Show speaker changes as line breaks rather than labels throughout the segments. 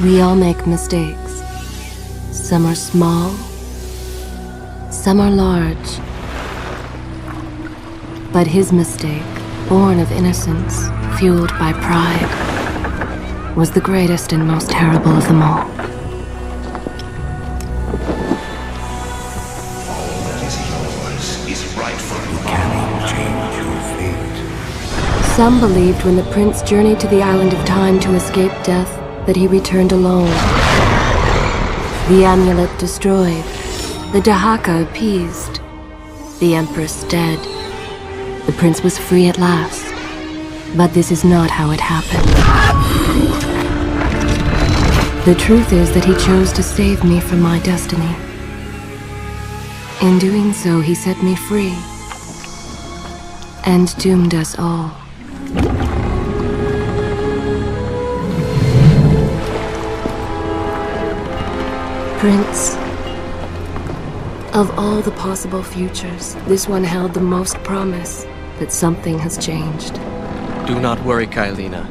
We all make mistakes. Some are small, some are large. But his mistake, born of innocence, fueled by pride, was the greatest and most terrible of them all.
All that is yours is rightfully can change your fate.
Some believed when the prince journeyed to the island of time to escape death, that he returned alone. The amulet destroyed, the Dahaka appeased, the Empress dead. The prince was free at last. But this is not how it happened. The truth is that he chose to save me from my destiny. In doing so, he set me free, and doomed us all. Prince, of all the possible futures, this one held the most promise that something has changed.
Do not worry, Kailina.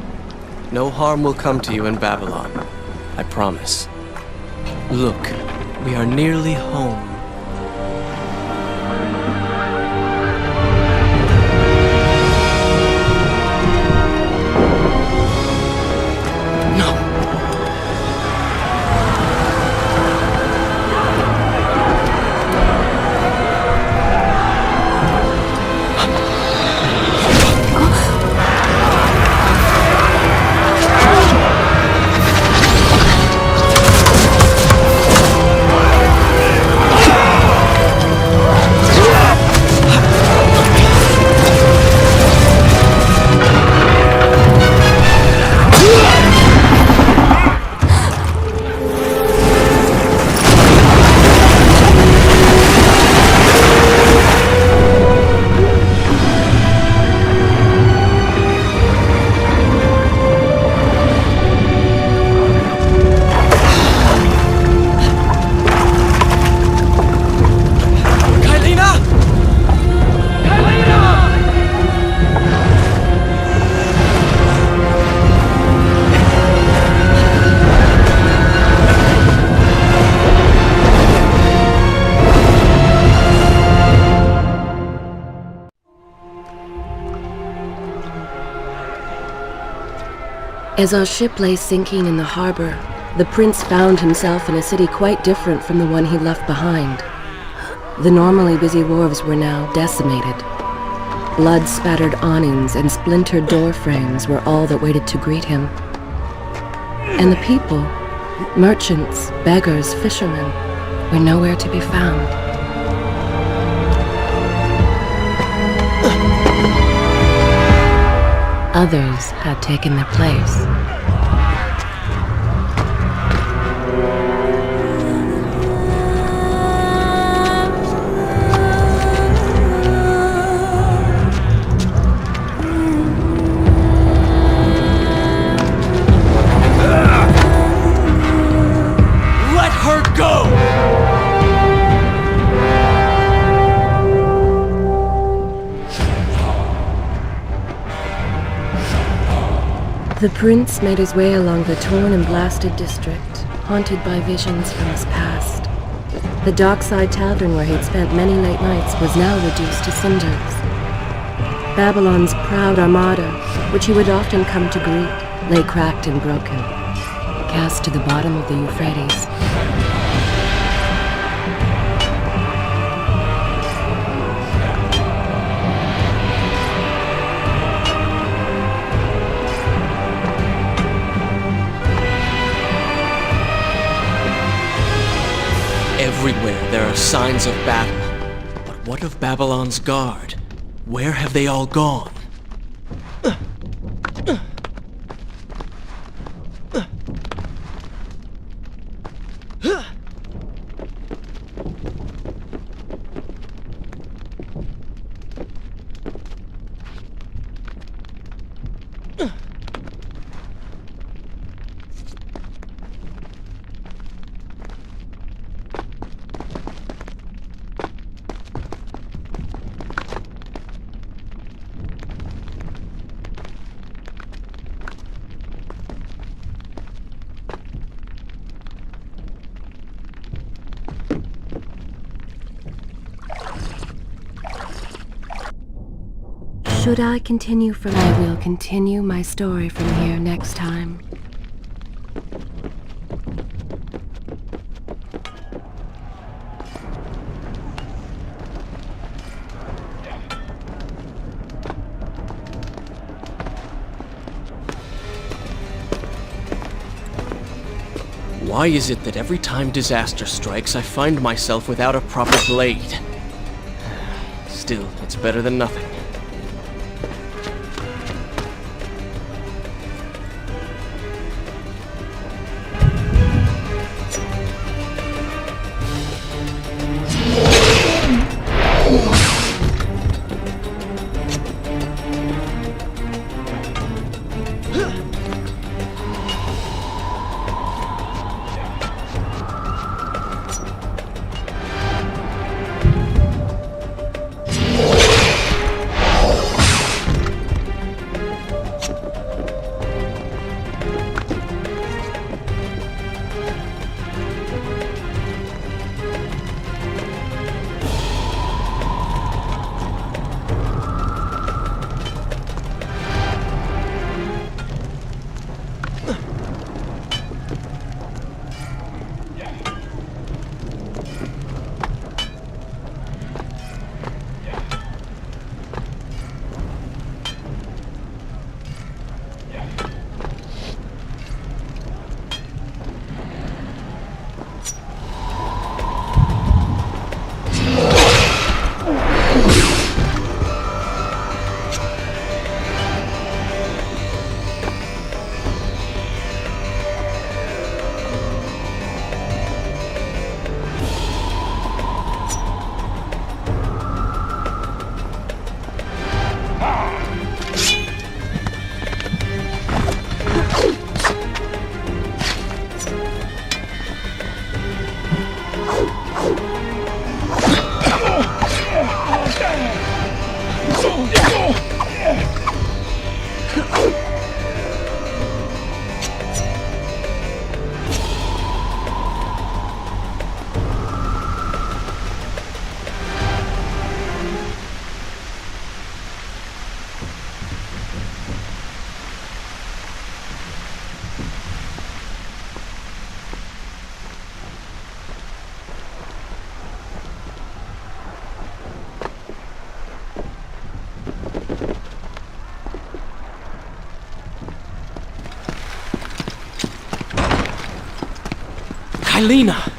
No harm will come to you in Babylon. I promise. Look, we are nearly home.
As our ship lay sinking in the harbor, the prince found himself in a city quite different from the one he left behind. The normally busy wharves were now decimated. Blood-spattered awnings and splintered door frames were all that waited to greet him. And the people, merchants, beggars, fishermen, were nowhere to be found. Others had taken their place.
Let her go!
The prince made his way along the torn and blasted district, haunted by visions from his past. The dockside tavern where he'd spent many late nights was now reduced to cinders. Babylon's proud armada, which he would often come to greet, lay cracked and broken, cast to the bottom of the Euphrates.
Everywhere there are signs of battle. But what of Babylon's guard? Where have they all gone?
Should I continue from... I will continue my story from here next time.
Why is it that every time disaster strikes, I find myself without a proper blade? Still, it's better than nothing. Kailina!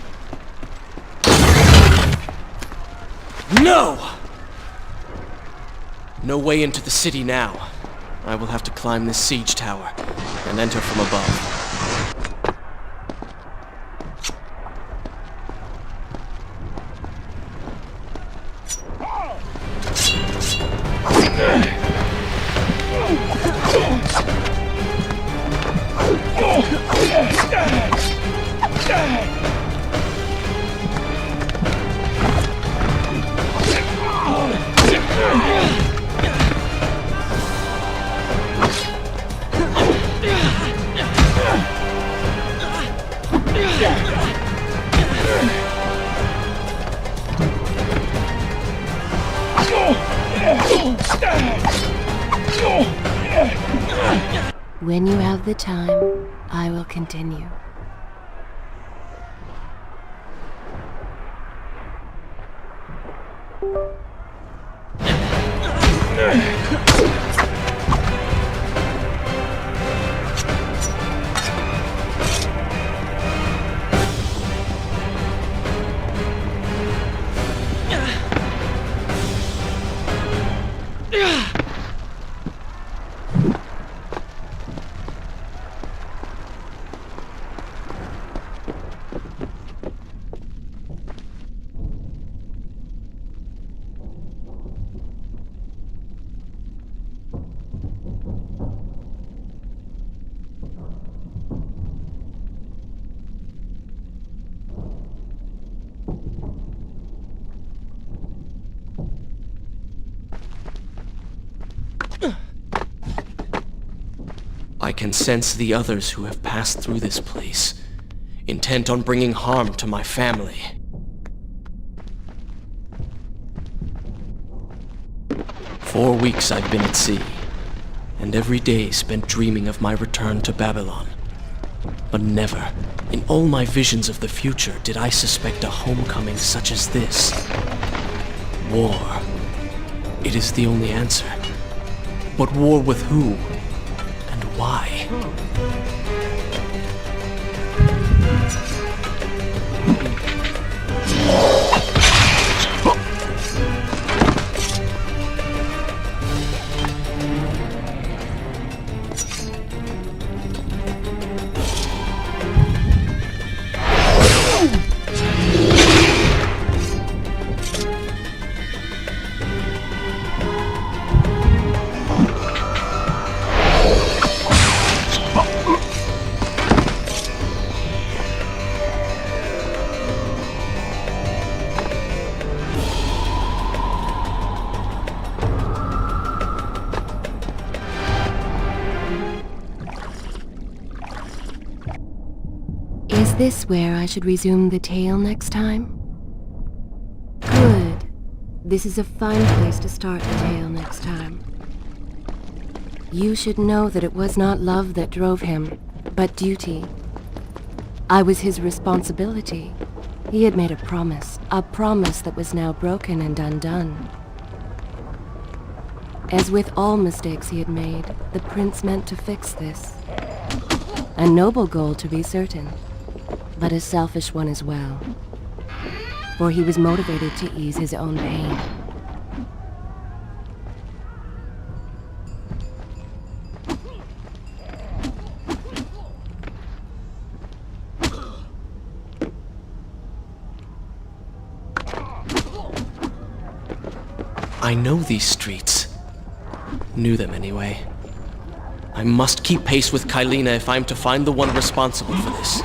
No! No way into the city now. I will have to climb this siege tower and enter from above.
When you have the time, I will continue. I can sense the others who have passed through this place, intent on bringing harm to my family.
4 weeks I've been at sea, and every day spent dreaming of my return to Babylon. But never, in all my visions of the future, did I suspect a homecoming such as this. War. It is the only answer. But war with who? And why?
Is this where I should resume the tale next time? Good. This is a fine place to start the tale next time. You should know that it was not love that drove him, but duty. I was his responsibility. He had made a promise that was now broken and undone. As with all mistakes he had made, the prince meant to fix this. A noble goal, to be certain, but a selfish one as well. For he was motivated to ease his own pain.
I know these streets. Knew them anyway. I must keep pace with Kylina if I'm to find the one responsible for this.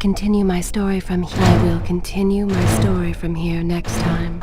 Continue my story from here. I will continue my story from here next time.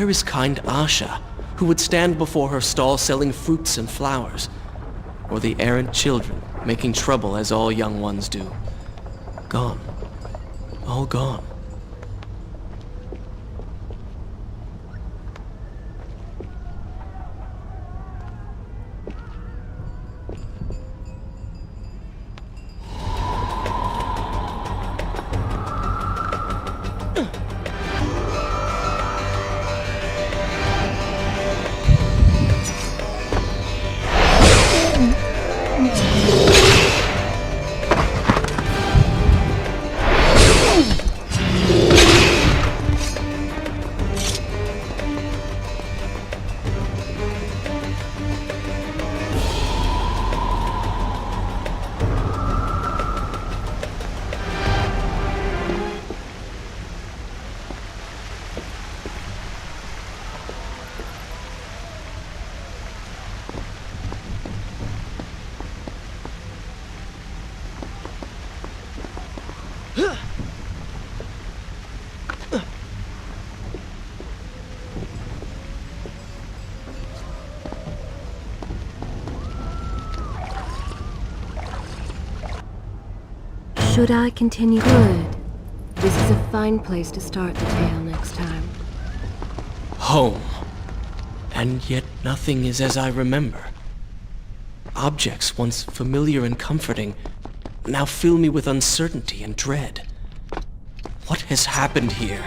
Where is kind Asha, who would stand before her stall selling fruits and flowers? Or the errant children, making trouble as all young ones do? Gone. All gone.
Should I continue? Good. This is a fine place to start the tale next time.
Home. And yet nothing is as I remember. Objects once familiar and comforting now fill me with uncertainty and dread. What has happened here?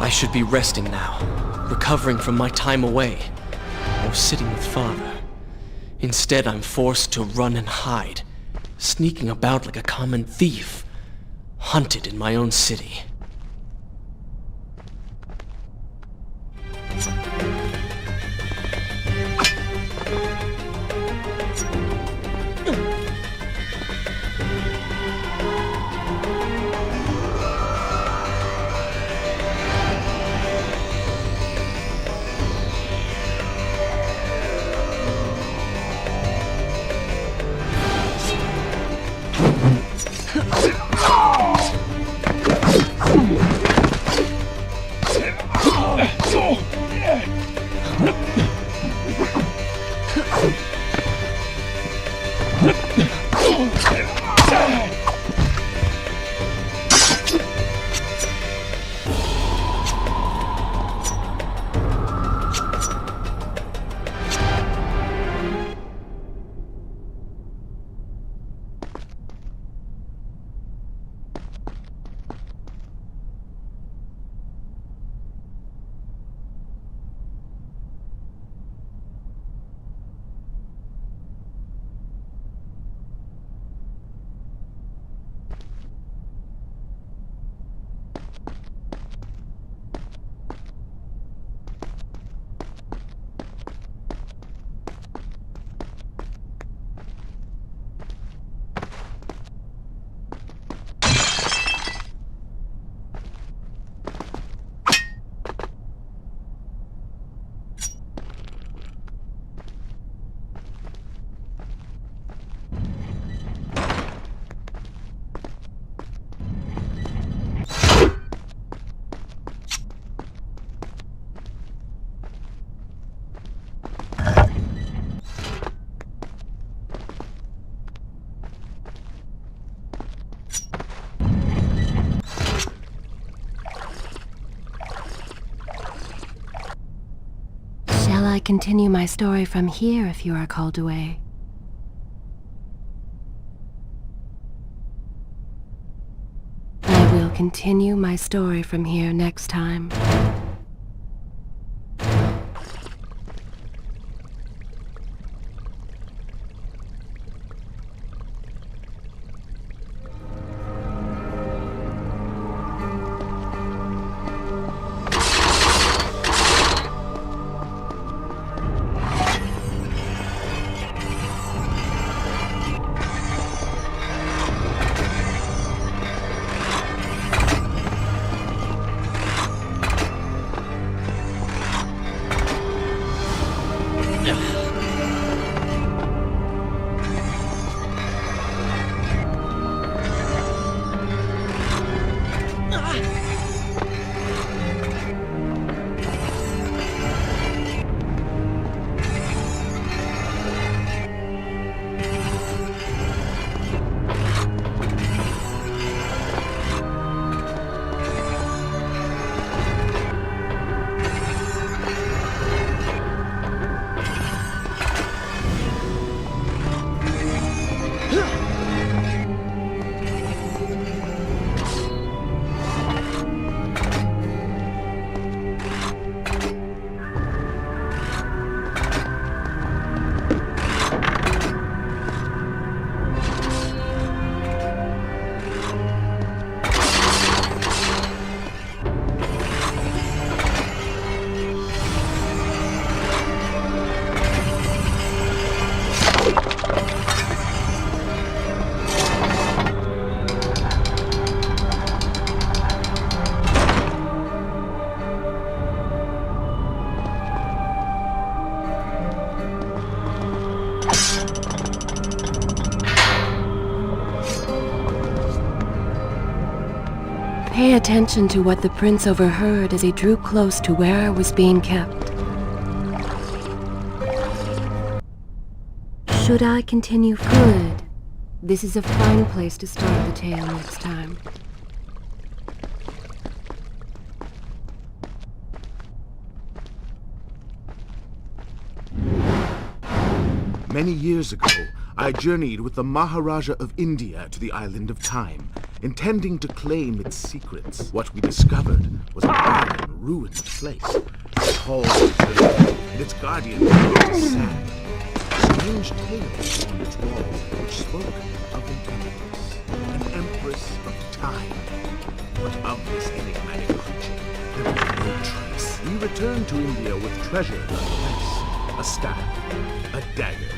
I should be resting now, recovering from my time away, or sitting with Father. Instead, I'm forced to run and hide, sneaking about like a common thief, hunted in my own city.
Shall I continue my story from here if you are called away? I will continue my story from here next time. Pay attention to what the prince overheard as he drew close to where I was being kept. Should I continue? Good. This is a fine place to start the tale next time.
Many years ago, I journeyed with the Maharaja of India to the island of Time, intending to claim its secrets. What we discovered was a barren, ruined place. Its halls burned, and its guardian turned to sand. Strange tales on its walls which spoke of an empress of time. But of this enigmatic creature, there was no trace. We returned to India with treasure nonetheless. A staff, a dagger,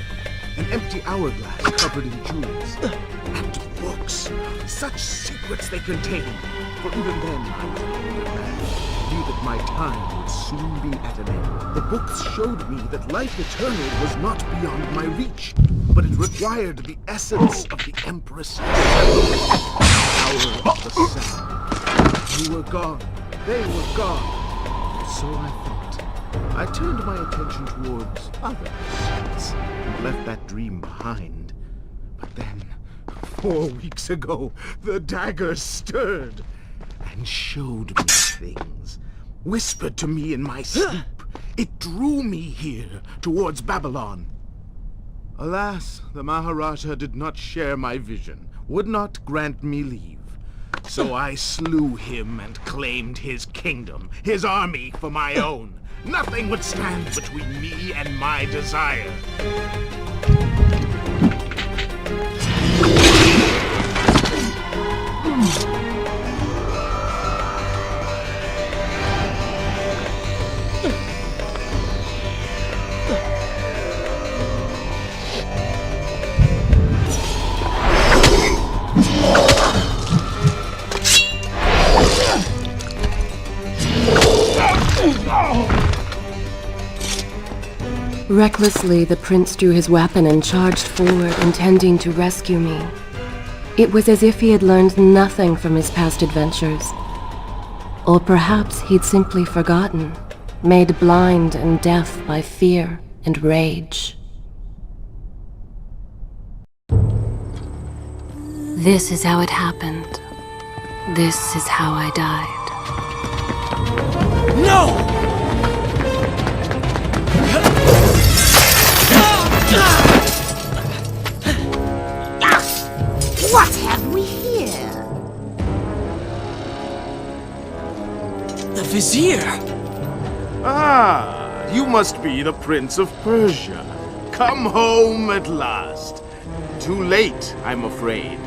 an empty hourglass covered in jewels, and books. Such secrets they contained. For even then, I was an older man. Knew that my time would soon be at an end. The books showed me that life eternal was not beyond my reach, but it required the essence of the Empress, the power of the sun. You were gone. They were gone. So I thought. I turned my attention towards other pursuits and left that dream behind. But then, 4 weeks ago, the dagger stirred and showed me things, whispered to me in my sleep. It drew me here, towards Babylon. Alas, the Maharaja did not share my vision, would not grant me leave. So I slew him and claimed his kingdom, his army for my own. Nothing would stand between me and my desire.
Recklessly, the prince drew his weapon and charged forward, intending to rescue me. It was as if he had learned nothing from his past adventures. Or perhaps he'd simply forgotten, made blind and deaf by fear and rage. This is how it happened. This is how I died.
No!
What have we here?
The Vizier!
Ah, you must be the Prince of Persia. Come home at last. Too late, I'm afraid.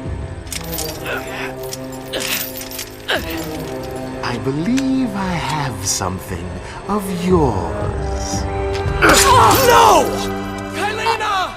I believe I have something of yours.
No! Kylena!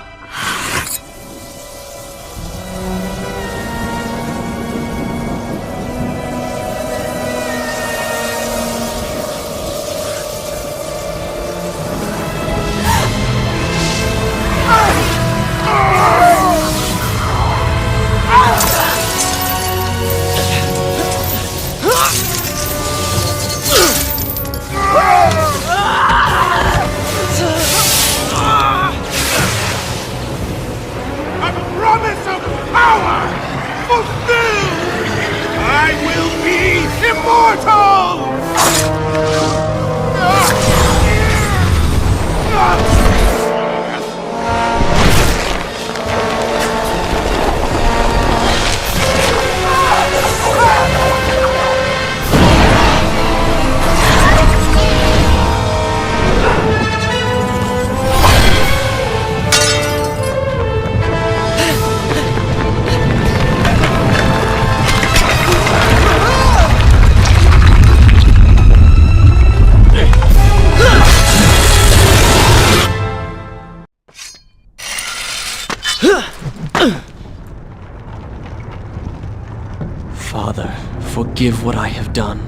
Father, forgive what I have done,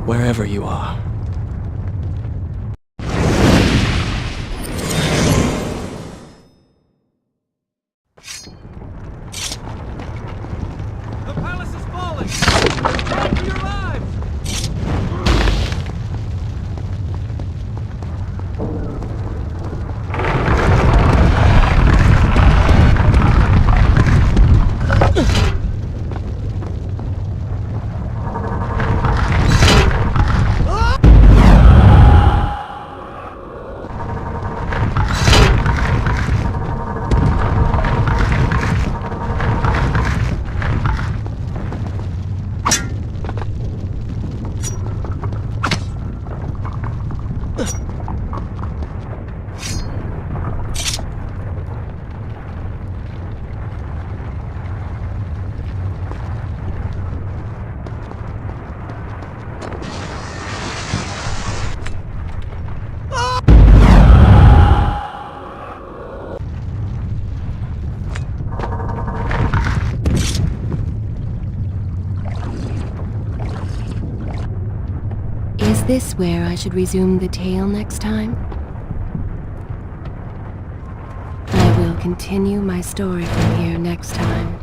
wherever you are.
The palace is falling! Run for your lives!
Is this where I should resume the tale next time? I will continue my story from here next time.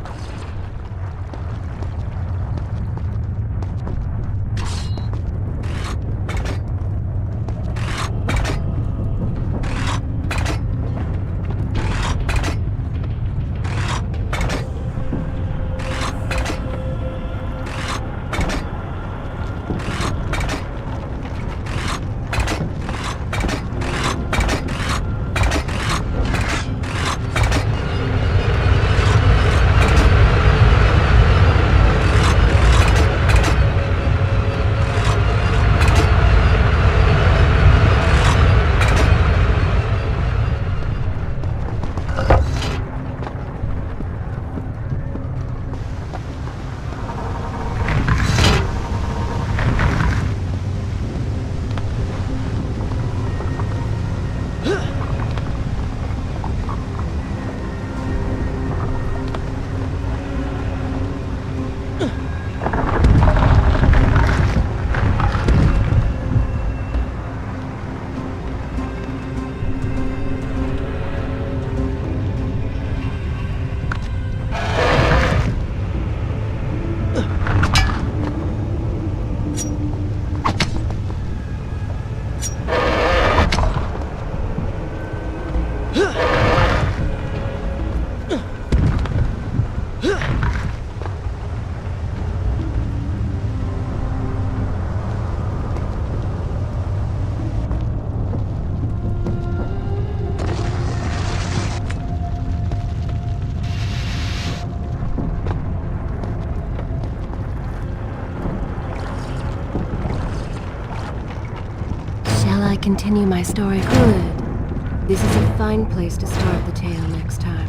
Continue my story. Good. This is a fine place to start the tale next time.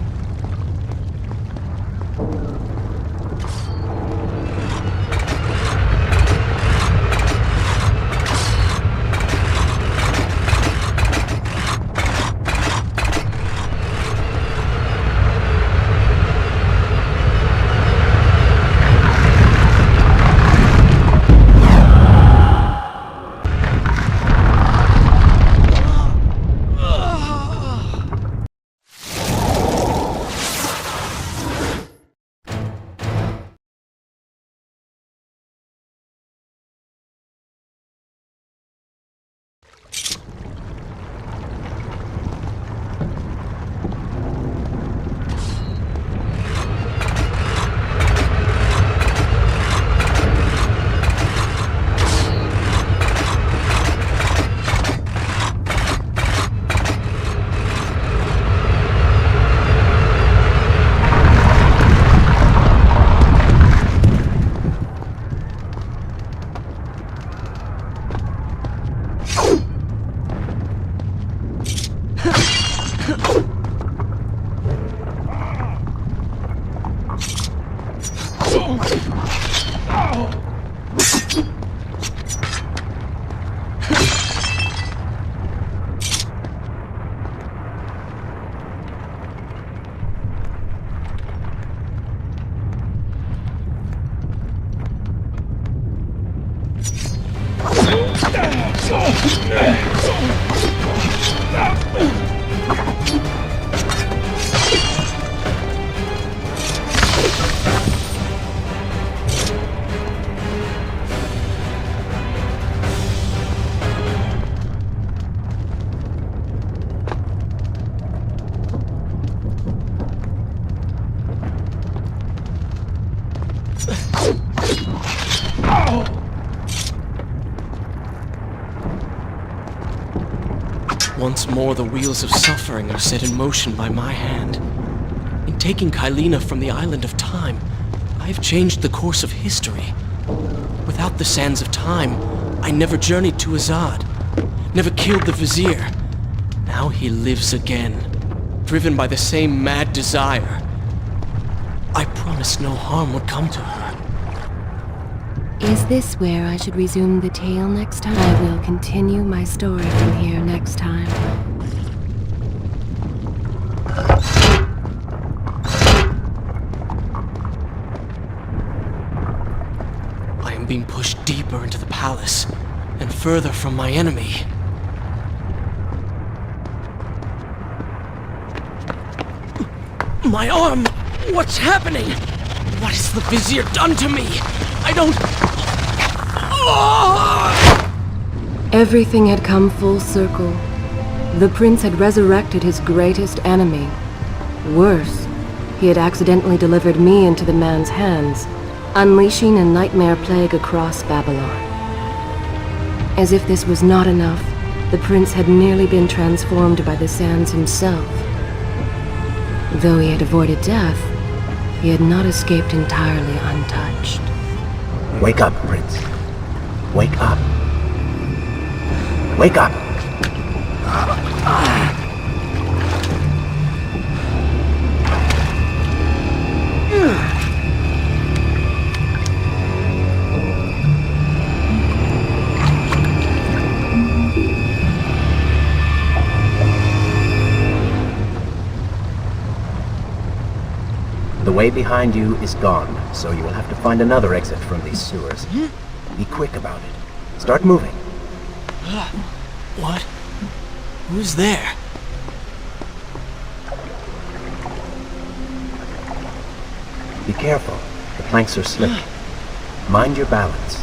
Once more, the wheels of suffering are set in motion by my hand. In taking Kylina from the island of time, I have changed the course of history. Without the sands of time, I never journeyed to Azad, never killed the Vizier. Now he lives again, driven by the same mad desire. I promised no harm would come to her.
Is this where I should resume the tale next time? I will continue my story from here next time.
I am being pushed deeper into the palace, and further from my enemy. My arm! What's happening? What has the Vizier done to me? I don't...
Everything had come full circle. The prince had resurrected his greatest enemy. Worse, he had accidentally delivered me into the man's hands, unleashing a nightmare plague across Babylon. As if this was not enough, the prince had nearly been transformed by the sands himself. Though he had avoided death, he had not escaped entirely untouched.
Wake up, Prince. Wake up. Wake up! The way behind you is gone, so you will have to find another exit from these sewers. Be quick about it. Start moving.
What? Who's there?
Be careful. The planks are slipping. Mind your balance.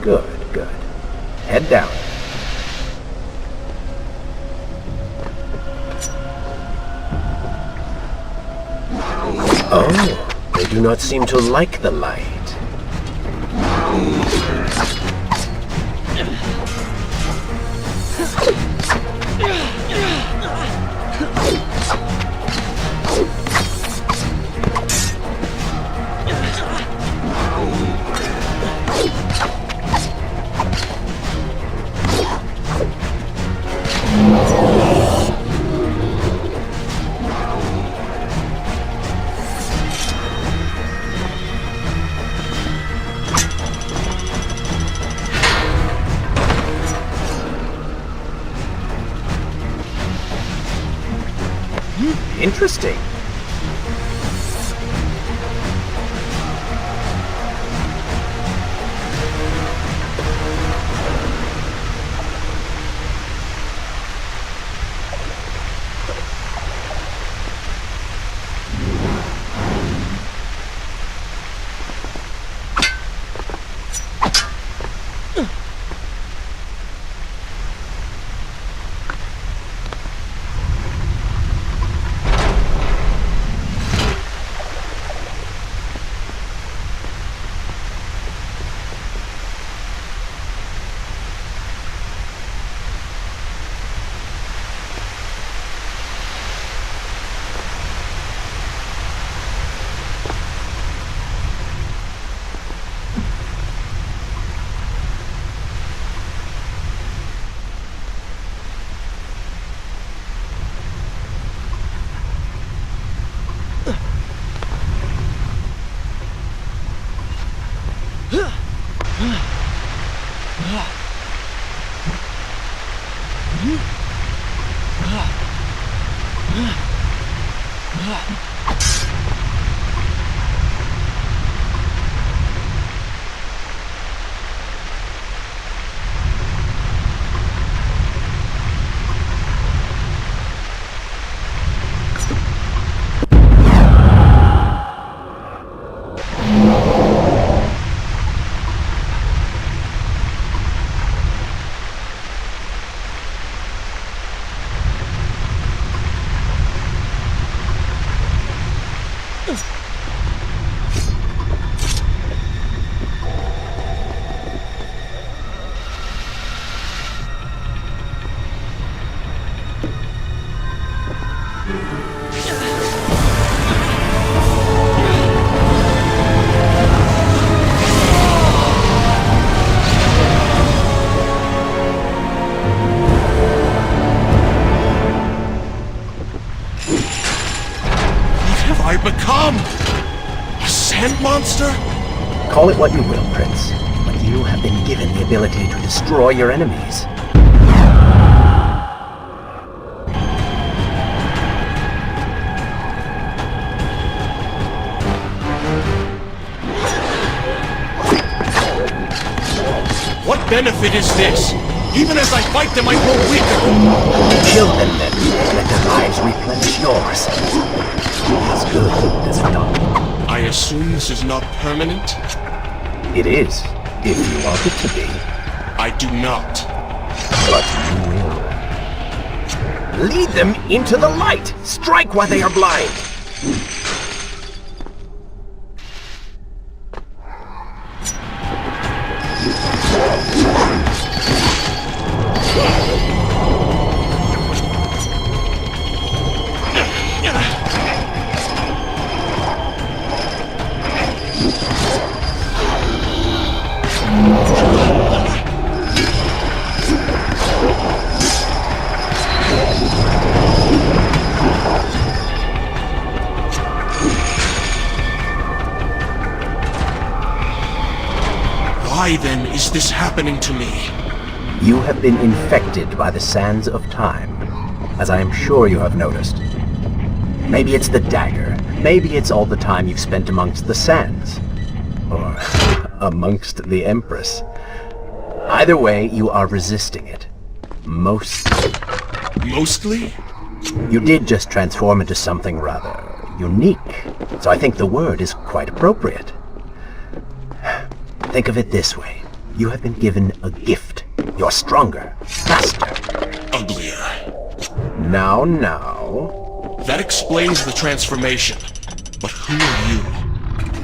Good, good. Head down. Oh, they do not seem to like the light. Interesting.
dumb! A sand monster?
Call it what you will, Prince, but you have been given the ability to destroy your enemies.
What benefit is this? Even as I fight them, I grow weaker!
Kill them then. Let their lives replenish yours. It's good, Tesseract.
I assume this is not permanent?
It is, if you want it to be.
I do not.
But you will. Lead them into the light! Strike while they are blind!
Why then is this happening to me?
You have been infected by the sands of time, as I am sure you have noticed. Maybe it's the dagger. Maybe it's all the time you've spent amongst the sands. Or amongst the Empress. Either way, you are resisting it. Mostly.
Mostly?
You did just transform into something rather unique, so I think the word is quite appropriate. Think of it this way. You have been given a gift. You're stronger, faster.
Uglier.
Now.
That explains the transformation. But who are you?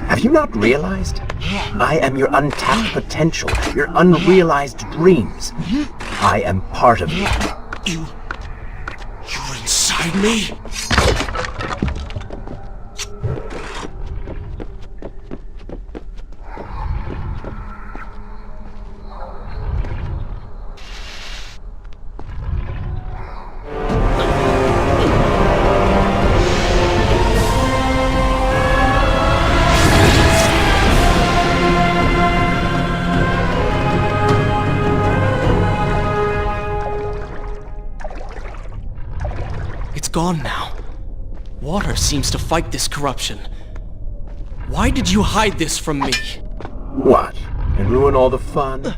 Have you not realized? I am your untapped potential, your unrealized dreams. I am part of you.
You're inside me? Gone now. Water seems to fight this corruption. Why did you hide this from me?
What? And ruin all the fun?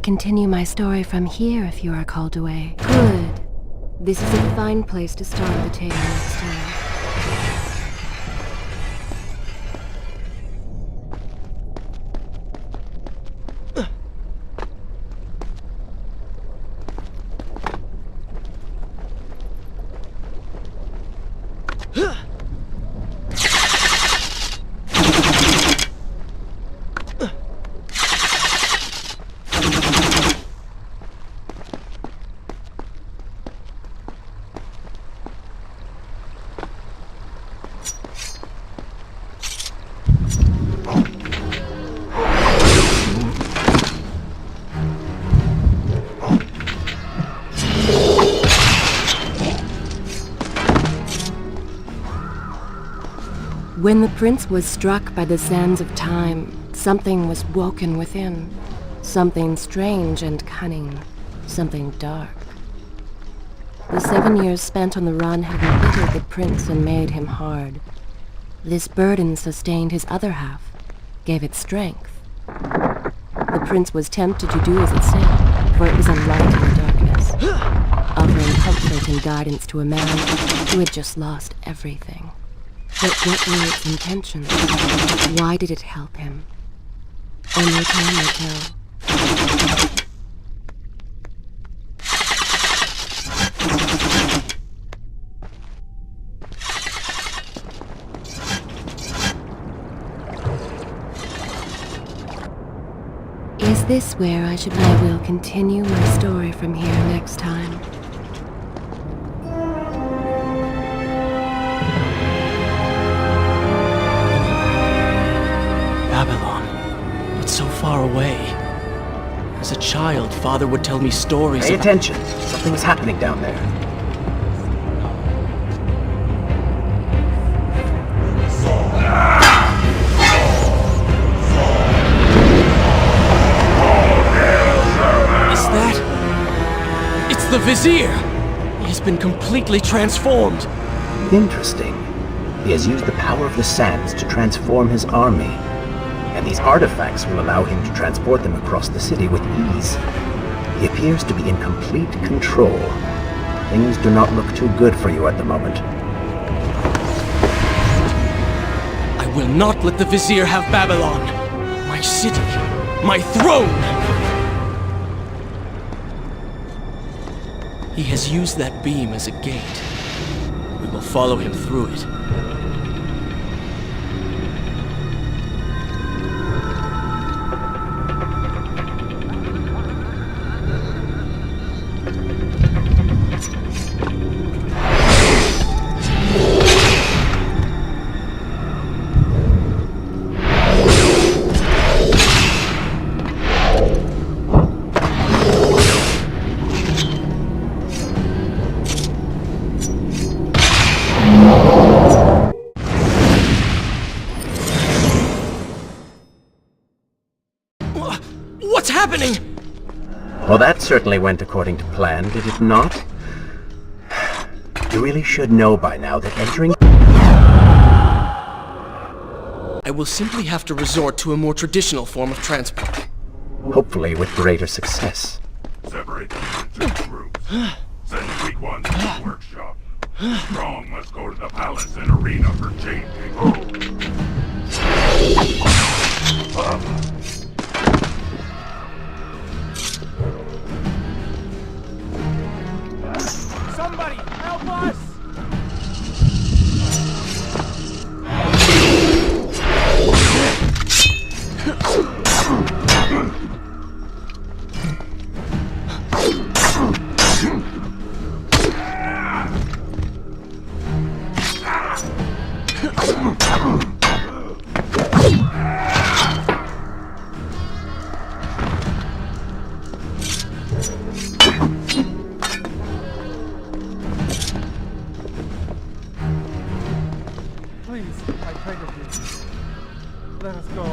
continue my story from here if you are called away. Good. This is a fine place to start the tale next time. When the prince was struck by the sands of time, something was woken within. Something strange and cunning. Something dark. The 7 years spent on the run had embittered the prince and made him hard. This burden sustained his other half, gave it strength. The prince was tempted to do as it said, for it was a light in the darkness, offering comfort and guidance to a man who had just lost everything. But what were its intentions? Why did it help him? Only time will tell. Is this where I will continue my story from here next time?
Babylon, but so far away. As a child, Father would tell me stories
Pay
about...
attention. Something's happening down there.
Is that... It's the Vizier! He has been completely transformed.
Interesting. He has used the power of the sands to transform his army. And these artifacts will allow him to transport them across the city with ease. He appears to be in complete control. Things do not look too good for you at the moment.
I will not let the Vizier have Babylon. My city. My throne! He has used that beam as a gate. We will follow him through it. What's happening?
Well, that certainly went according to plan, did it not? You really should know by now that entering...
I will simply have to resort to a more traditional form of transport.
Hopefully with greater success.
Separate them into 2 groups. Send weak ones to the workshop. Strong must go to the palace and arena for changing.
Somebody, help us! Please, I beg of you. Let us go.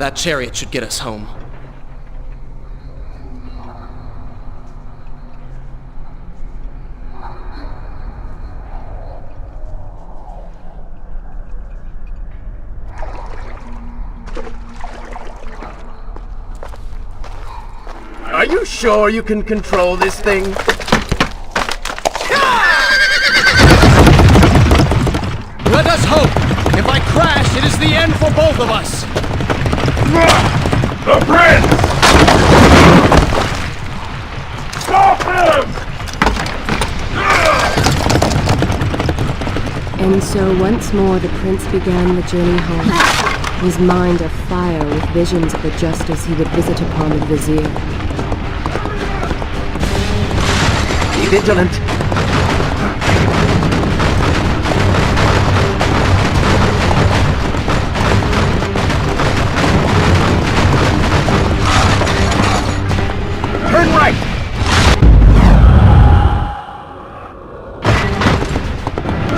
That chariot should get us home.
Are you sure you can control this thing?
Let us hope! If I crash, it is the end for both of us!
The prince! Stop him!
And so once more the prince began the journey home, his mind afire with visions of the justice he would visit upon the vizier.
Be vigilant. Turn right!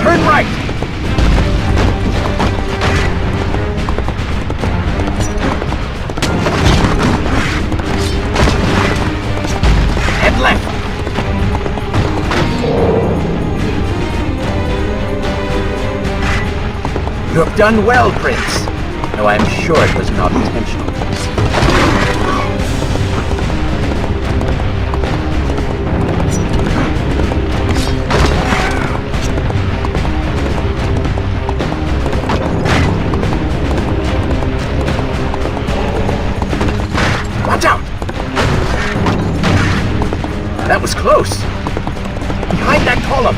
Turn right! Head left! You have done well, Prince, though I am sure it was not intentional. Watch out! That was close. Behind that column.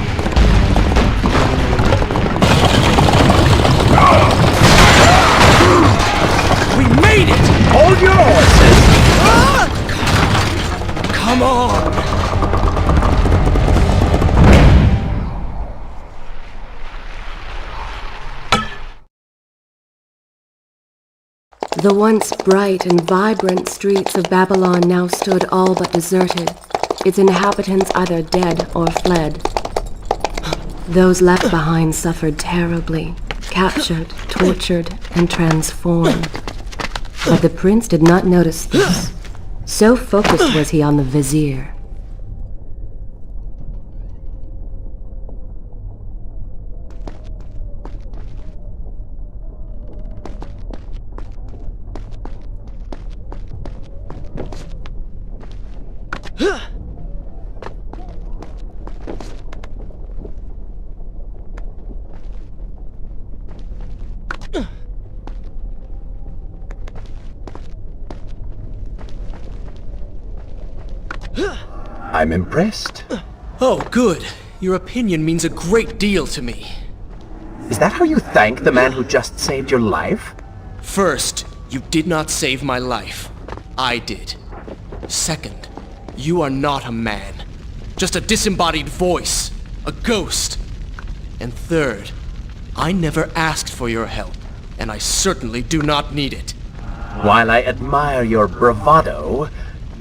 We made it!
Hold your horses!
Come on!
The once bright and vibrant streets of Babylon now stood all but deserted, its inhabitants either dead or fled. Those left behind suffered terribly, captured, tortured, and transformed. But the prince did not notice this. So focused was he on the vizier.
I'm impressed.
Oh, good. Your opinion means a great deal to me.
Is that how you thank the man who just saved your life?
First, you did not save my life. I did. Second, you are not a man. Just a disembodied voice. A ghost. And third, I never asked for your help, and I certainly do not need it.
While I admire your bravado,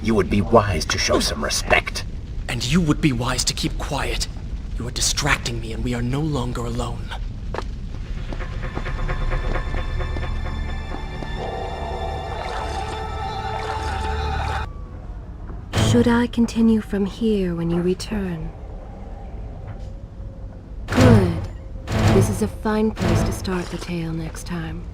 you would be wise to show some respect.
And you would be wise to keep quiet. You are distracting me and we are no longer alone.
Should I continue from here when you return? Good. This is a fine place to start the tale next time.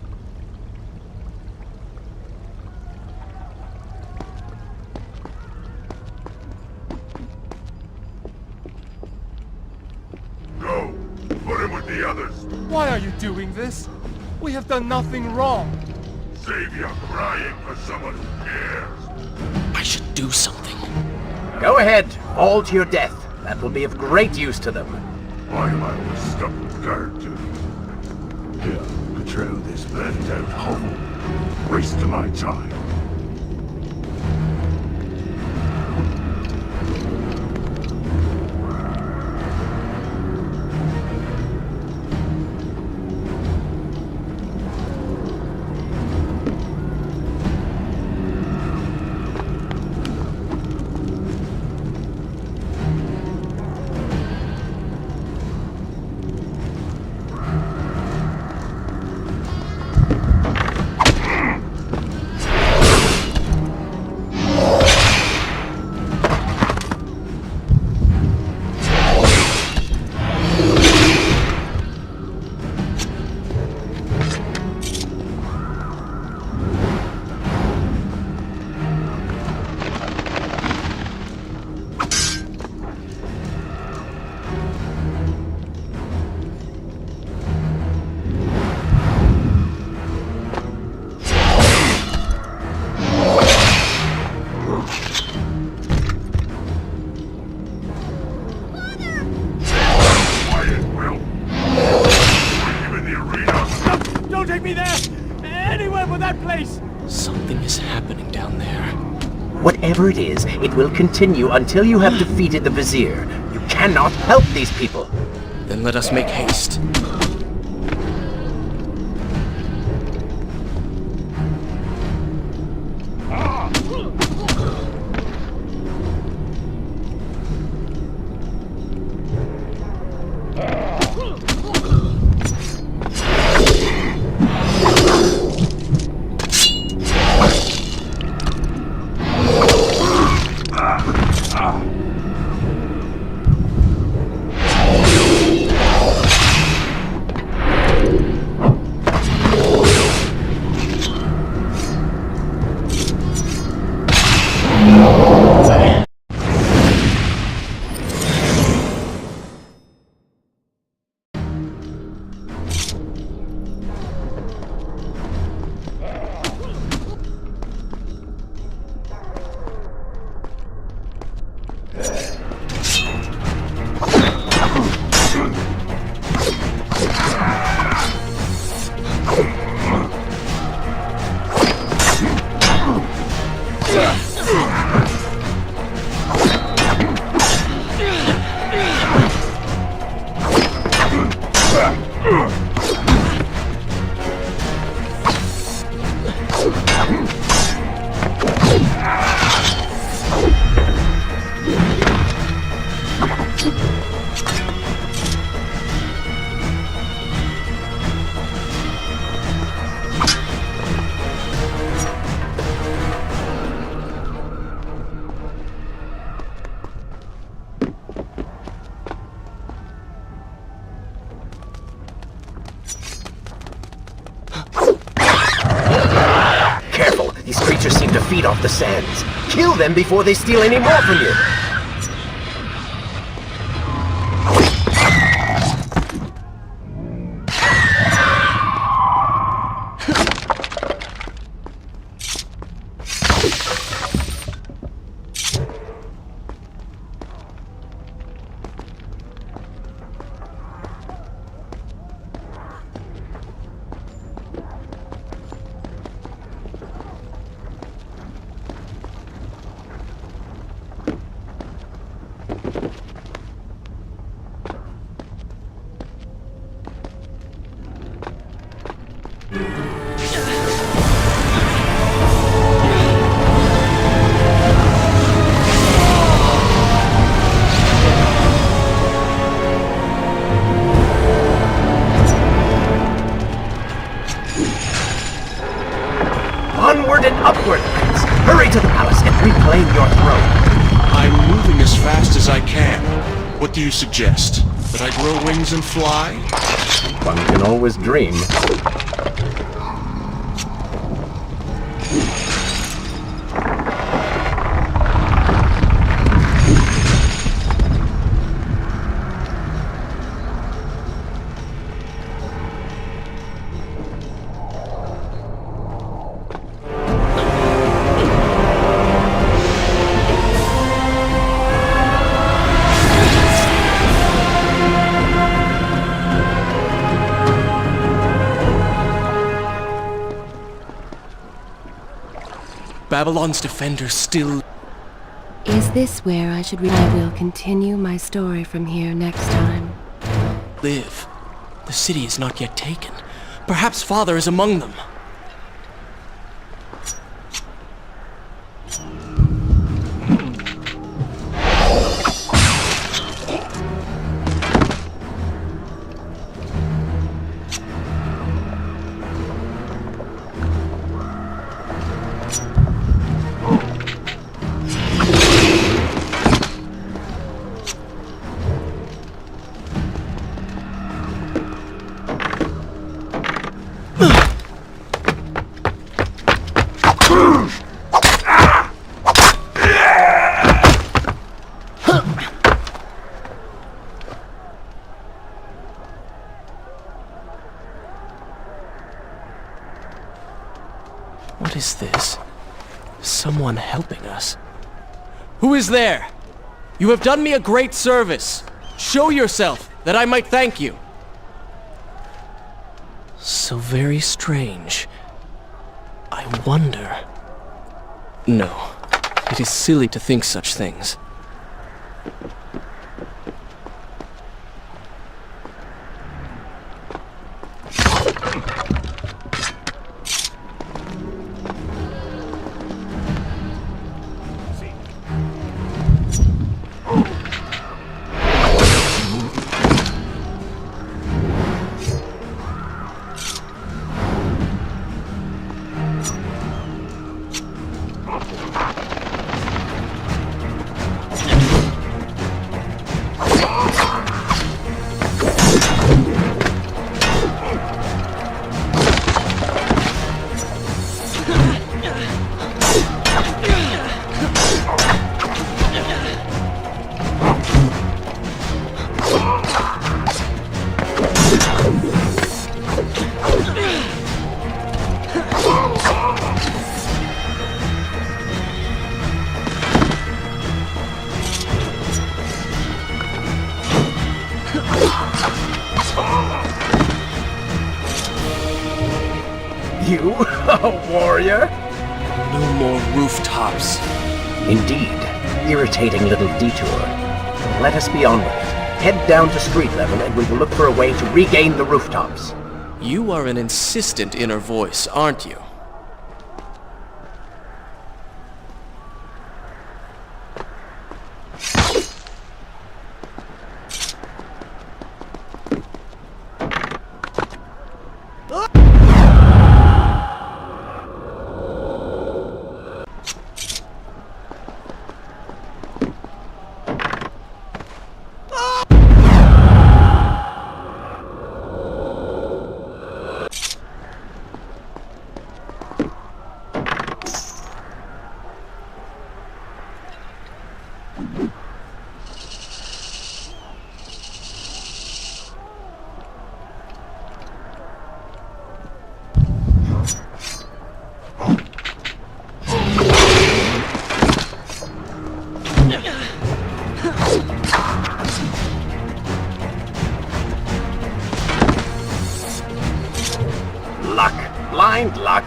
Go! Put him with the others!
Why are you doing this? We have done nothing wrong.
Save your crying for someone who cares!
I should do something.
Go ahead, fall to your death. That will be of great use to them.
Why am I always stuck with guard duty? Here, control this burnt-out hovel. Wasting my time.
take me there! Anywhere but that place!
Something is happening down there.
Whatever it is, it will continue until you have defeated the Vizier. You cannot help these people.
Then let us make haste.
Feed off the sands. Kill them before they steal any more from you. Onward and upward, Prince! Hurry to the palace and reclaim your throne!
I'm moving as fast as I can. What do you suggest? That I grow wings and fly?
One can always dream.
Babylon's defenders still...
Is this where I should I will continue my story from here next time.
live. The city is not yet taken. Perhaps Father is among them. What is this? Someone helping us. Who is there? You have done me a great service. Show yourself, that I might thank you. So very strange. I wonder... No, it is silly to think such things.
You, a warrior?
No more rooftops.
Indeed. Irritating little detour. Let us be on with it. Head down to street level and we will look for a way to regain the rooftops.
You are an insistent inner voice, aren't you?
Luck. Blind luck.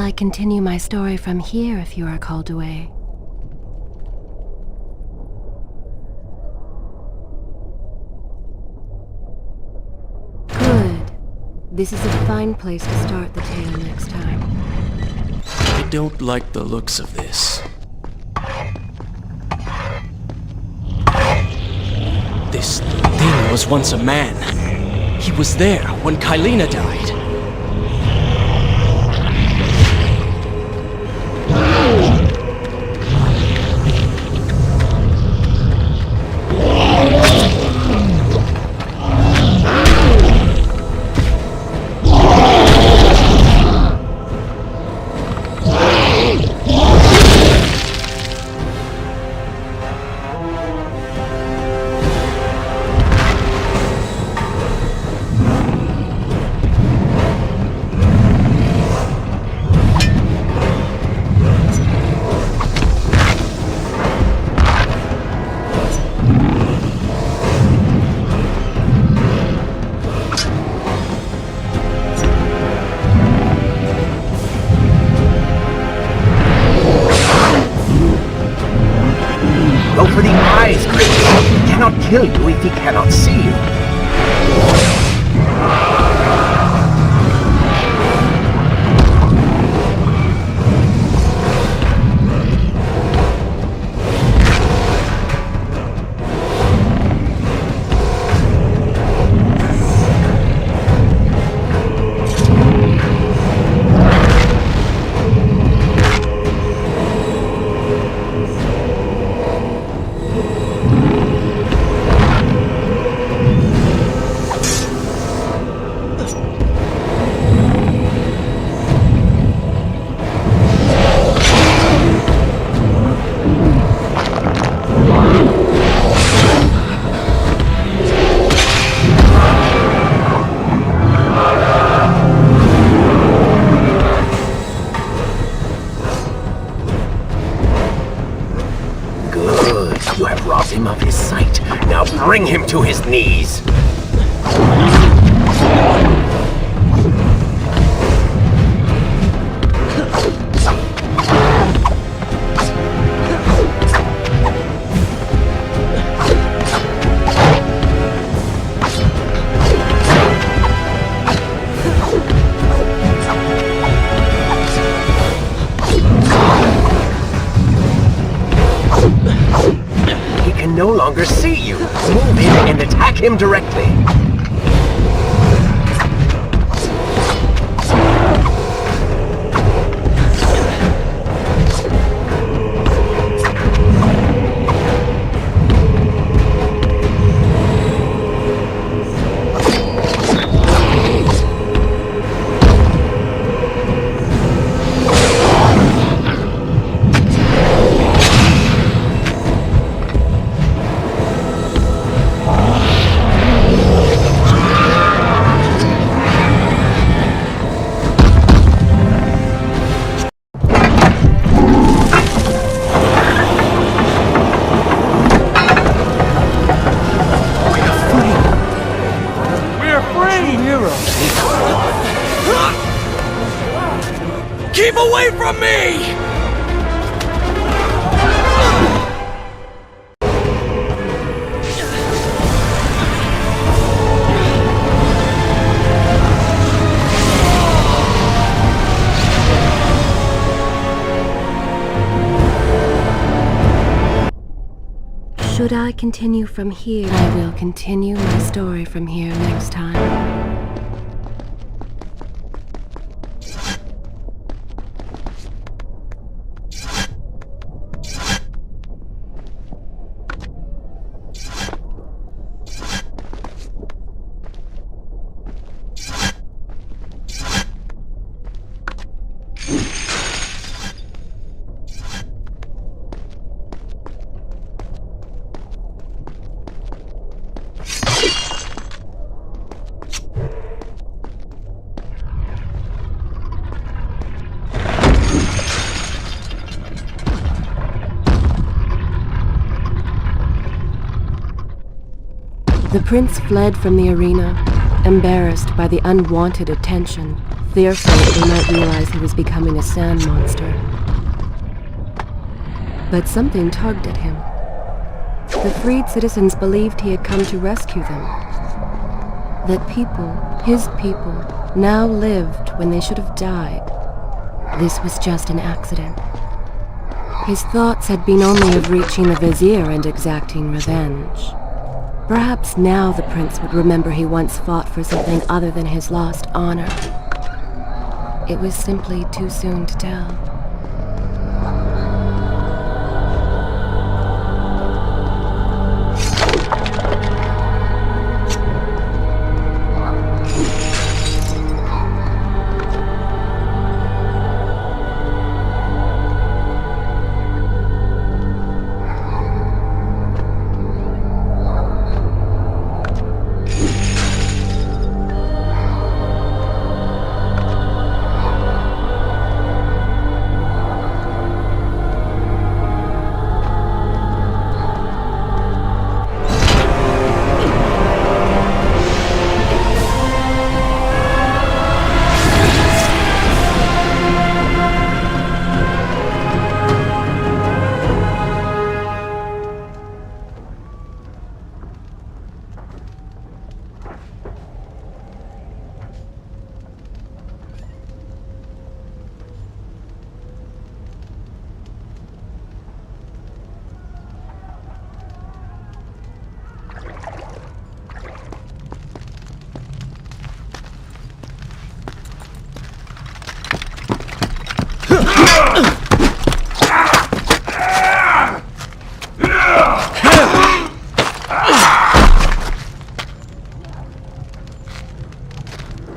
I continue my story from here if you are called away? Good. This is a fine place to start the tale next time.
I don't like the looks of this. This thing was once a man. He was there when Kylena died.
Kill you if he cannot see you. You have robbed him of his sight. Now bring him to his knees. No longer see you. Move in and attack him directly.
Keep away from me!
Should I continue from here, I will continue my story from here next time. The prince fled from the arena, embarrassed by the unwanted attention, fearful that they might realize he was becoming a sand monster. But something tugged at him. The freed citizens believed he had come to rescue them. That people, his people, now lived when they should have died. This was just an accident. His thoughts had been only of reaching the vizier and exacting revenge. Perhaps now the prince would remember he once fought for something other than his lost honor. It was simply too soon to tell.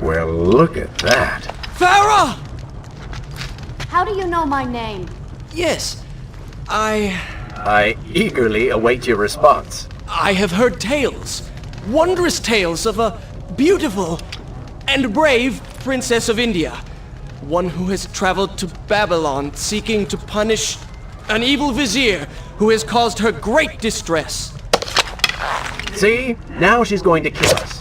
Well, look at that.
Farah!
How do you know my name?
Yes,
I eagerly await your response.
I have heard tales, wondrous tales of a beautiful and brave princess of India. One who has traveled to Babylon seeking to punish an evil vizier who has caused her great distress.
See? Now she's going to kill us.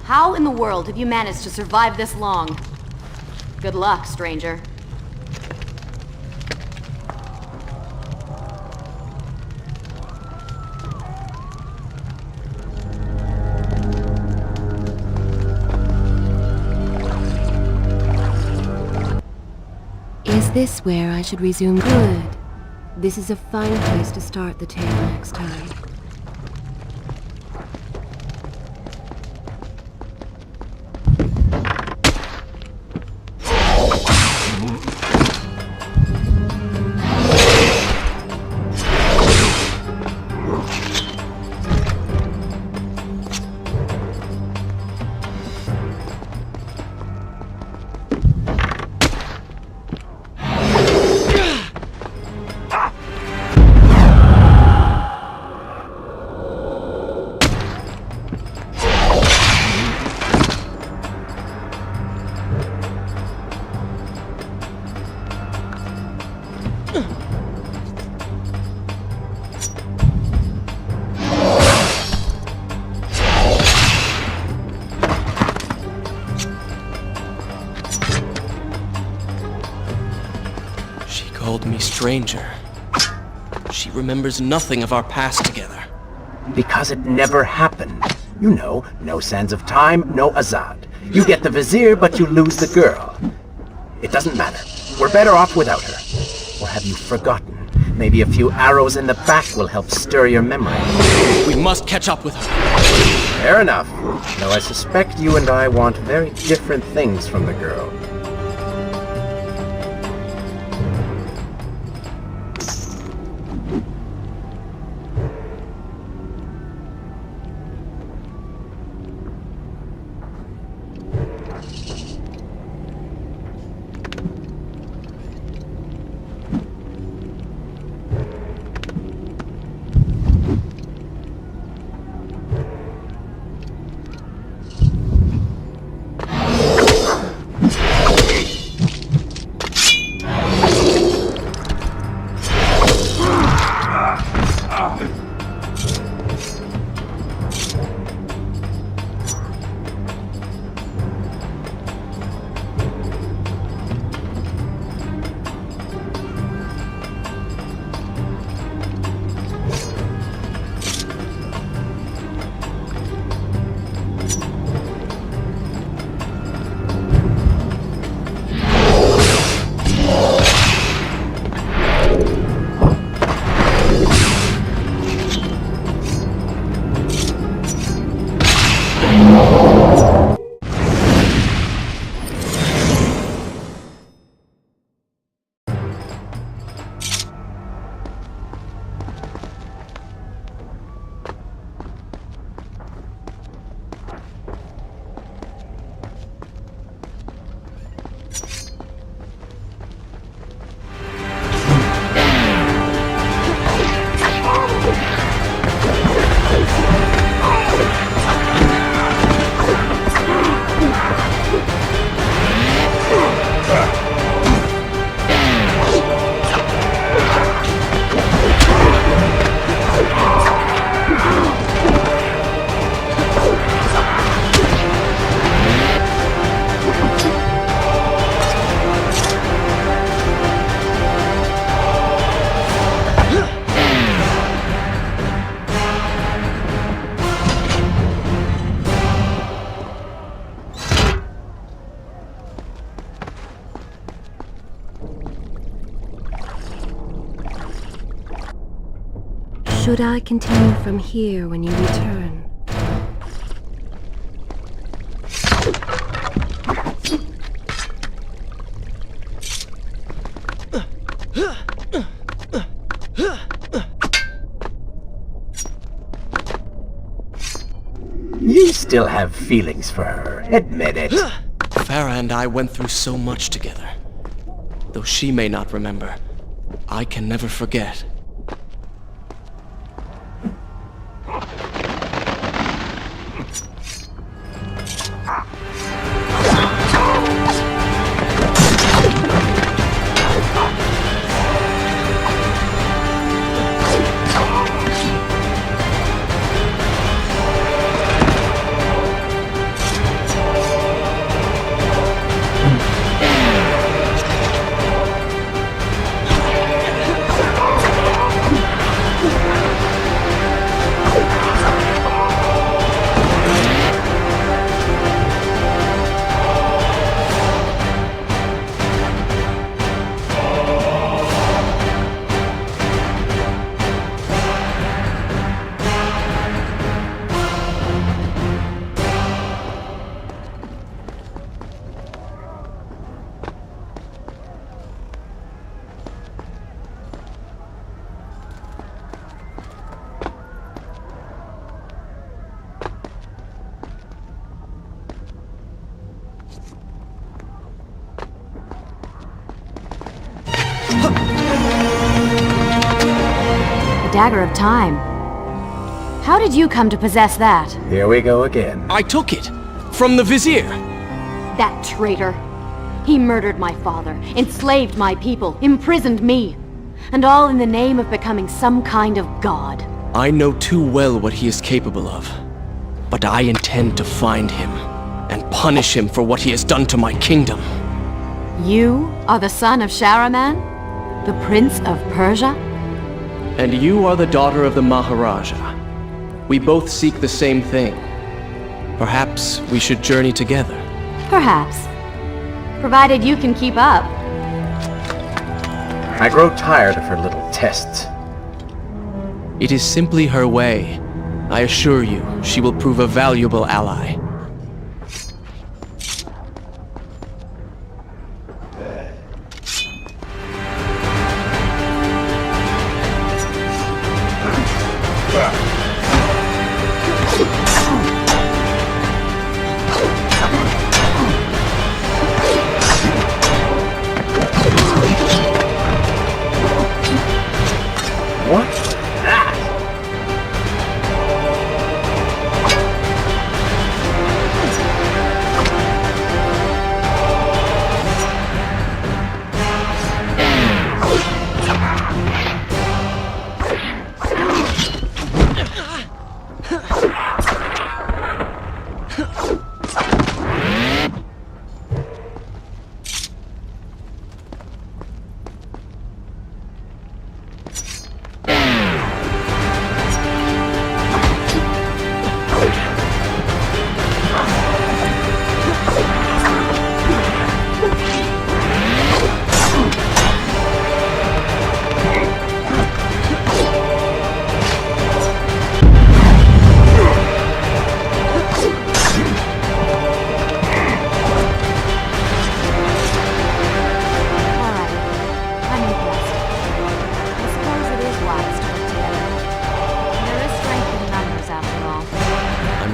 How in the world have you managed to survive this long? Good luck, stranger.
Is this where I should resume? Good. This is a fine place to start the tale next time.
Called me stranger. She remembers nothing of our past together.
Because it never happened. You know, no sands of time, no Azad. You get the vizier, but you lose the girl. It doesn't matter. We're better off without her. Or have you forgotten? Maybe a few arrows in the back will help stir your memory.
We must catch up with her.
Fair enough. Though I suspect you and I want very different things from the girl.
Should I continue from here when you return?
You still have feelings for her. Admit it.
Farah and I went through so much together. Though she may not remember, I can never forget.
Dagger of Time. How did you come to possess that?
Here we go again.
I took it! From the Vizier!
That traitor. He murdered my father, enslaved my people, imprisoned me. And all in the name of becoming some kind of god.
I know too well what he is capable of. But I intend to find him, and punish him for what he has done to my kingdom.
You are the son of Shahraman? The Prince of Persia?
And you are the daughter of the Maharaja. We both seek the same thing. Perhaps we should journey together.
Perhaps. Provided you can keep up.
I grow tired of her little tests.
It is simply her way. I assure you, she will prove a valuable ally.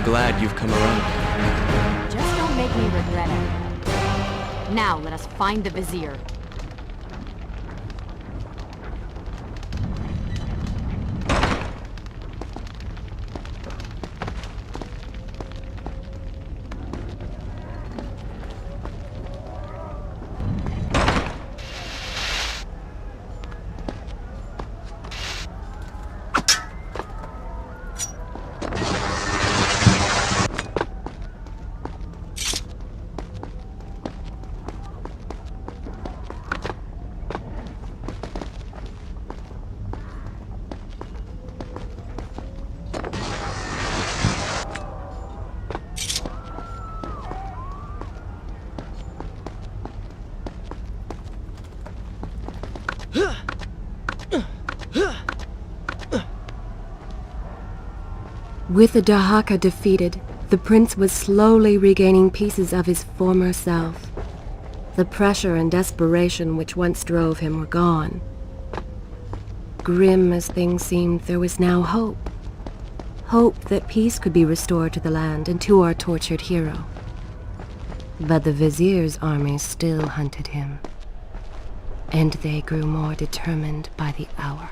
Glad you've come around.
Just don't make me regret it. Now let us find the Vizier.
With the Dahaka defeated, the prince was slowly regaining pieces of his former self. The pressure and desperation which once drove him were gone. Grim as things seemed, there was now hope. Hope that peace could be restored to the land and to our tortured hero. But the Vizier's armies still hunted him, and they grew more determined by the hour.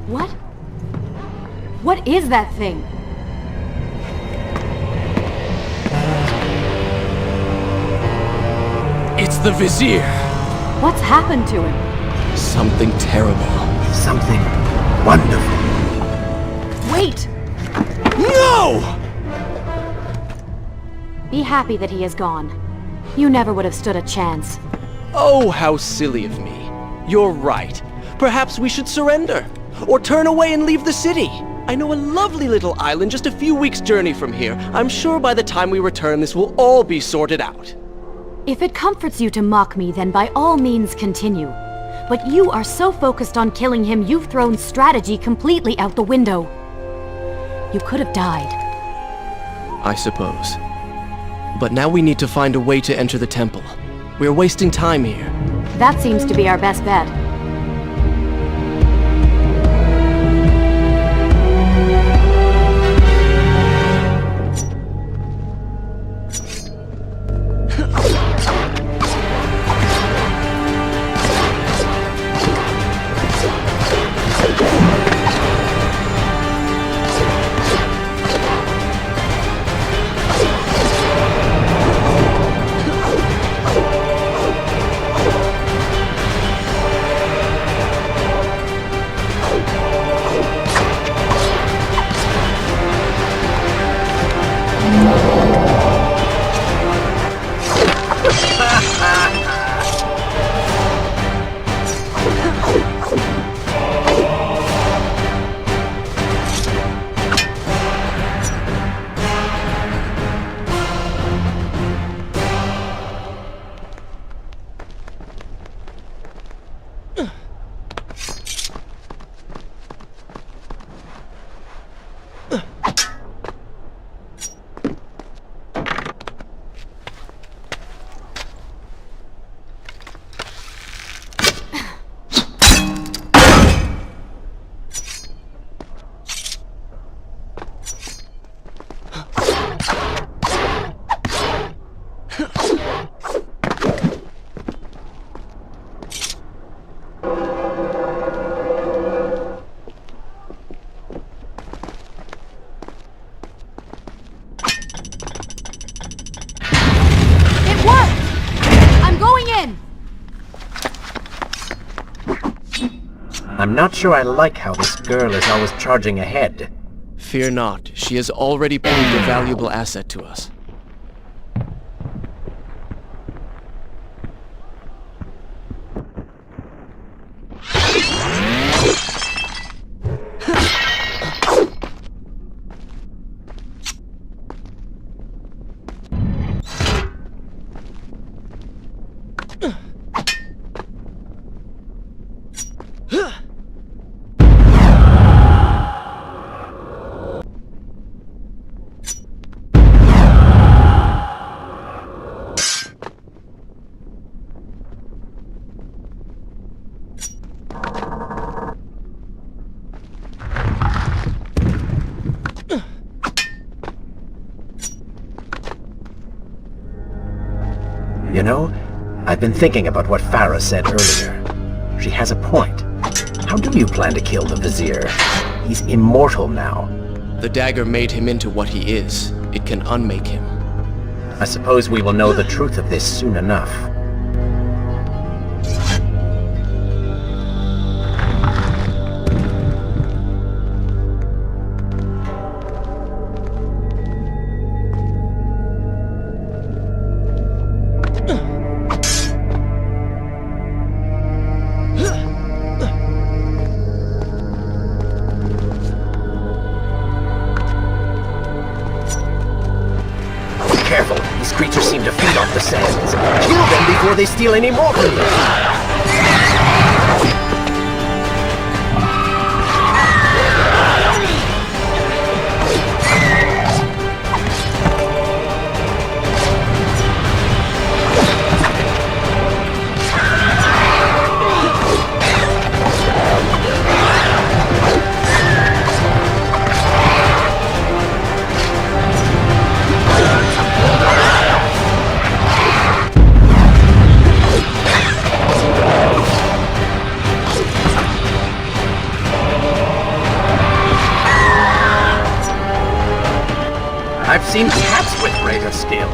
What? What is that thing?
It's the Vizier!
What's happened to him?
Something terrible.
Something wonderful.
Wait!
No!
Be happy that he is gone. You never would have stood a chance.
Oh, how silly of me. You're right. Perhaps we should surrender. Or turn away and leave the city. I know a lovely little island just a few weeks' journey from here. I'm sure by the time we return this will all be sorted out.
If it comforts you to mock me, then by all means continue. But you are so focused on killing him, you've thrown strategy completely out the window. You could have died.
I suppose. But now we need to find a way to enter the temple. We're wasting time here.
That seems to be our best bet.
I'm not sure I like how this girl is always charging ahead.
Fear not, she has already proved a valuable asset to us.
You know, I've been thinking about what Farah said earlier. She has a point. How do you plan to kill the Vizier? He's immortal now.
The dagger made him into what he is. It can unmake him.
I suppose we will know the truth of this soon enough. Careful, these creatures seem to feed off the sands. Kill them before they steal any more from you. seen cats with greater skill.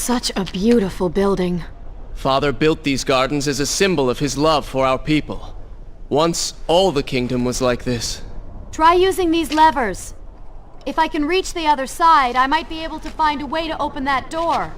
Such a beautiful building.
Father built these gardens as a symbol of his love for our people. Once, all the kingdom was like this.
Try using these levers. If I can reach the other side, I might be able to find a way to open that door.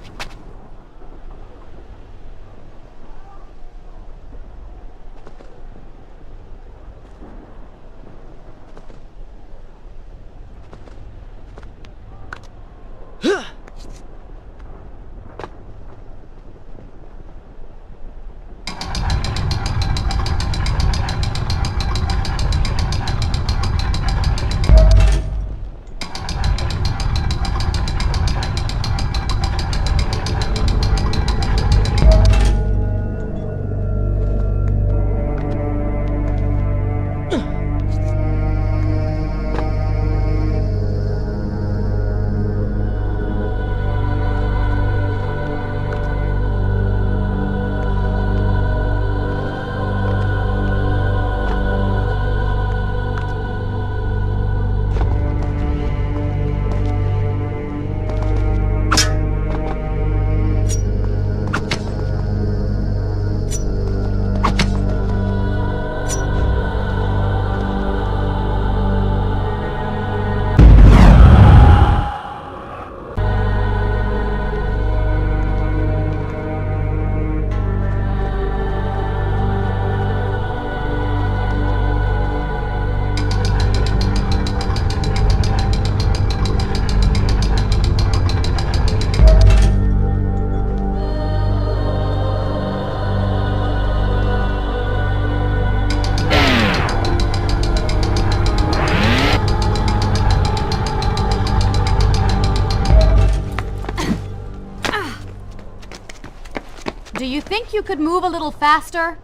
Do you think you could move a little faster?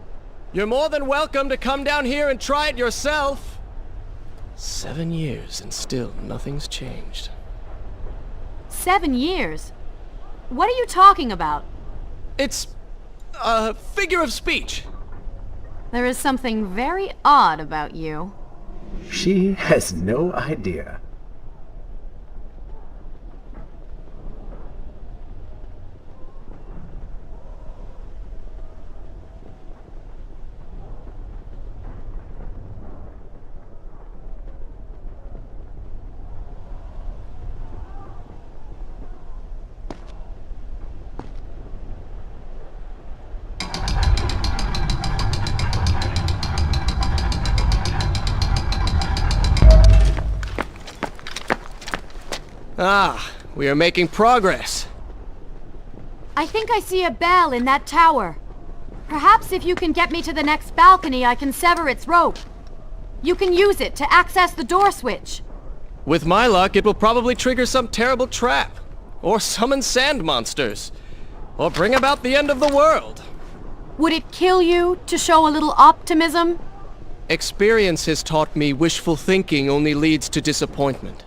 You're more than welcome to come down here and try it yourself. 7 years and still nothing's changed.
7 years? What are you talking about?
It's a figure of speech.
There is something very odd about you.
She has no idea.
Ah, we are making progress.
I think I see a bell in that tower. Perhaps if you can get me to the next balcony, I can sever its rope. You can use it to access the door switch.
With my luck, it will probably trigger some terrible trap. Or summon sand monsters. Or bring about the end of the world.
Would it kill you to show a little optimism?
Experience has taught me wishful thinking only leads to disappointment.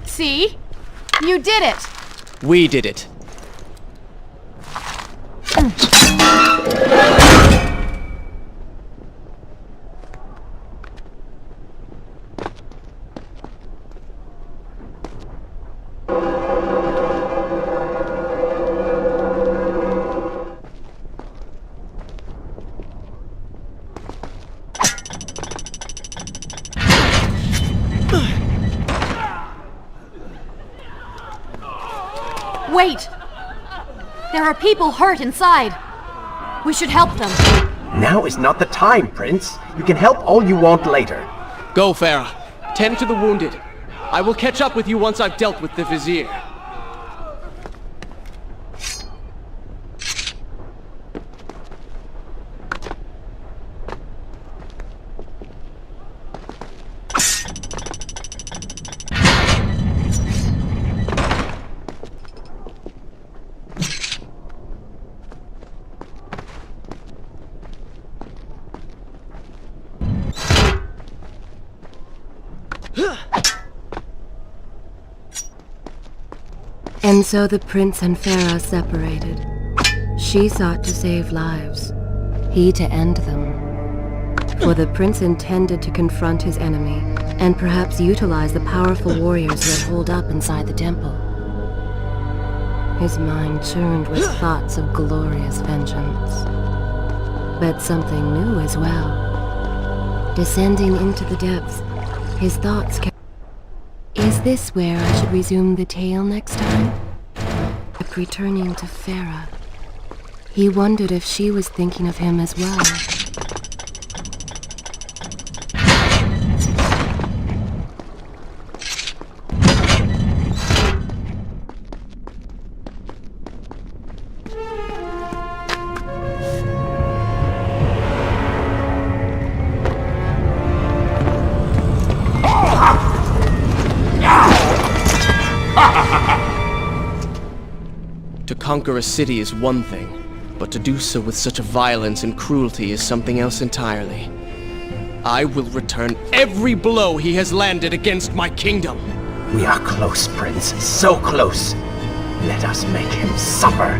See? You did it!
We did it.
Wait! There are people hurt inside. We should help them.
Now is not the time, Prince. You can help all you want later.
Go, Farah. Tend to the wounded. I will catch up with you once I've dealt with the Vizier.
And so the prince and Farah separated. She sought to save lives, he to end them. For the prince intended to confront his enemy, and perhaps utilize the powerful warriors he had holed up inside the temple. His mind churned with thoughts of glorious vengeance. But something new as well. Descending into the depths, his thoughts kept... Is this where I should resume the tale next time? Returning to Farah. He wondered if she was thinking of him as well.
To conquer a city is one thing, but to do so with such a violence and cruelty is something else entirely. I will return every blow he has landed against my kingdom.
We are close, Prince. So close. Let us make him suffer.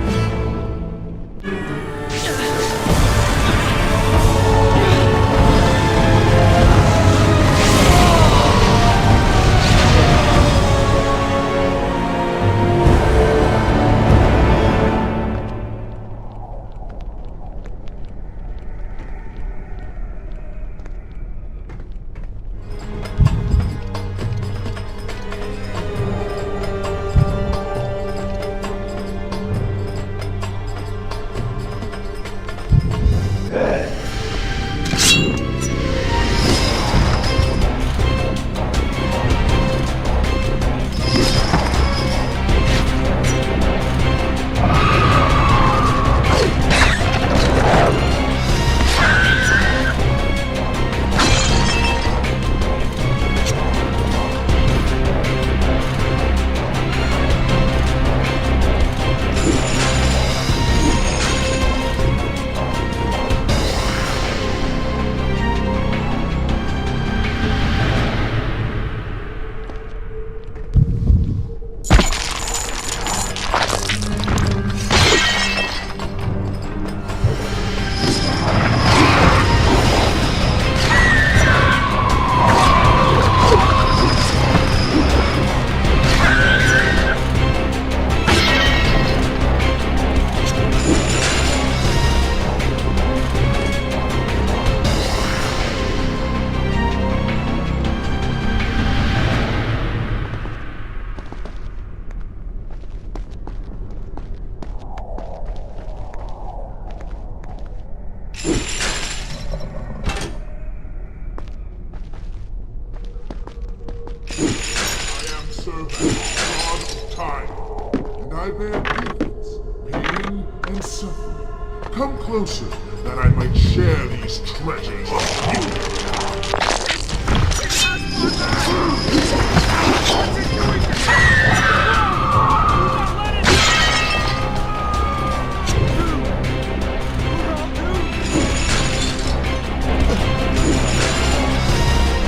I bear grievance, pain, and suffering. Come closer, that I might share these treasures with you.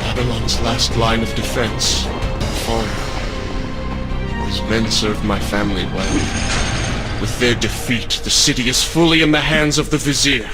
Babylon's last line of defense. Fallen. These men served my family well. With their defeat, the city is fully in the hands of the Vizier.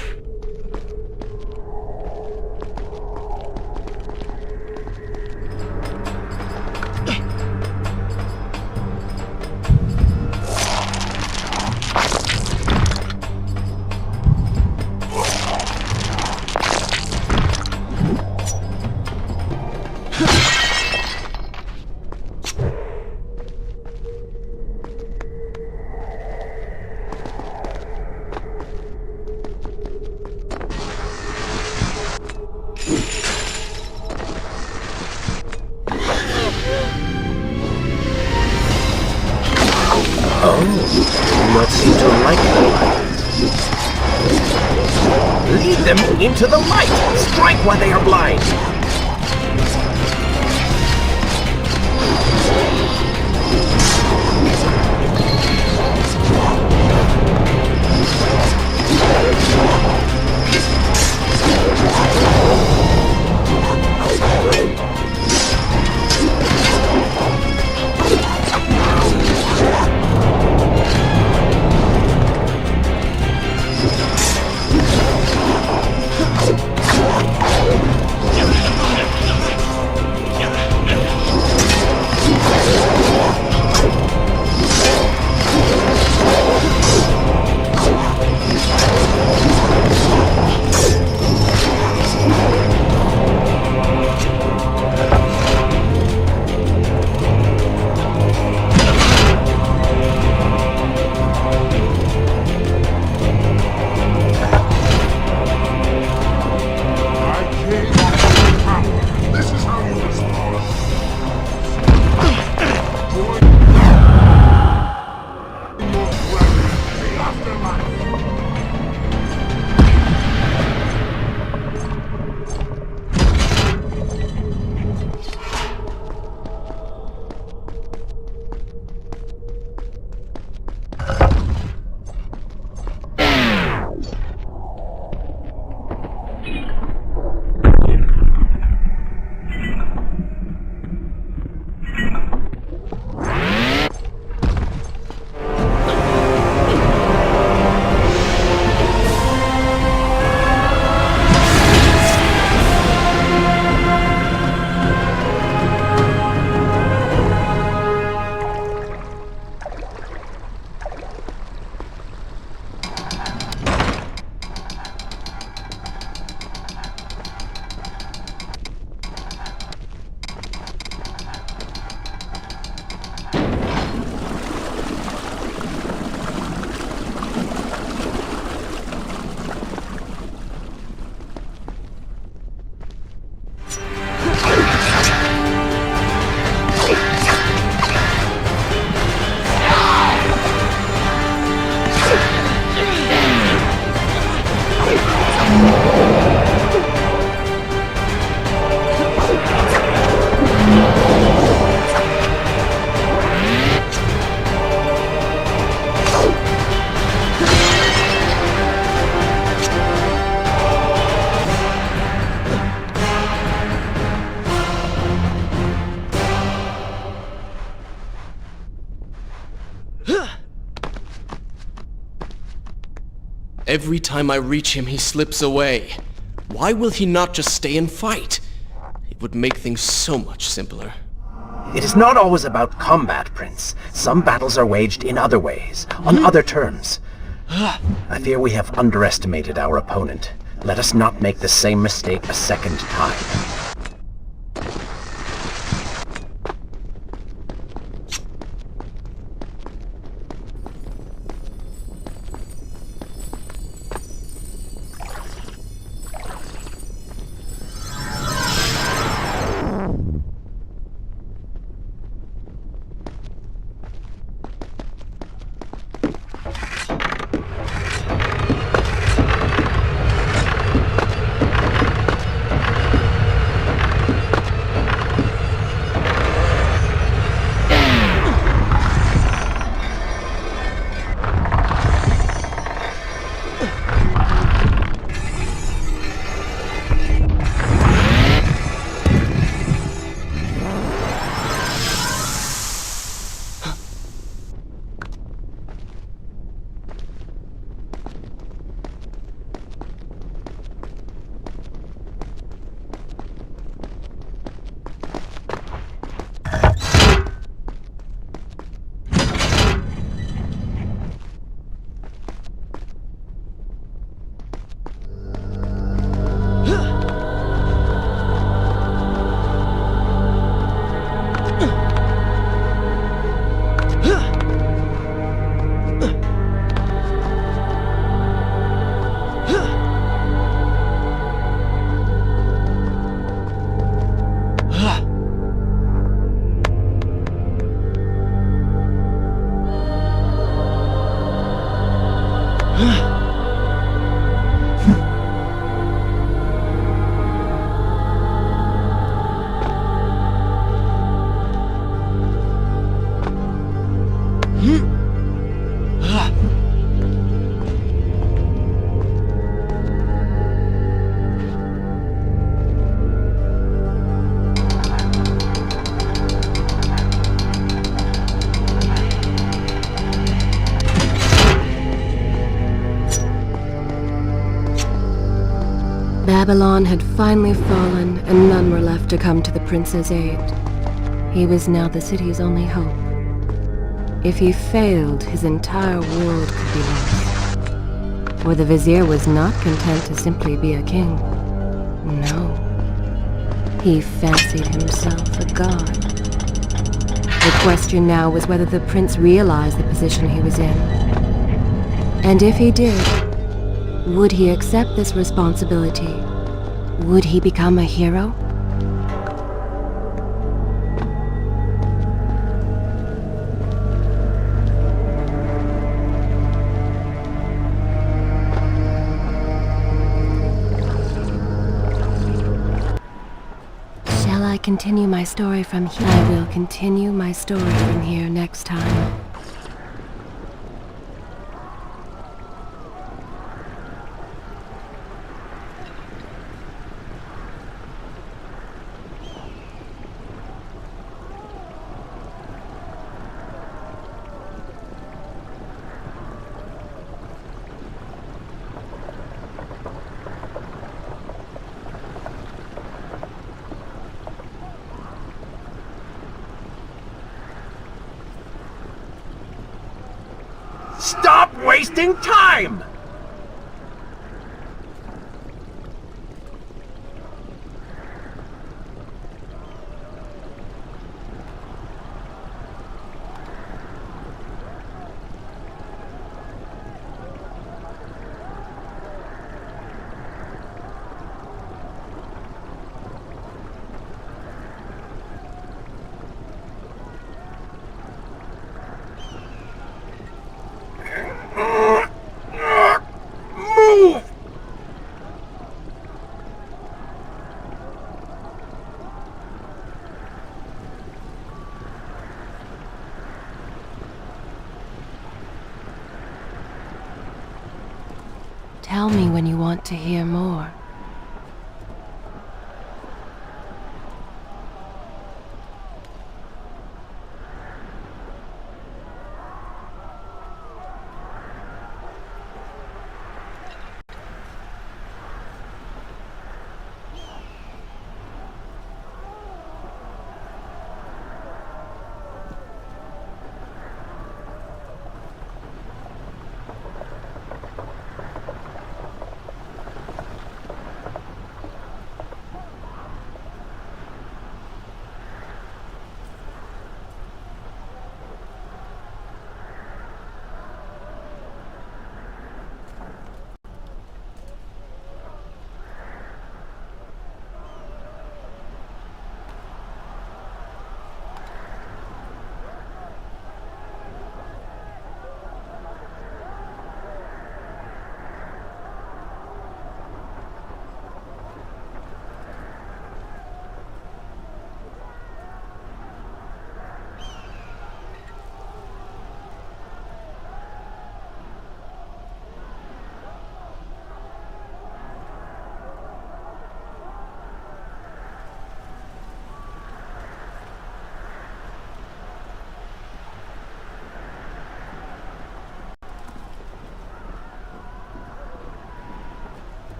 Not seem to like the light. Lead them into the light! Strike while they are blind!
Every time I reach him, he slips away. Why will he not just stay and fight? It would make things so much simpler.
It is not always about combat, Prince. Some battles are waged in other ways, on other terms. I fear we have underestimated our opponent. Let us not make the same mistake a second time.
Babylon had finally fallen, and none were left to come to the prince's aid. He was now the city's only hope. If he failed, his entire world could be lost. For the vizier was not content to simply be a king. No. He fancied himself a god. The question now was whether the prince realized the position he was in. And if he did, would he accept this responsibility? Would he become a hero? Shall I continue my story from here? I will continue my story from here next time.
Stop wasting time!
Tell me when you want to hear more.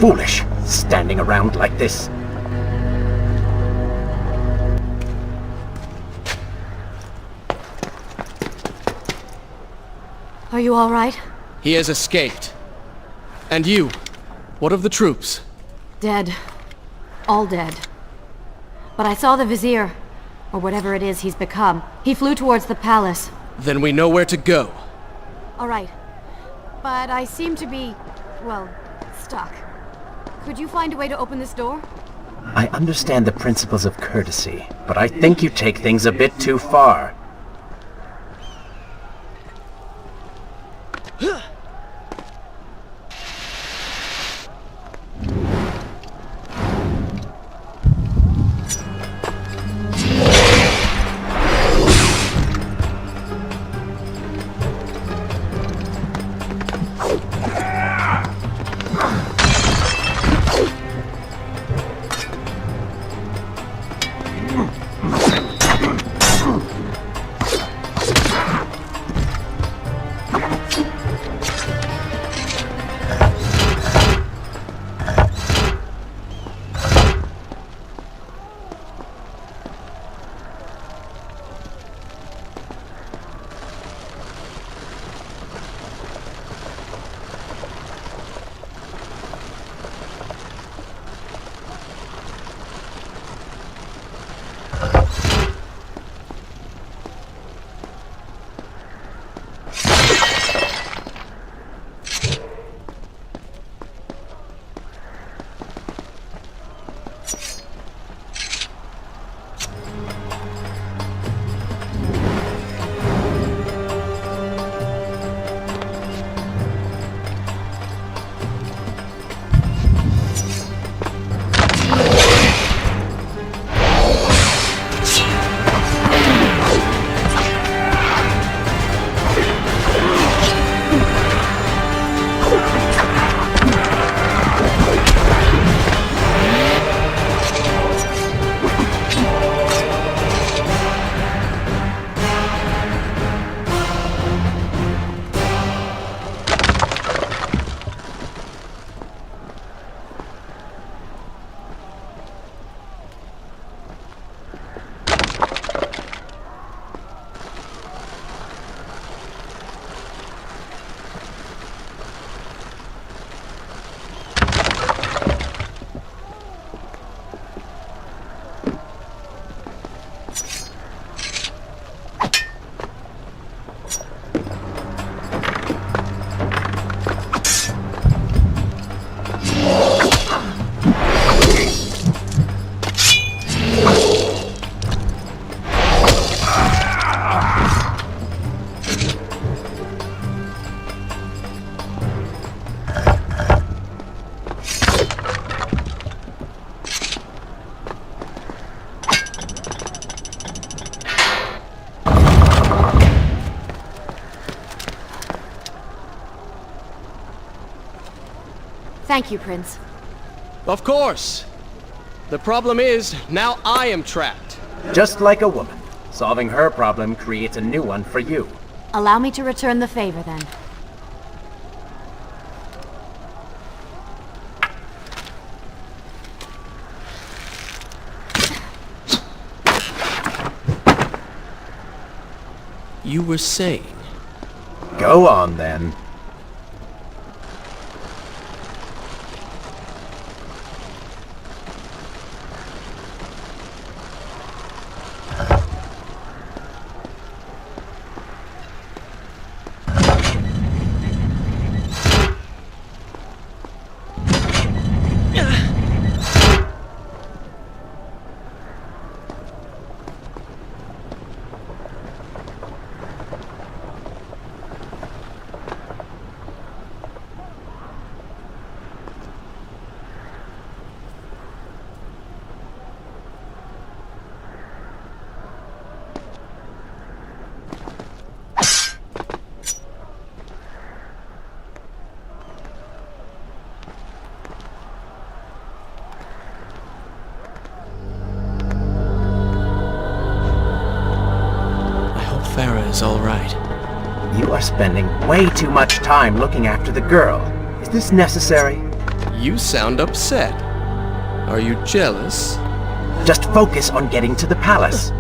foolish, standing around like this.
Are you all right?
He has escaped. And you? What of the troops?
Dead. All dead. But I saw the Vizier, or whatever it is he's become. He flew towards the palace.
Then we know where to go.
All right. But I seem to be, well, stuck. Could you find a way to open this door?
I understand the principles of courtesy, but I think you take things a bit too far.
Thank you, Prince.
Of course. The problem is, now I am trapped.
Just like a woman. Solving her problem creates a new one for you.
Allow me to return the favor, then.
You were saying?
Go on, then.
Is all right.
You are spending way too much time looking after the girl. Is this necessary?
You sound upset. Are you jealous?
Just focus on getting to the palace.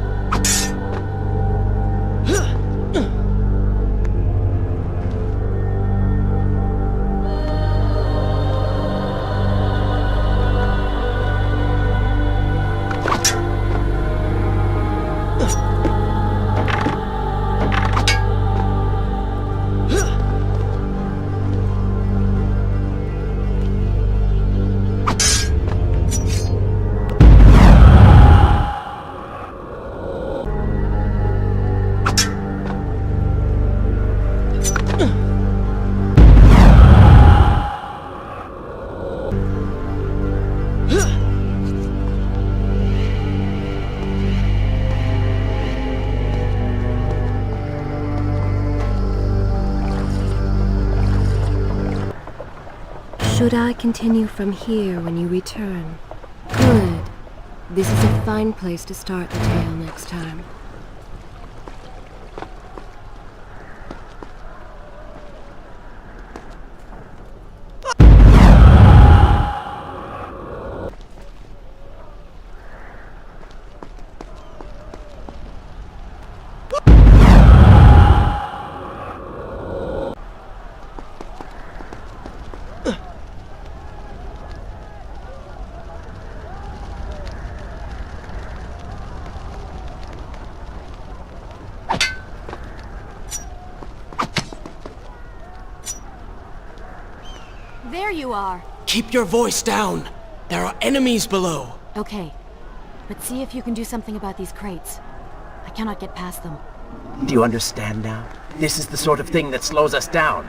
Should I continue from here when you return? Good. This is a fine place to start the tale next time.
There you are.
Keep your voice down. There are enemies below.
Okay, but see if you can do something about these crates. I cannot get past them.
Do you understand now? This is the sort of thing that slows us down.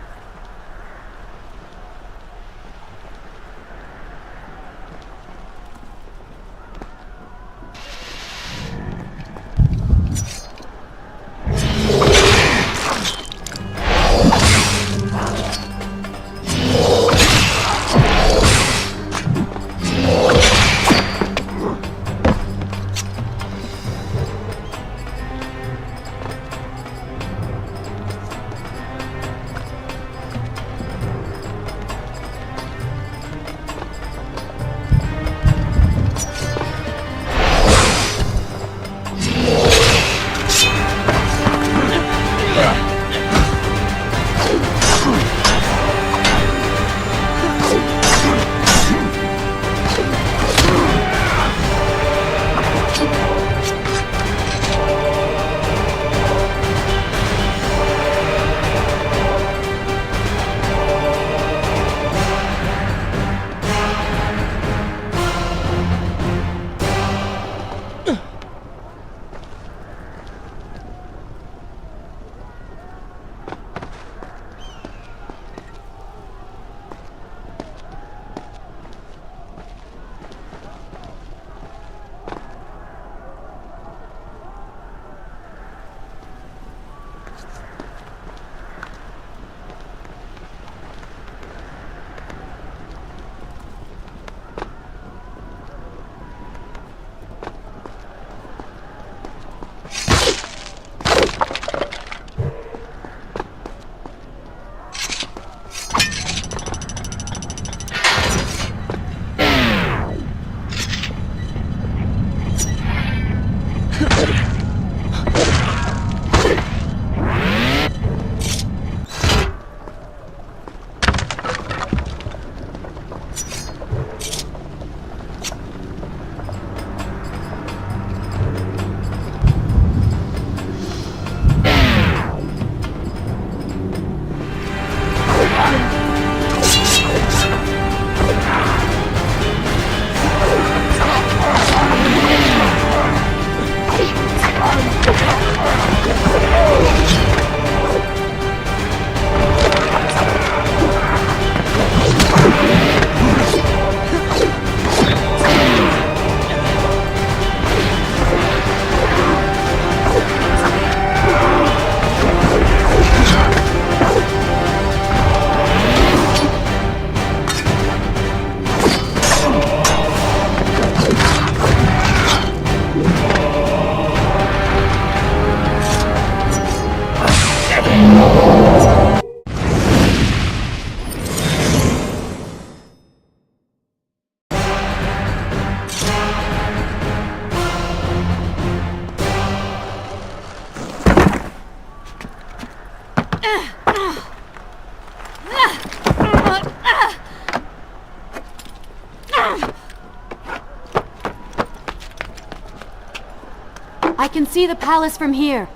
I can see the palace from here.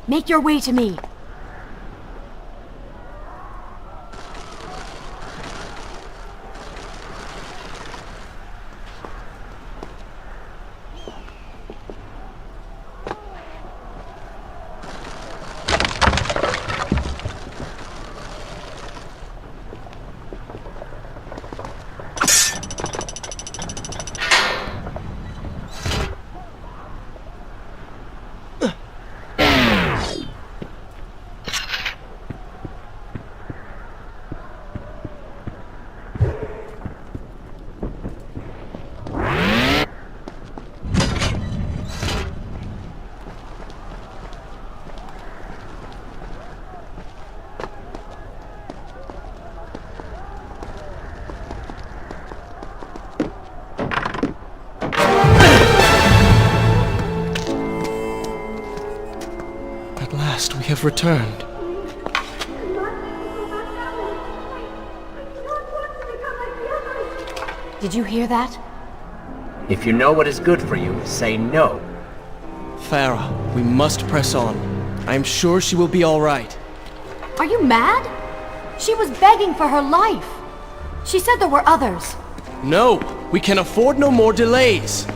Make your way to me.
We have returned.
Did you hear that?
If you know what is good for you, say no.
Farah, we must press on. I am sure she will be all right.
Are you mad? She was begging for her life. She said there were others.
No, we can afford no more delays.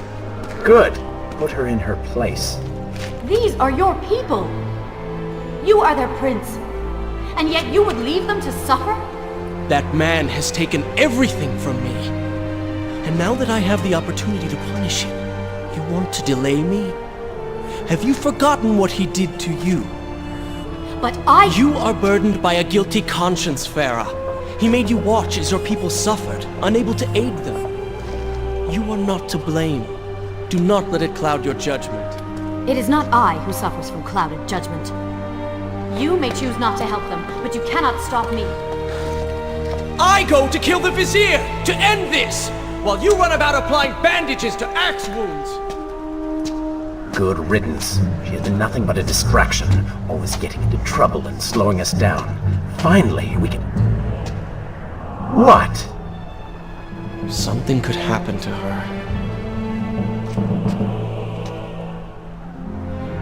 Good. Put her in her place.
These are your people. You are their prince. And yet you would leave them to suffer?
That man has taken everything from me. And now that I have the opportunity to punish him, you want to delay me? Have you forgotten what he did to you?
But
You are burdened by a guilty conscience, Farah. He made you watch as your people suffered, unable to aid them. You are not to blame. Do not let it cloud your judgment.
It is not I who suffers from clouded judgment. You may choose not to help them, but you cannot stop me.
I go to kill the Vizier, to end this, while you run about applying bandages to axe wounds.
Good riddance. She has been nothing but a distraction, always getting into trouble and slowing us down. Finally, we can... What?
Something could happen to her.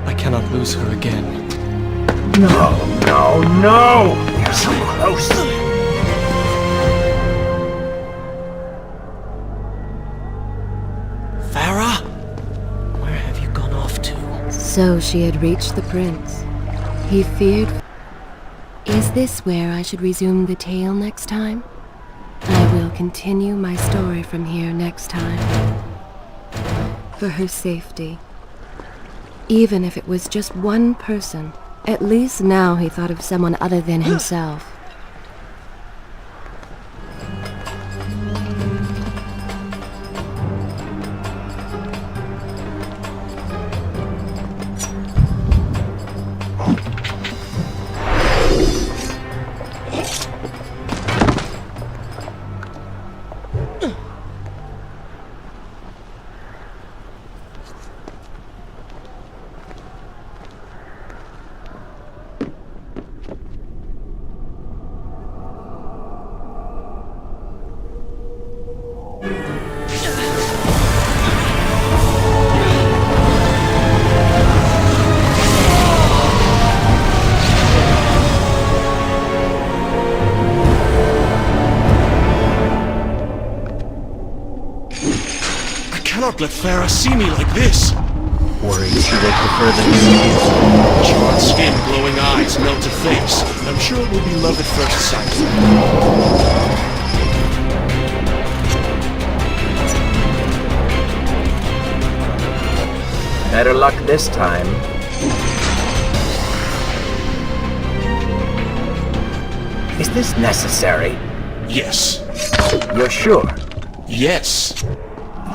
I cannot lose her again.
No, no, no! You're so close!
Farah? Where have you gone off to?
So she had reached the prince. He feared... Is this where I should resume the tale next time? I will continue my story from here next time. For her safety. Even if it was just one person, at least now he thought of someone other than himself.
I cannot let Farah see me like this.
Worried she will prefer the new.
Charred skin, glowing eyes, melted face. I'm sure it will be love at first sight.
Better luck this time. Is this necessary?
Yes.
You're sure?
Yes.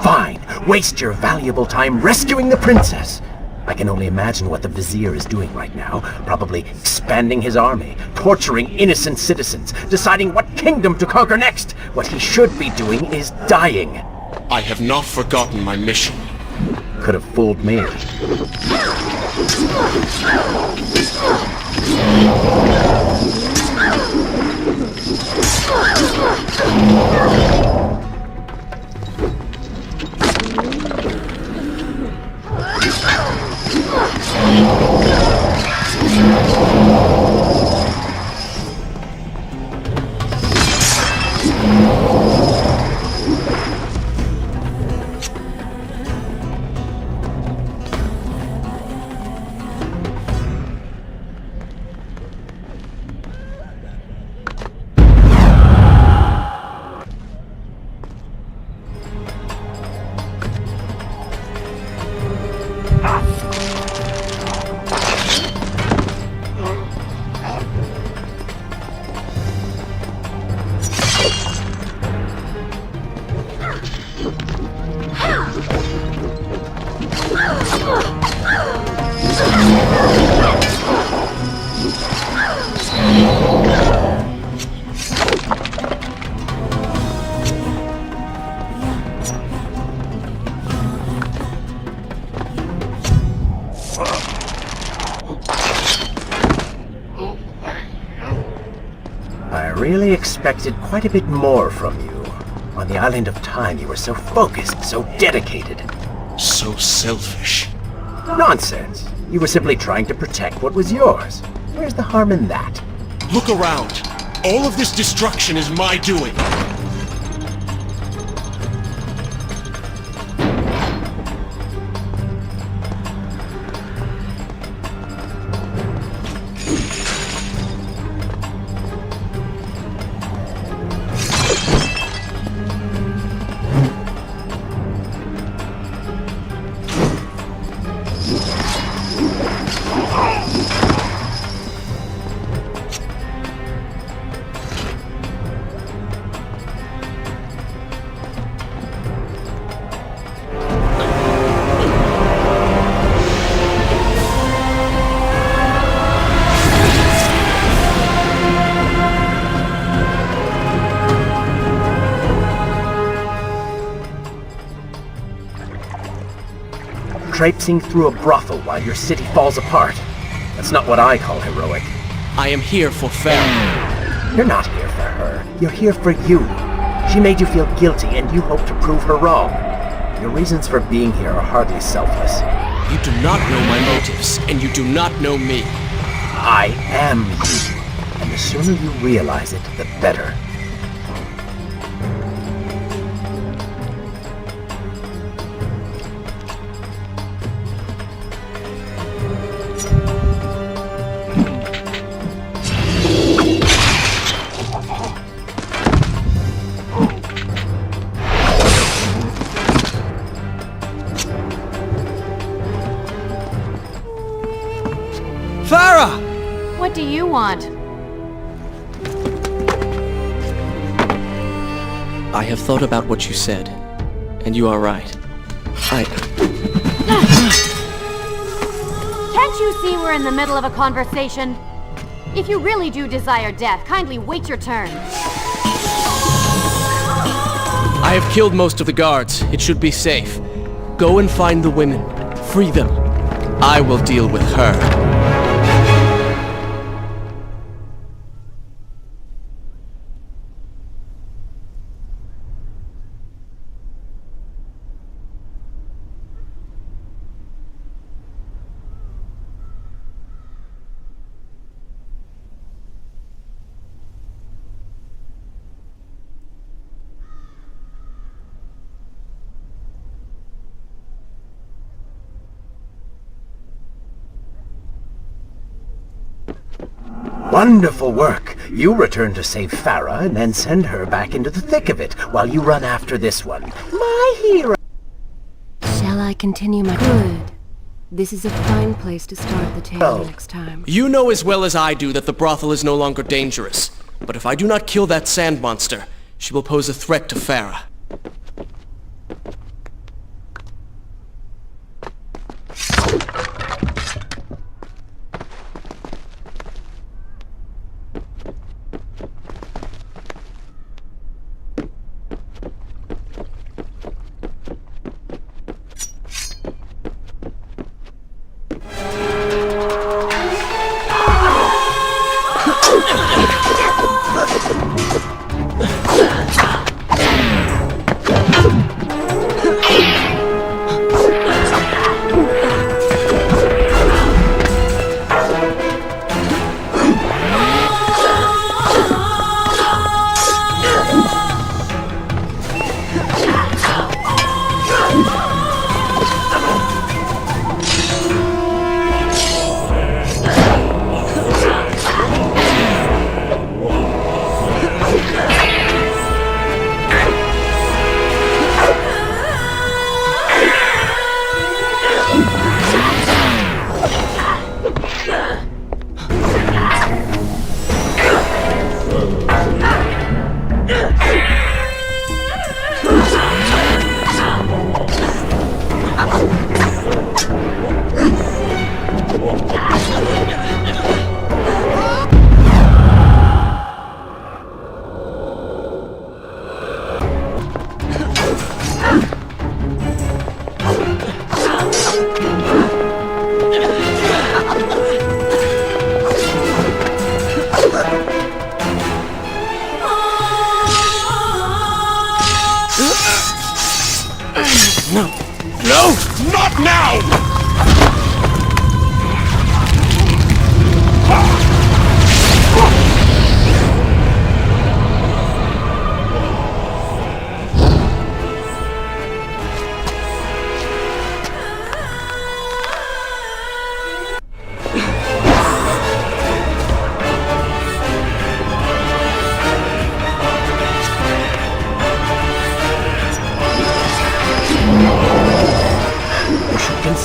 Fine. Waste your valuable time rescuing the princess. I can only imagine what the Vizier is doing right now. Probably expanding his army, torturing innocent citizens, deciding what kingdom to conquer next. What he should be doing is dying.
I have not forgotten my mission.
Could have fooled me. I really expected quite a bit more from you. On the island of time, you were so focused, so dedicated.
So selfish.
Nonsense. You were simply trying to protect what was yours. Where's the harm in that?
Look around. All of this destruction is my doing.
Traipsing through a brothel while your city falls apart. That's not what I call heroic.
I am here for Farah.
You're not here for her. You're here for you. She made you feel guilty, and you hope to prove her wrong. Your reasons for being here are hardly selfless.
You do not know my motives, and you do not know me.
I am you. And the sooner you realize it, the better.
Farah!
What do you want?
I have thought about what you said, and you are right.
Can't you see we're in the middle of a conversation? If you really do desire death, kindly wait your turn.
I have killed most of the guards. It should be safe. Go and find the women. Free them. I will deal with her.
Wonderful work. You return to save Farah and then send her back into the thick of it while you run after this one. My hero!
Shall I continue my... Good. This is a fine place to start the tale
Oh.
next time.
You know as well as I do that the brothel is no longer dangerous. But if I do not kill that sand monster, she will pose a threat to Farah.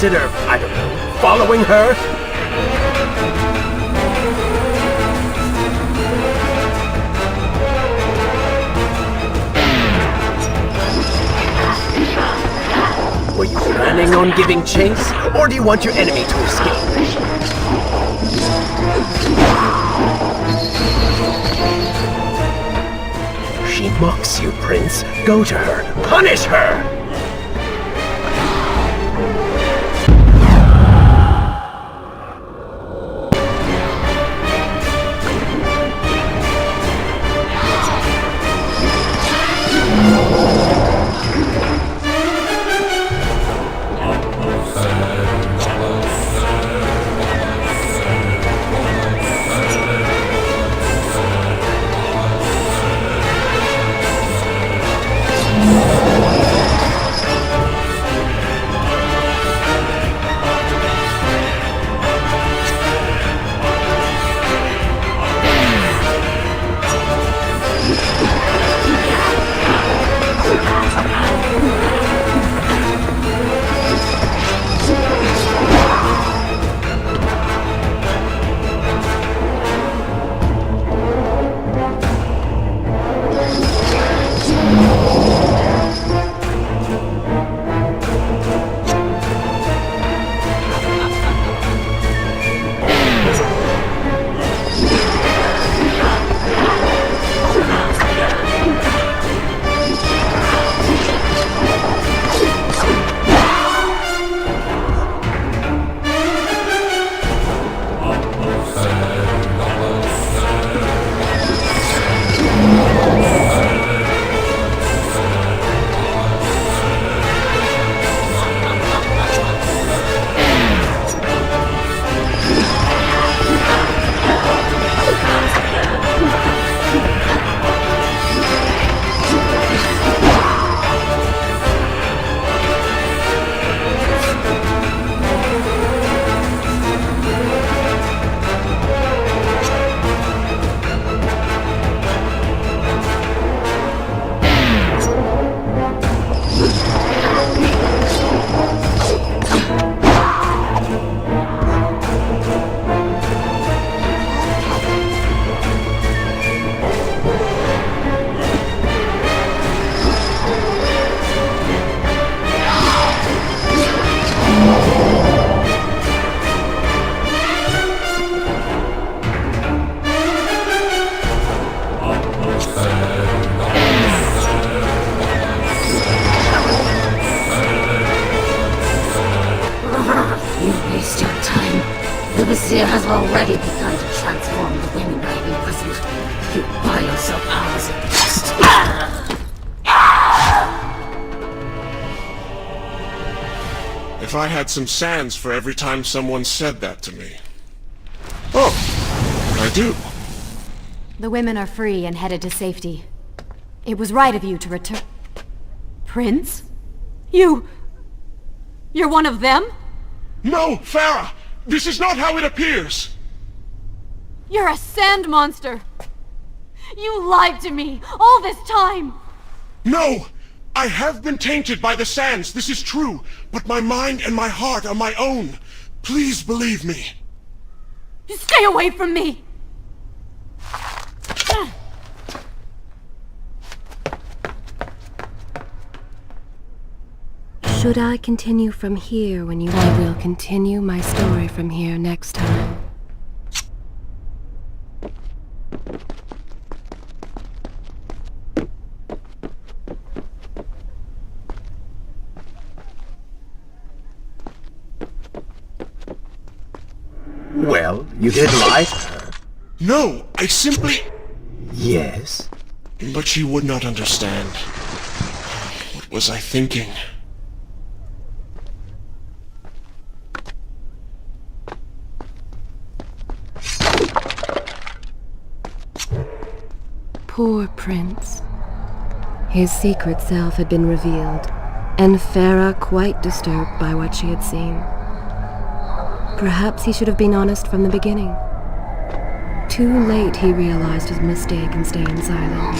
consider, I don't know, following her? Were you planning on giving chase, or do you want your enemy to escape? She mocks you, Prince. Go to her. Punish her!
Has already begun to transform the women I have imprisoned. You buy yourself hours at best.
If I had some sands for every time someone said that to me. Oh, I do.
The women are free and headed to safety. It was right of you to return... Prince? You're one of them?
No, Farah! This is not how it appears!
You're a sand monster! You lied to me all this time!
No! I have been tainted by the sands, this is true, but my mind and my heart are my own. Please believe me.
Stay away from me!
Should I continue from here when you... I will continue my story from here next time.
Well, you did lie to her.
No, I simply...
Yes?
But she would not understand. What was I thinking?
Poor Prince. His secret self had been revealed, and Farah quite disturbed by what she had seen. Perhaps he should have been honest from the beginning. Too late he realized his mistake and staying silent.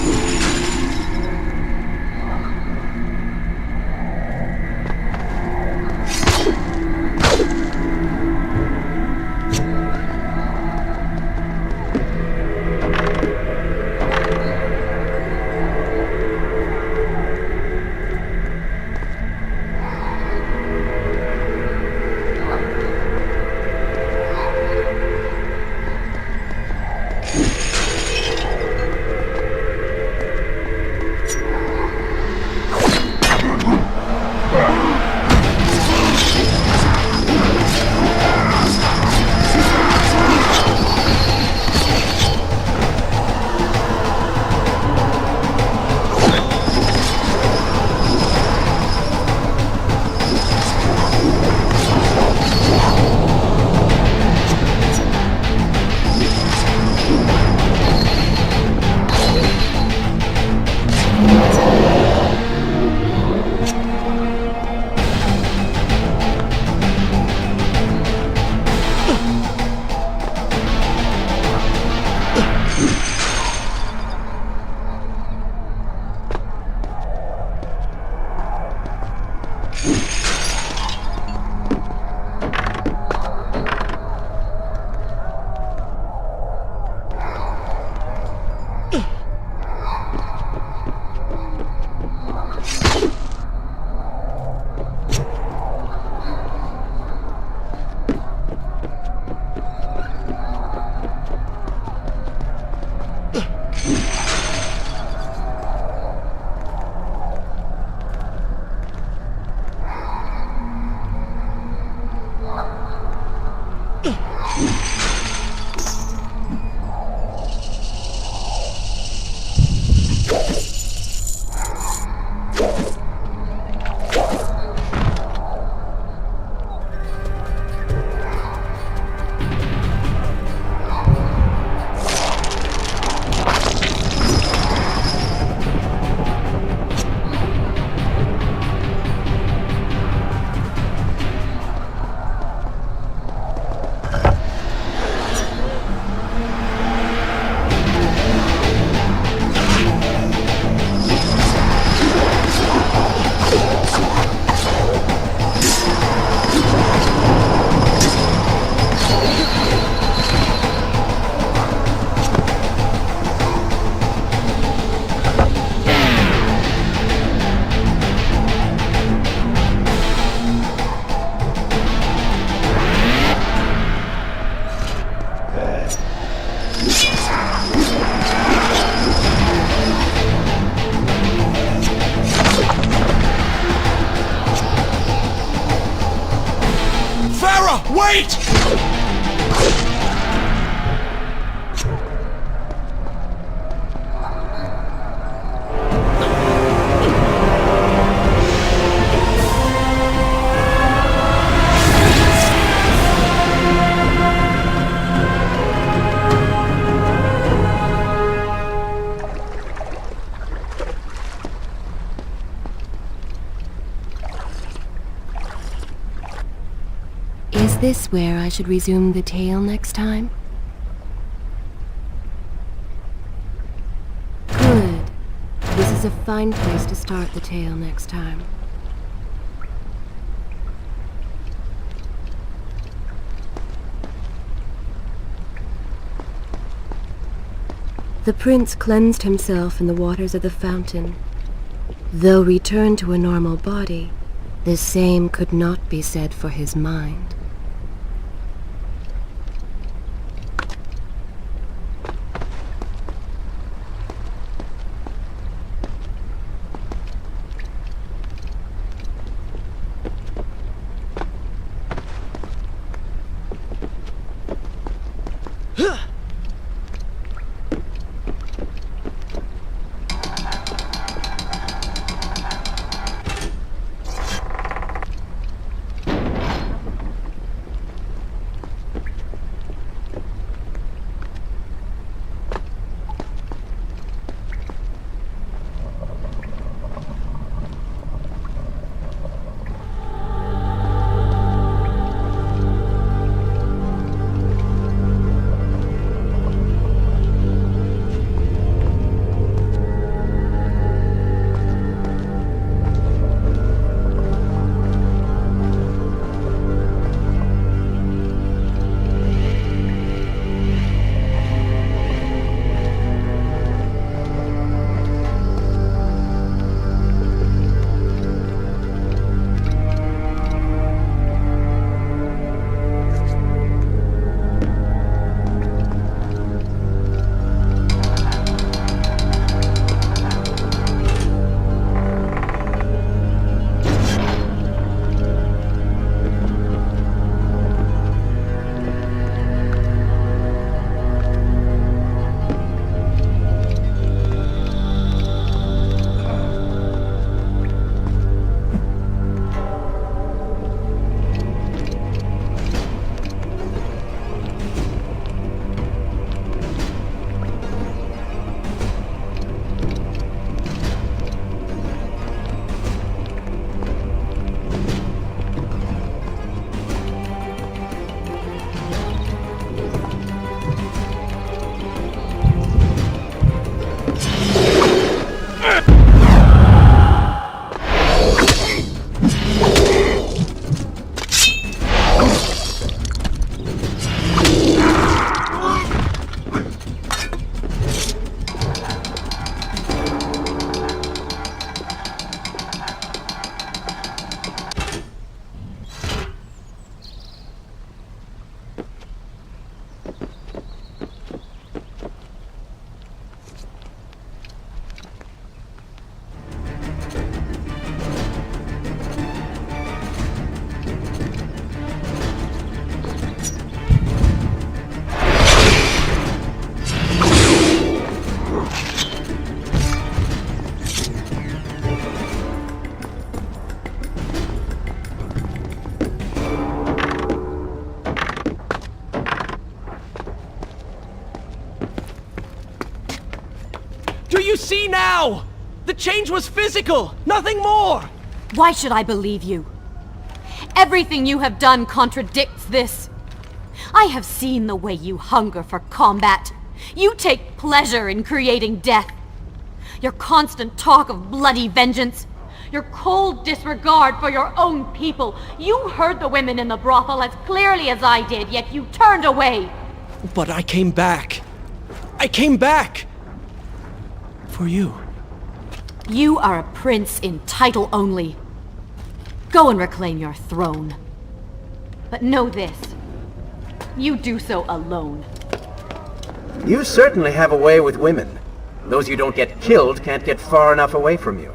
Wait!
Is this where I should resume the tale next time? Good. This is a fine place to start the tale next time. The prince cleansed himself in the waters of the fountain. Though returned to a normal body, the same could not be said for his mind.
Do you see now? The change was physical, nothing more!
Why should I believe you? Everything you have done contradicts this. I have seen the way you hunger for combat. You take pleasure in creating death. Your constant talk of bloody vengeance. Your cold disregard for your own people. You heard the women in the brothel as clearly as I did, yet you turned away.
But I came back. I came back! For you.
You are a prince in title only. Go and reclaim your throne. But know this. You do so alone.
You certainly have a way with women. Those you don't get killed can't get far enough away from you.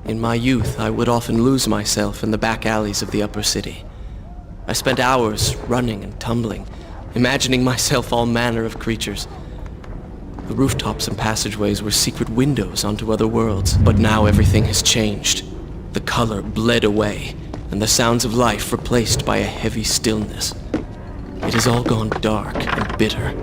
In my youth, I would often lose myself in the back alleys of the upper city. I spent hours running and tumbling, imagining myself all manner of creatures. The rooftops and passageways were secret windows onto other worlds, but now everything has changed. The color bled away, and the sounds of life replaced by a heavy stillness. It has all gone dark and bitter.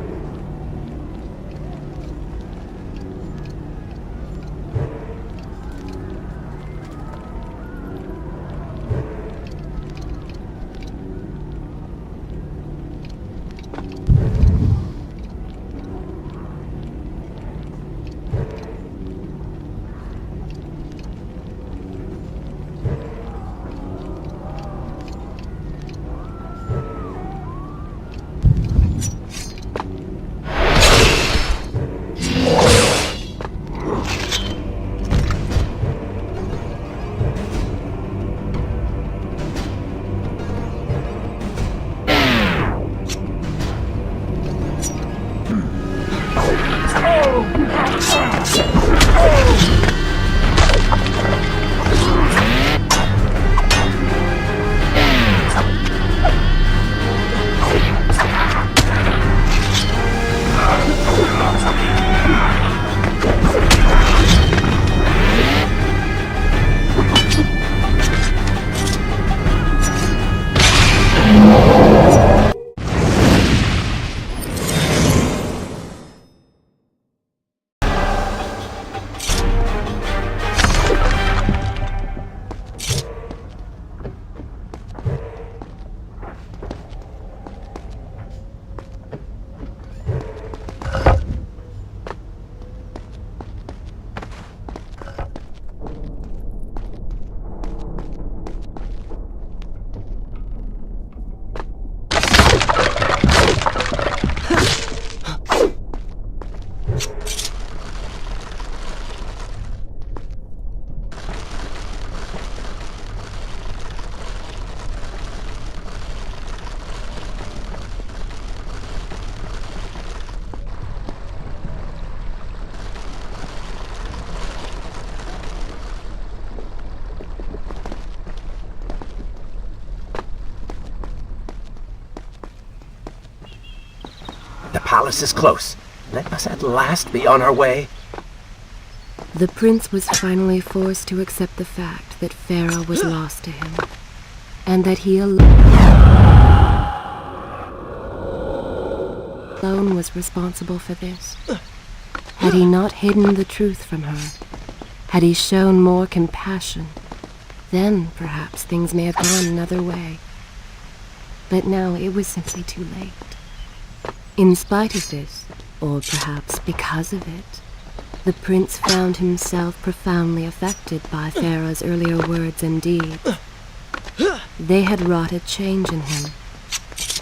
palace is close. Let us at last be on our way.
The prince was finally forced to accept the fact that Farah was lost to him, and that he alone was responsible for this. Had he not hidden the truth from her, had he shown more compassion, then perhaps things may have gone another way. But now it was simply too late. In spite of this, or perhaps because of it, the prince found himself profoundly affected by Farah's earlier words and deeds. They had wrought a change in him,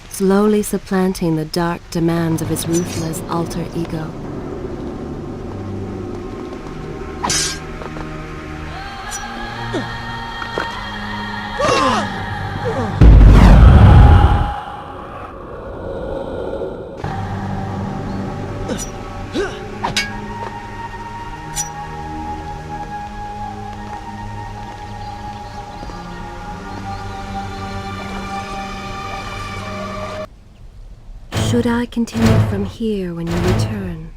slowly supplanting the dark demands of his ruthless alter ego. Should I continue from here when you return?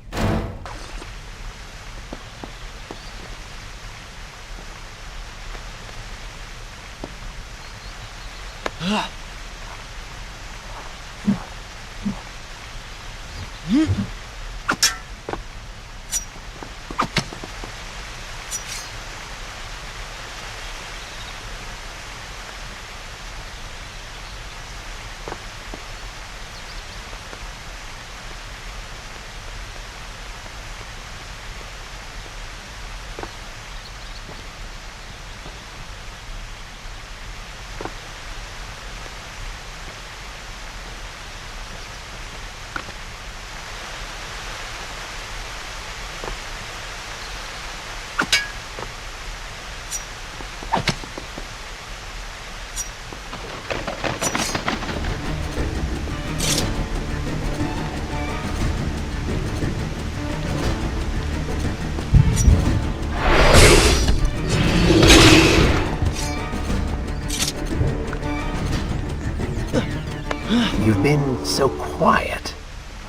You've been so quiet.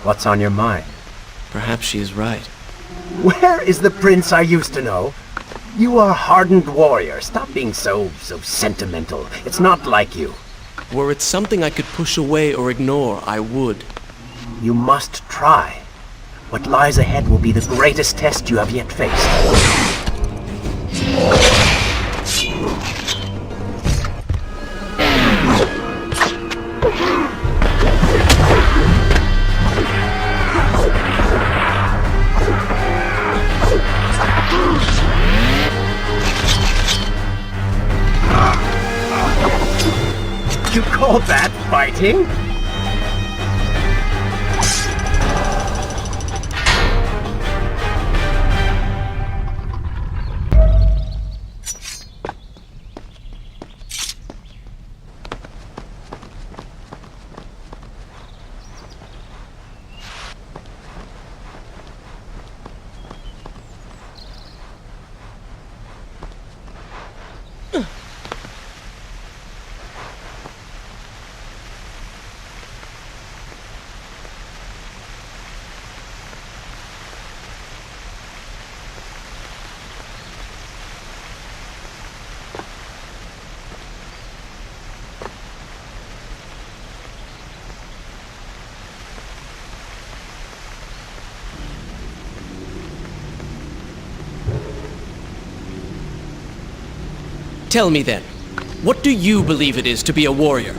What's on your mind?
Perhaps she is right.
Where is the prince I used to know? You are a hardened warrior. Stop being so sentimental. It's not like you.
Were it something I could push away or ignore, I would.
You must try. What lies ahead will be the greatest test you have yet faced. You call that fighting?
Tell me then, what do you believe it is to be a warrior?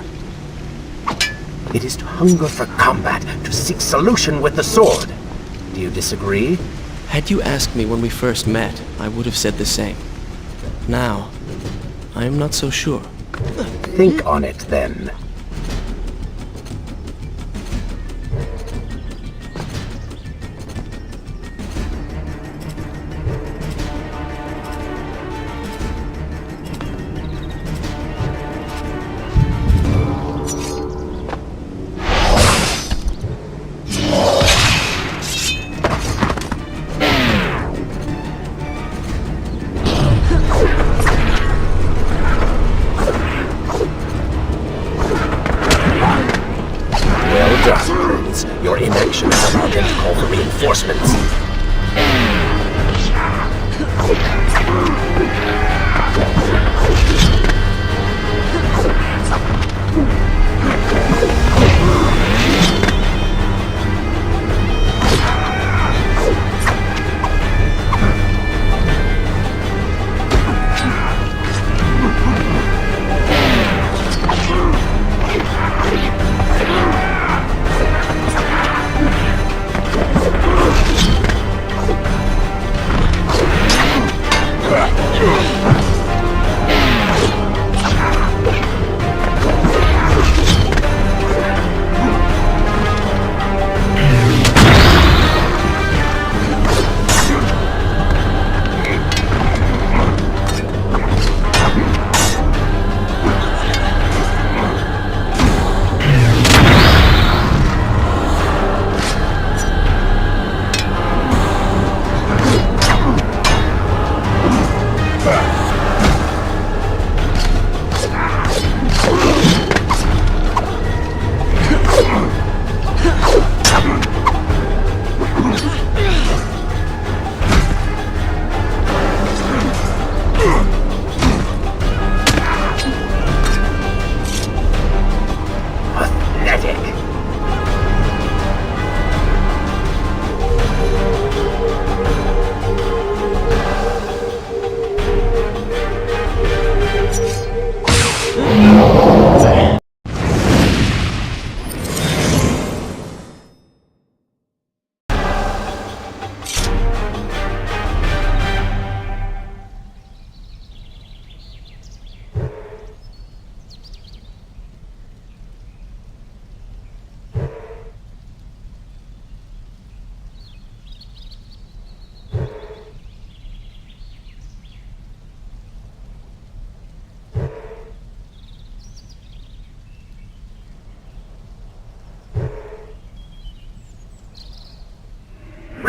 It is to hunger for combat, to seek solution with the sword. Do you disagree?
Had you asked me when we first met, I would have said the same. Now, I am not so sure.
Think on it, then. reinforcements.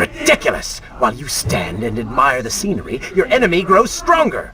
Ridiculous! While you stand and admire the scenery, your enemy grows stronger!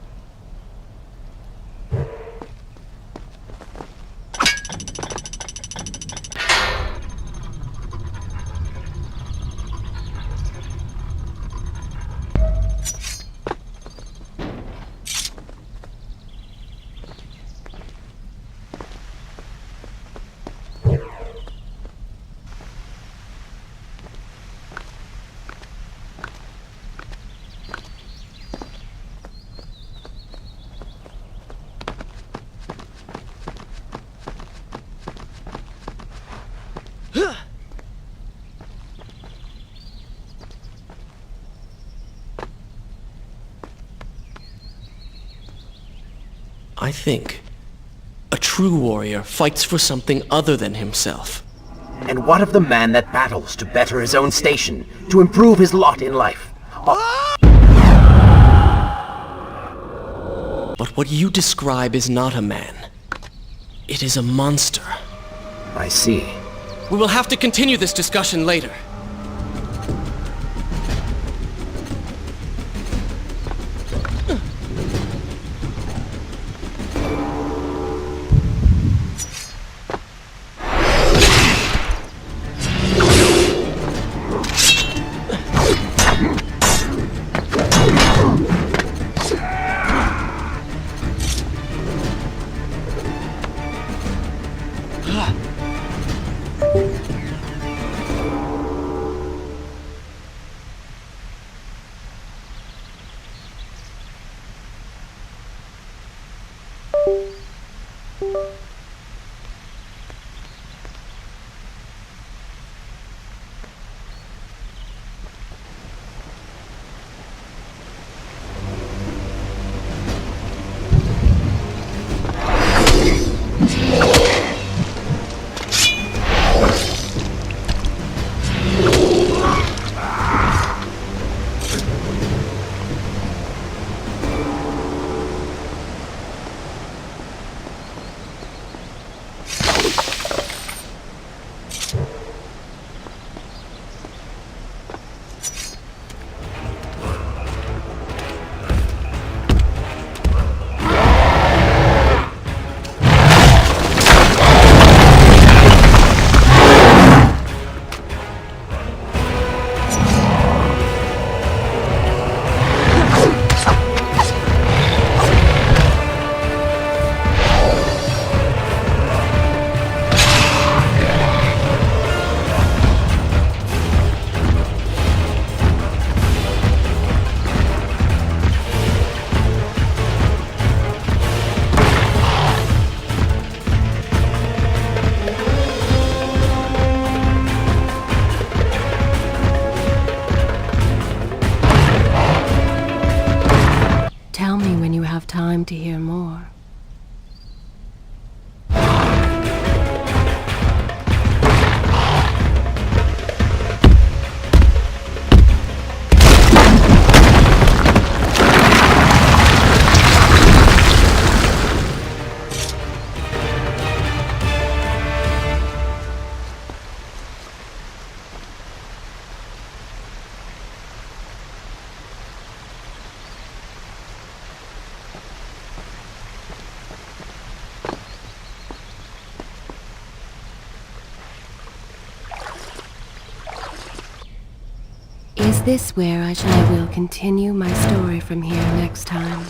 I think a true warrior fights for something other than himself.
And what of the man that battles to better his own station, to improve his lot in life?
But what you describe is not a man. It is a monster.
I see.
We will have to continue this discussion later.
time to hear more. Is this where I will continue my story from here next time?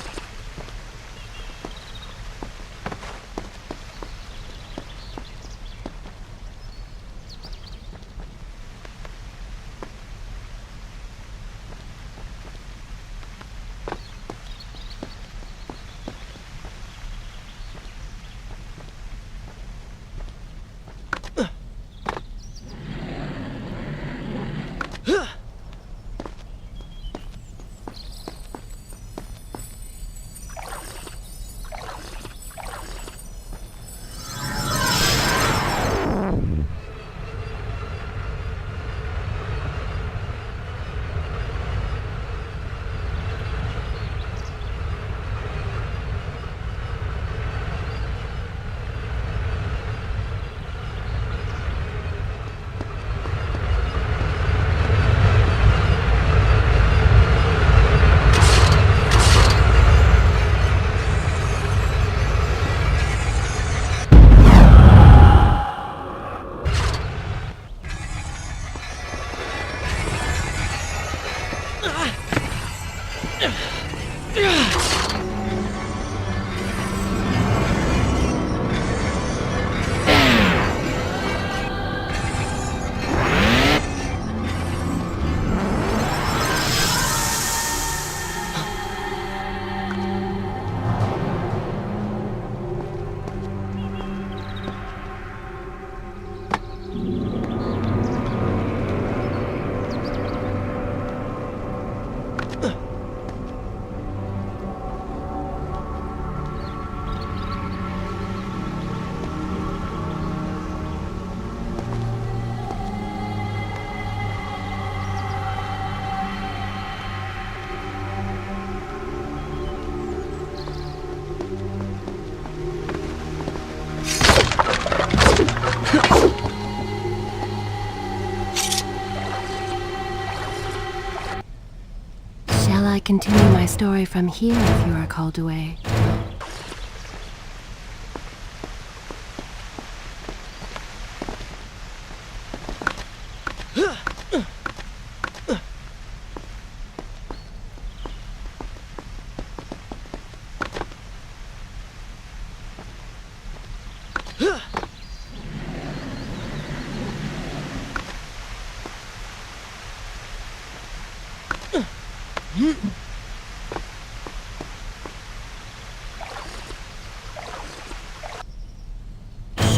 Shall I continue my story from here if you are called away?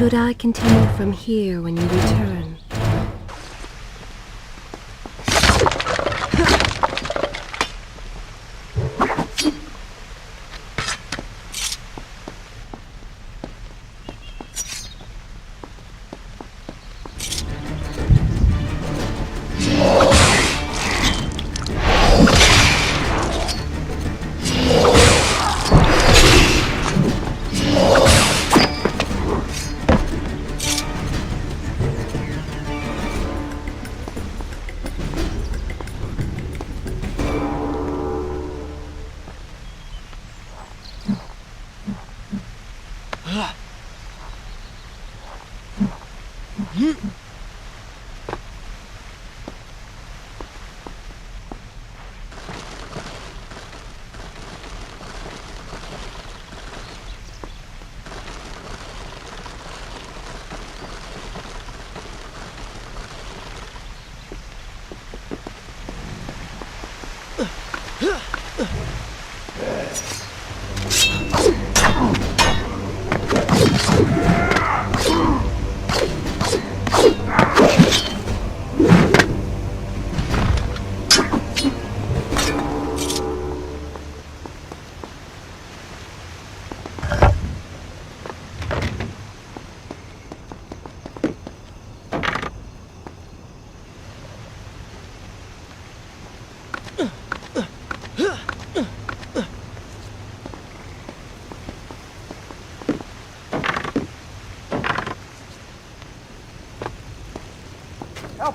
Should I continue from here when you return?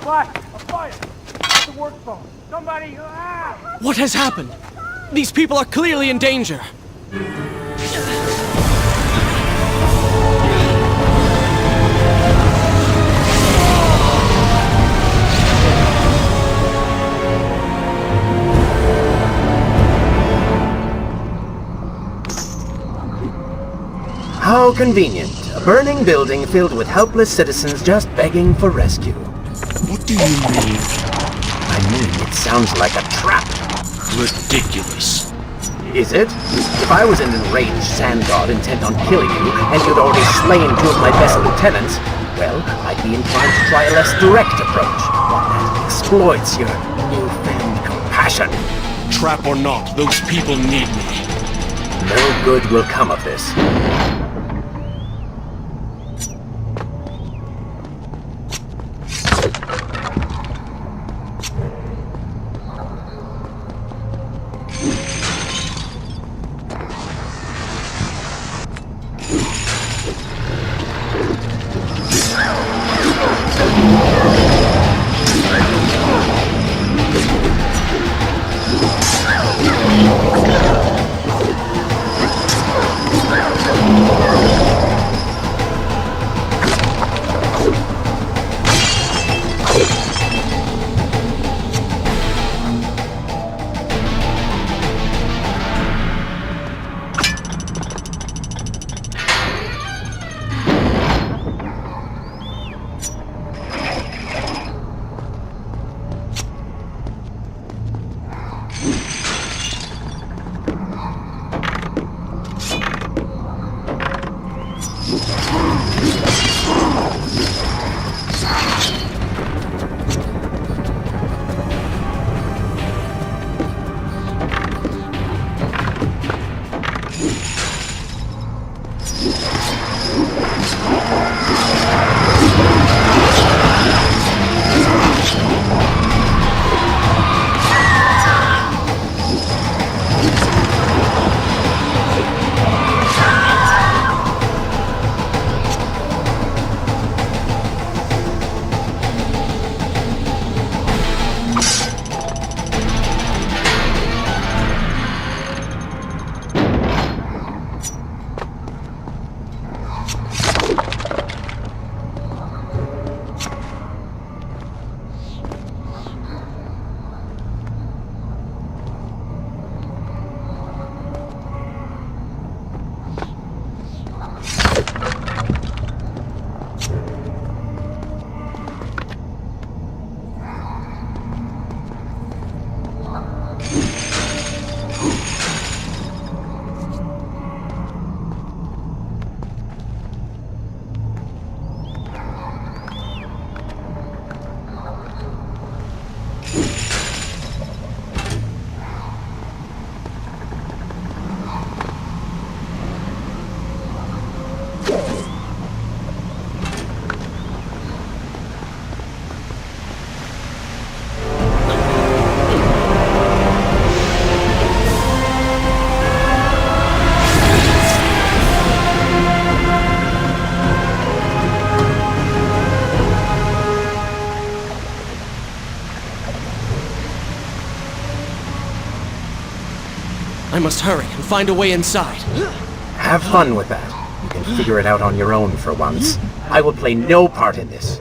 Flash! A fire! At the work phone! Somebody! Ah!
What has happened? These people are clearly in danger.
How convenient. A burning building filled with helpless citizens just begging for rescue.
What do you mean?
I mean, it sounds like a trap.
Ridiculous.
Is it? If I was an enraged sand god intent on killing you, and you'd already slain 2 of my best lieutenants, well, I'd be inclined to try a less direct approach. One that exploits your newfound compassion.
Trap or not, those people need me.
No good will come of this.
I must hurry and find a way inside.
Have fun with that. You can figure it out on your own for once. I will play no part in this.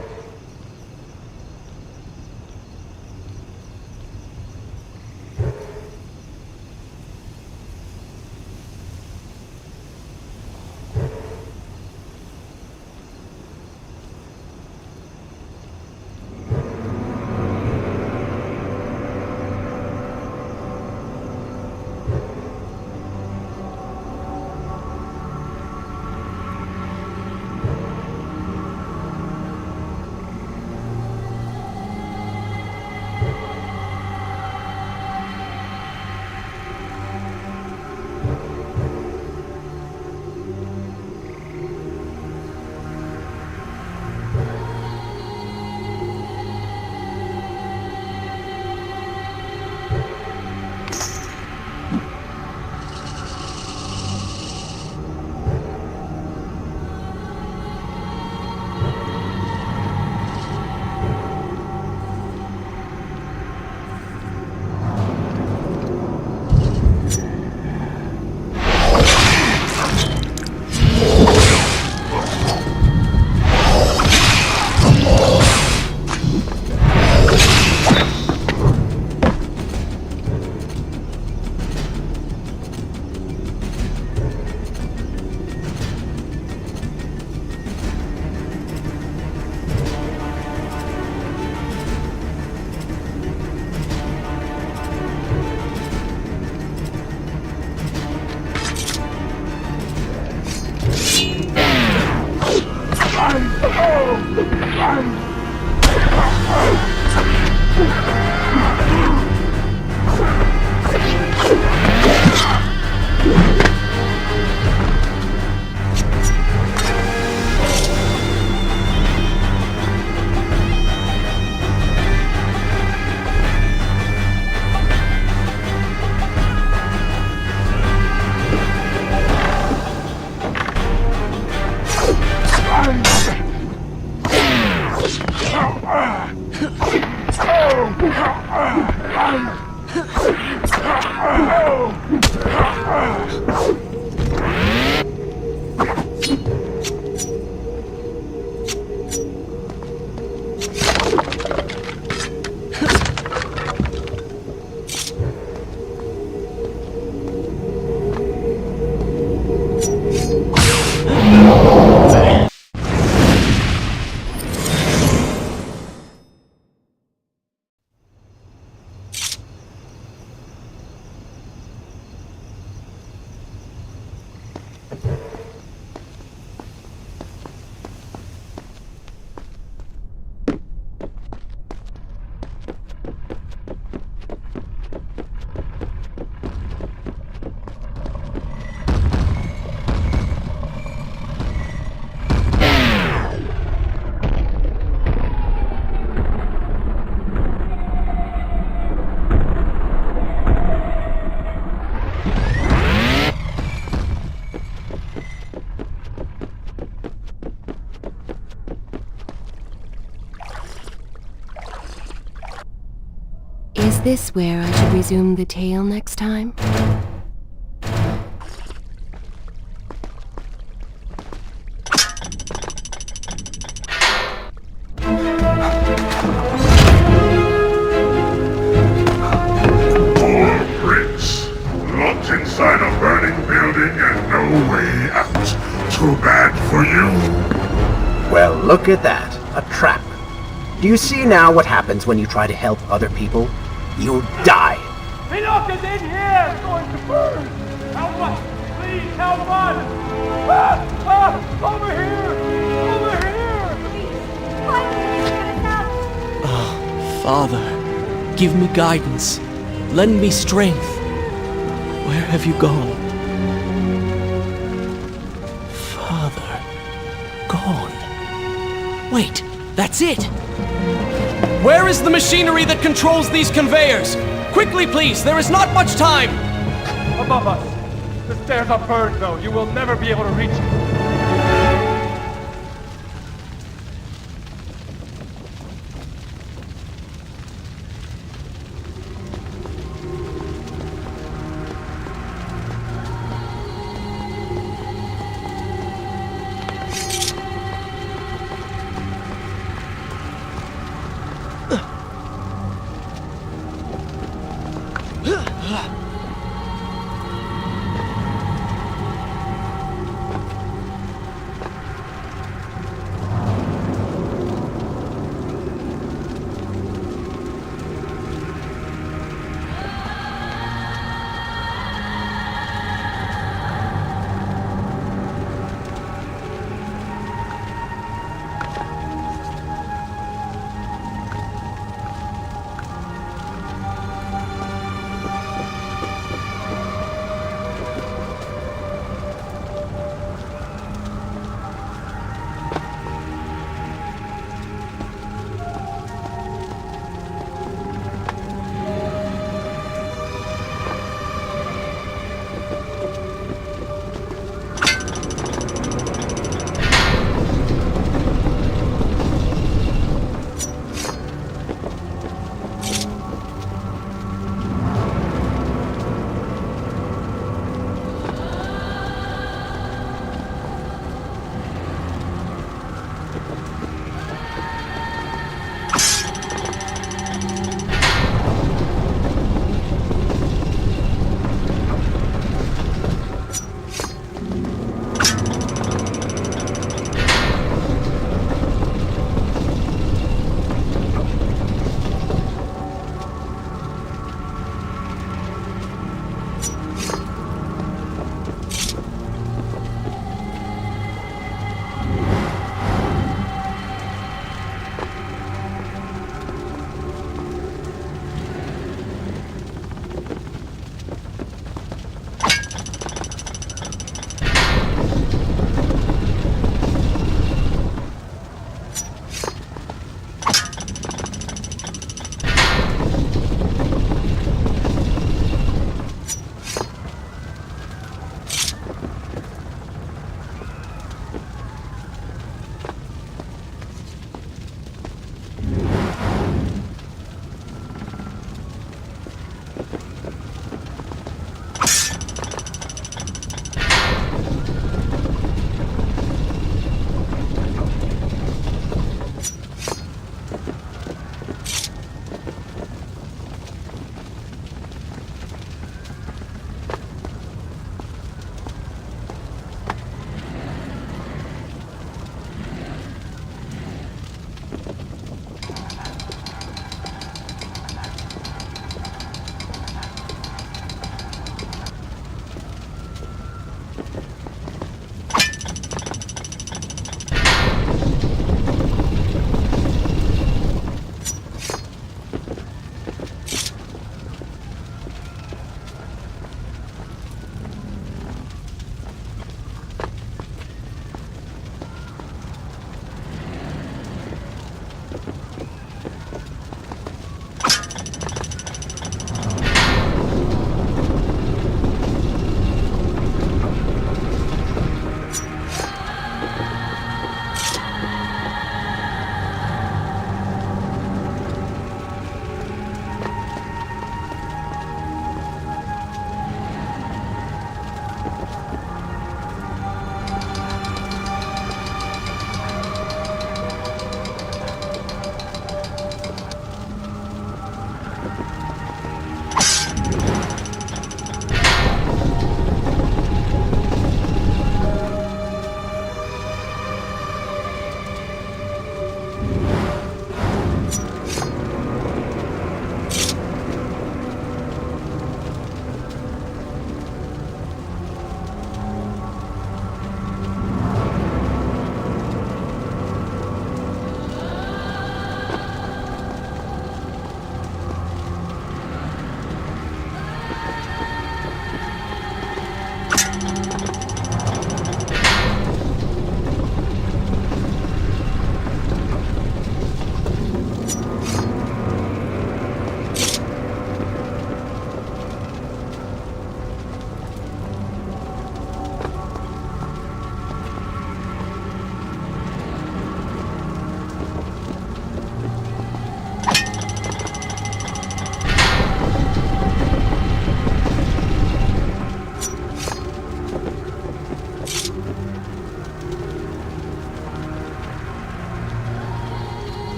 this where I should resume the tale next time?
Poor Prince. Locked inside a burning building and no way out. Too bad for you.
Well, look at that. A trap. Do you see now what happens when you try to help other people? You die.
Enoch is in here! It's going to burn! Help us! Please help us! Over here! Over here!
Father, give me guidance. Lend me strength. Where have you gone? Father, gone. Wait, that's it! Where is the machinery that controls these conveyors? Quickly, please, there is not much time!
Above us! The stairs are burned, though. You will never be able to reach it.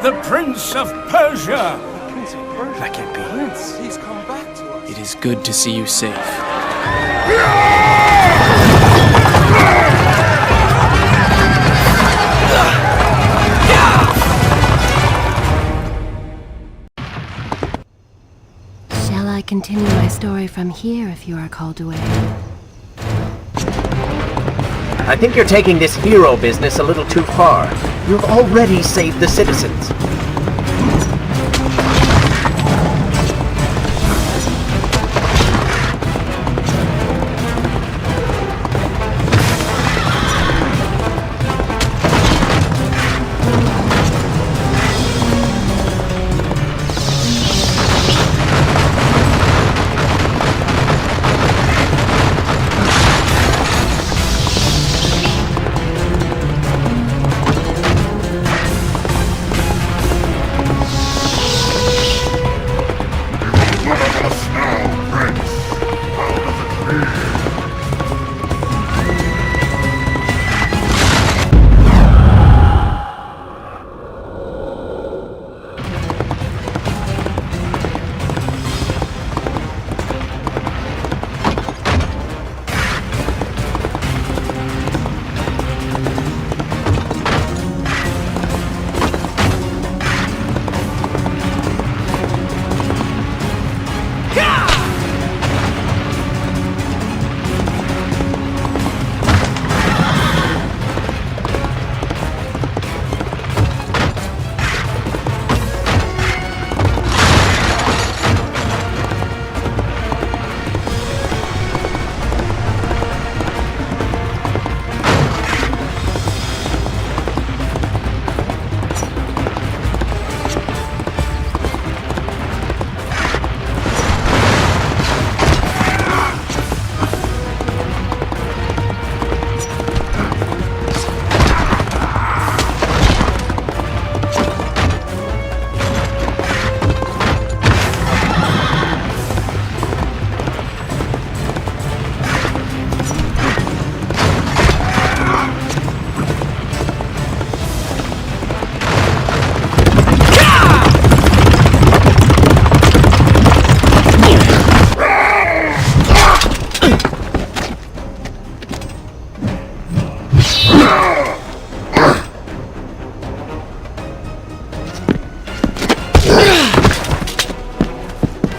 The Prince of Persia!
That can't be.
Prince, he's come back to us.
It is good to see you safe.
Shall I continue my story from here if you are called away?
I think you're taking this hero business a little too far. You've already saved the citizens.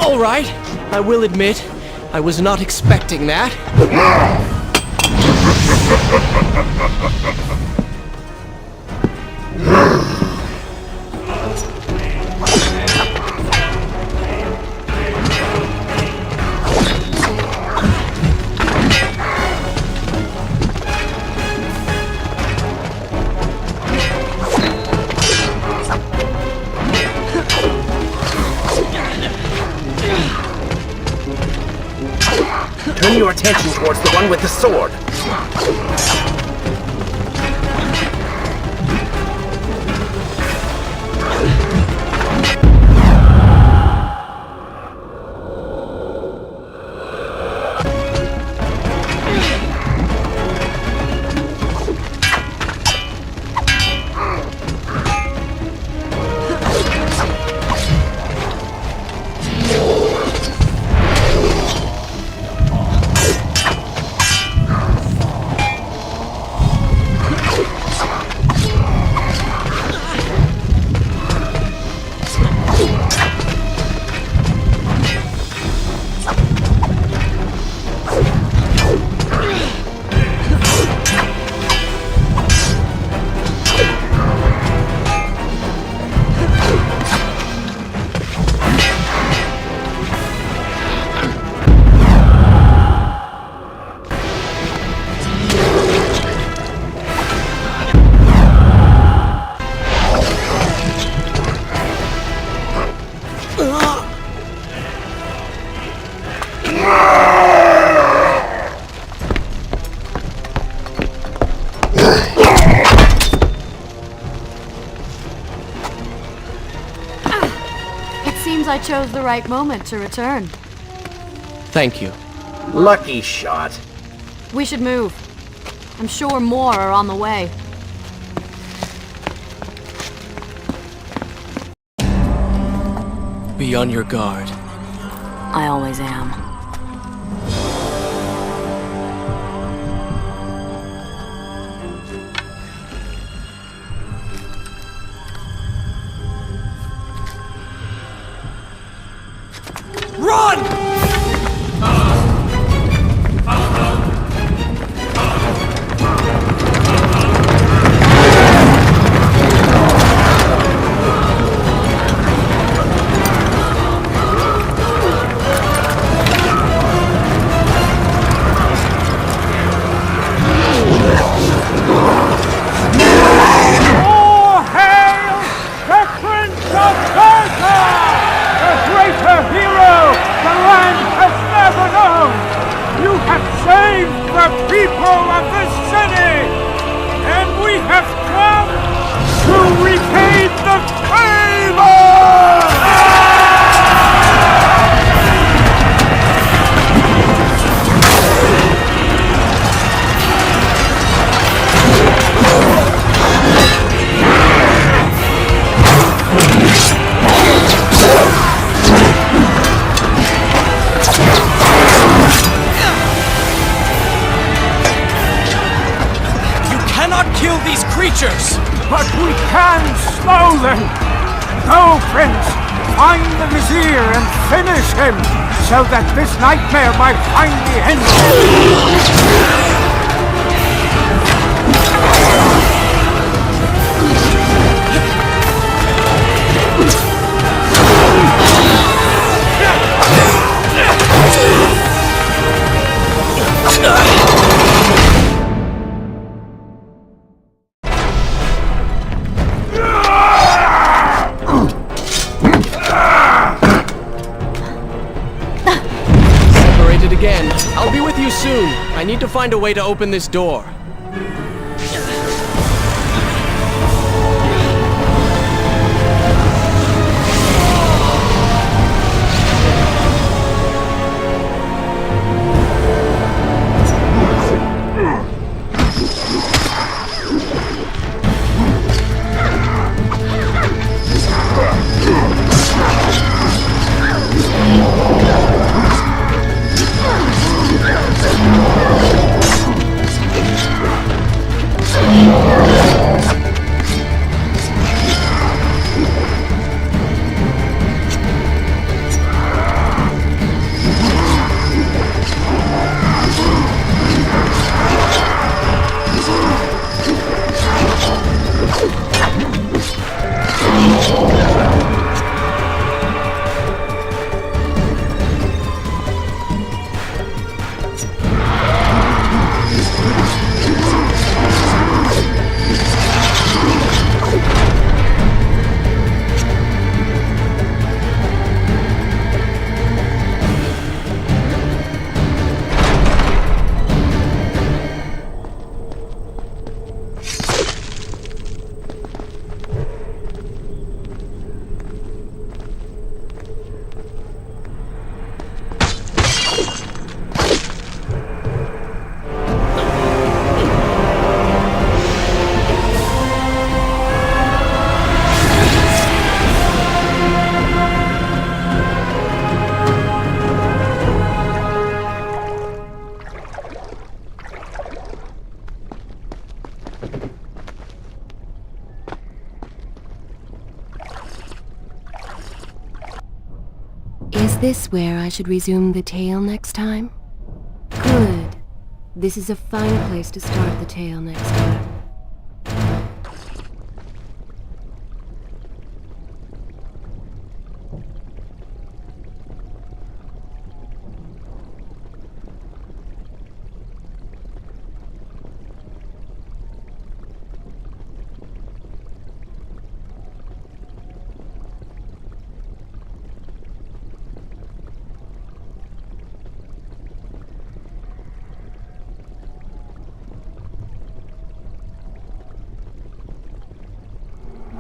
All right, I will admit, I was not expecting that.
Turn your attention towards the one with the sword.
I chose the right moment to return.
Thank you.
Lucky shot.
We should move. I'm sure more are on the way.
Be on your guard.
I always am.
Run!
All hail the Prince of Persia! The greater hero the land has never known! You have saved the people of this city! And we have come to repay the favor!
Kill these creatures!
But we can slow them! Go, Prince! Find the Vizier and finish him, so that this nightmare might finally end!
Again. I'll be with you soon. I need to find a way to open this door.
Is this where I should resume the tale next time? Good. This is a fine place to start the tale next time.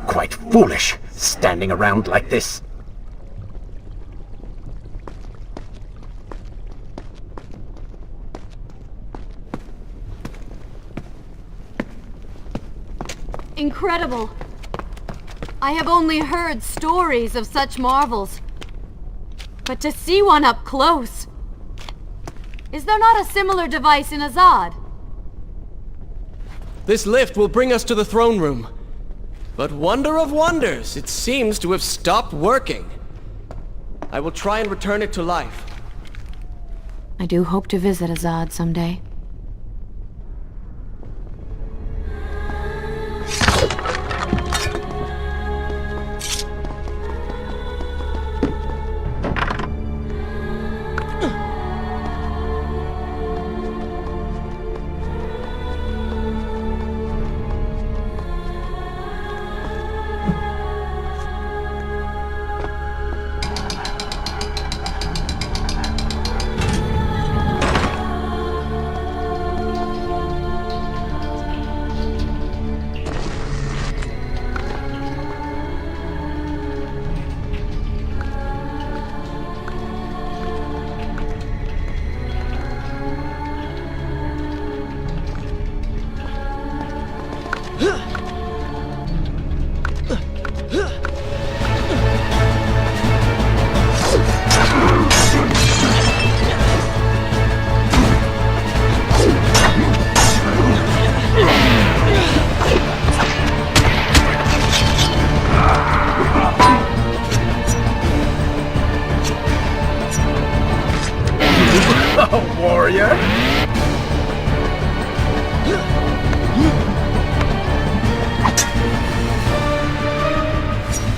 Quite foolish, standing around like this.
Incredible! I have only heard stories of such marvels, But to see one up close... Is there not a similar device in Azad?
This lift will bring us to the throne room. But wonder of wonders, it seems to have stopped working. I will try and return it to life.
I do hope to visit Azad someday.
Warrior!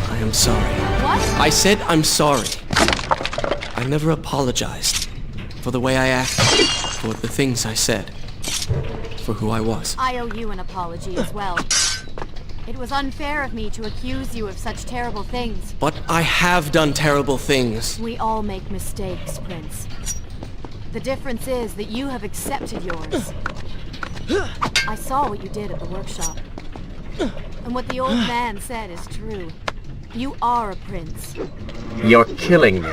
I am sorry.
What?
I said I'm sorry. I never apologized for the way I acted, for the things I said, for who I was.
I owe you an apology as well. It was unfair of me to accuse you of such terrible things.
But I have done terrible things.
We all make mistakes, Prince. The difference is that you have accepted yours. I saw what you did at the workshop. And what the old man said is true. You are a prince.
You're killing me.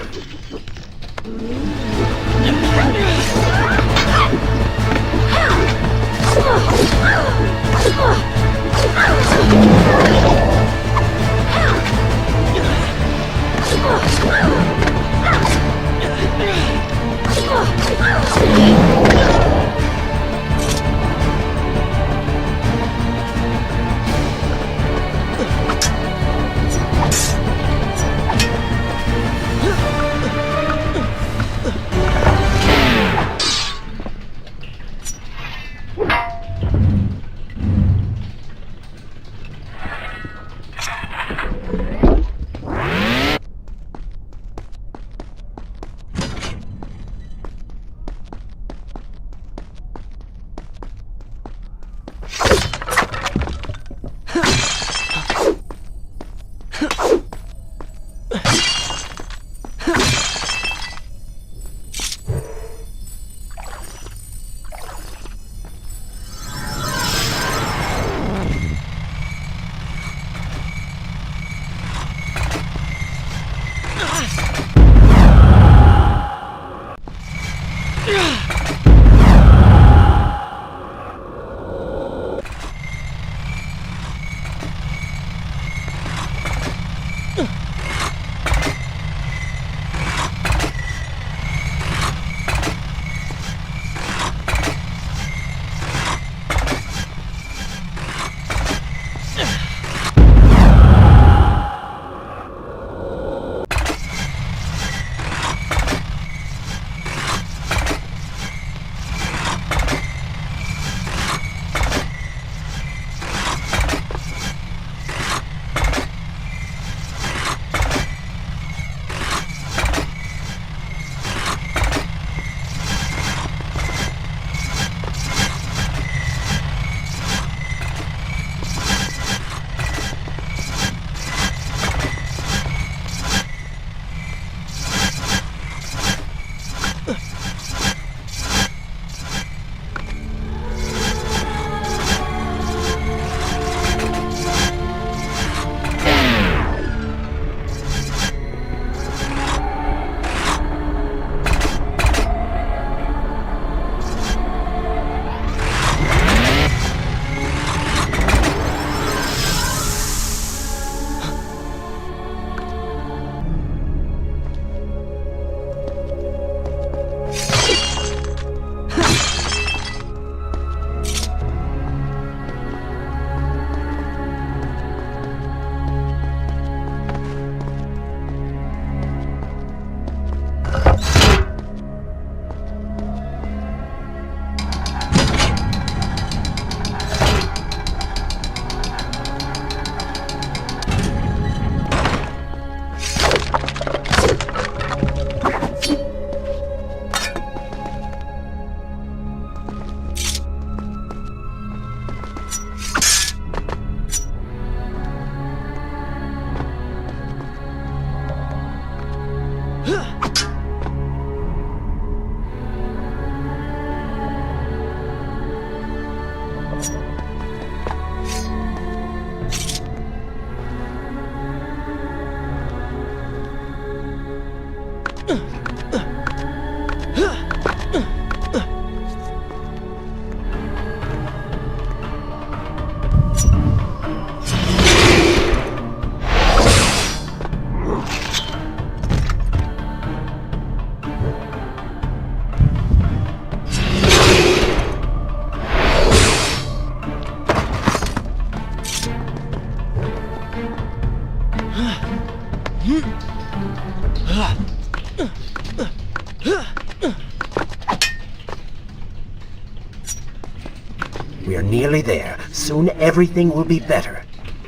We are nearly there. Soon everything will be better.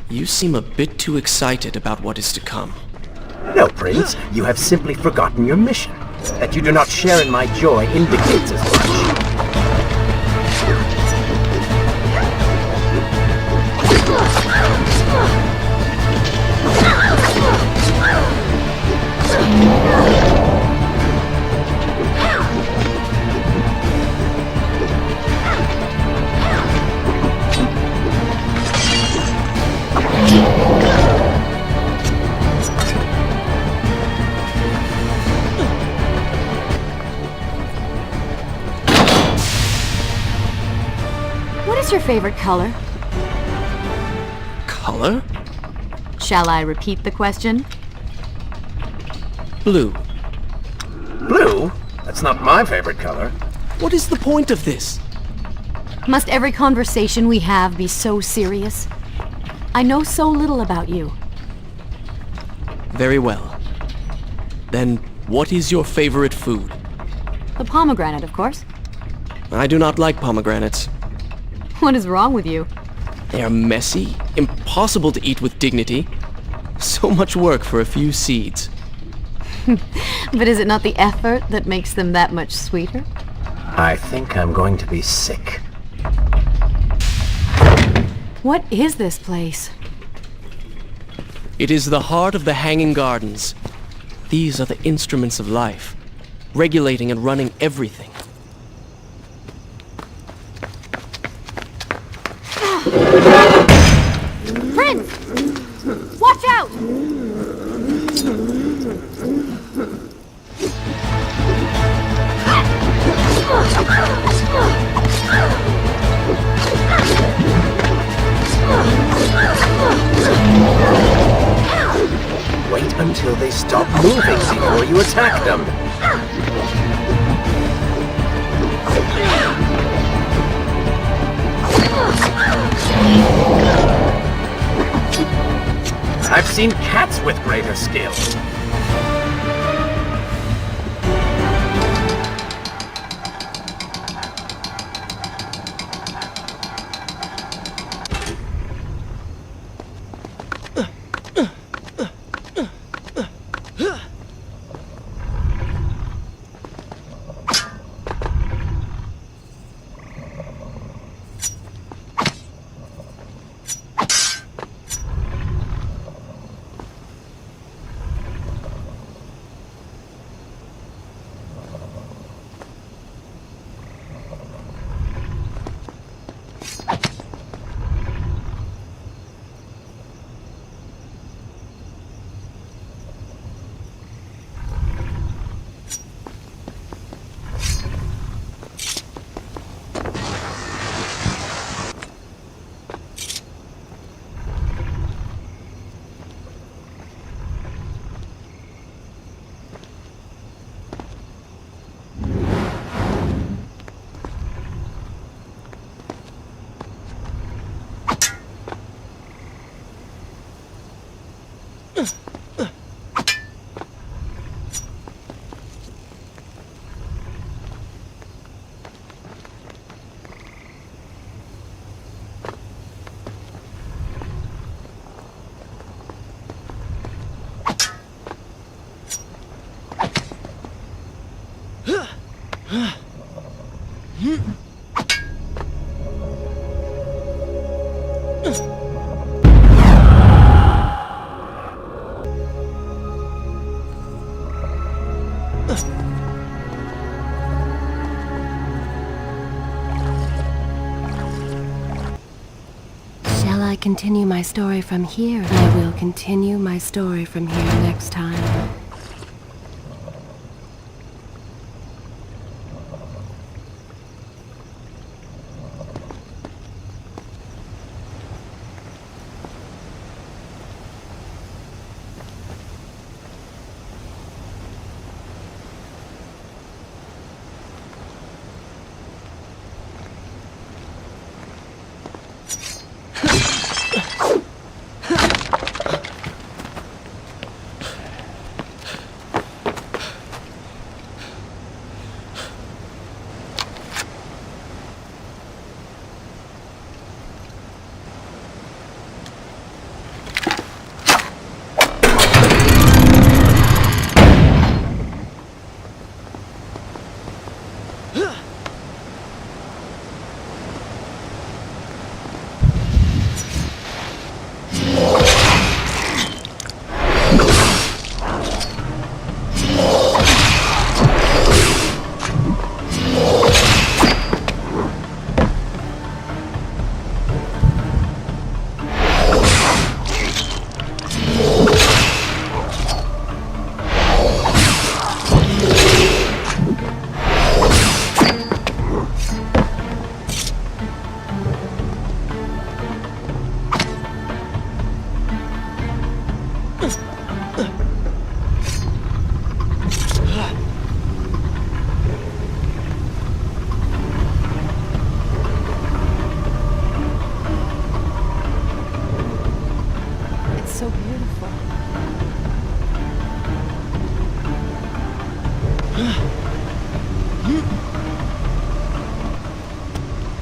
You seem a bit too excited about what is to come.
No, Prince, you have simply forgotten your mission. That you do not share in my joy indicates as much.
What is your favorite color?
Color?
Shall I repeat the question?
Blue.
Blue? That's not my favorite color.
What is the point of this?
Must every conversation we have be so serious? I know so little about you.
Very well. Then, what is your favorite food?
The pomegranate, of course.
I do not like pomegranates.
What is wrong with you?
They are messy, impossible to eat with dignity. So much work for a few seeds.
But is it not the effort that makes them that much sweeter?
I think I'm going to be sick.
What is this place?
It is the heart of the Hanging Gardens. These are the instruments of life, regulating and running everything.
Prince! Watch out!
Wait until they stop moving before you attack them. I've seen cats with greater skill.
Shall I continue my story from here? I will continue my story from here next time.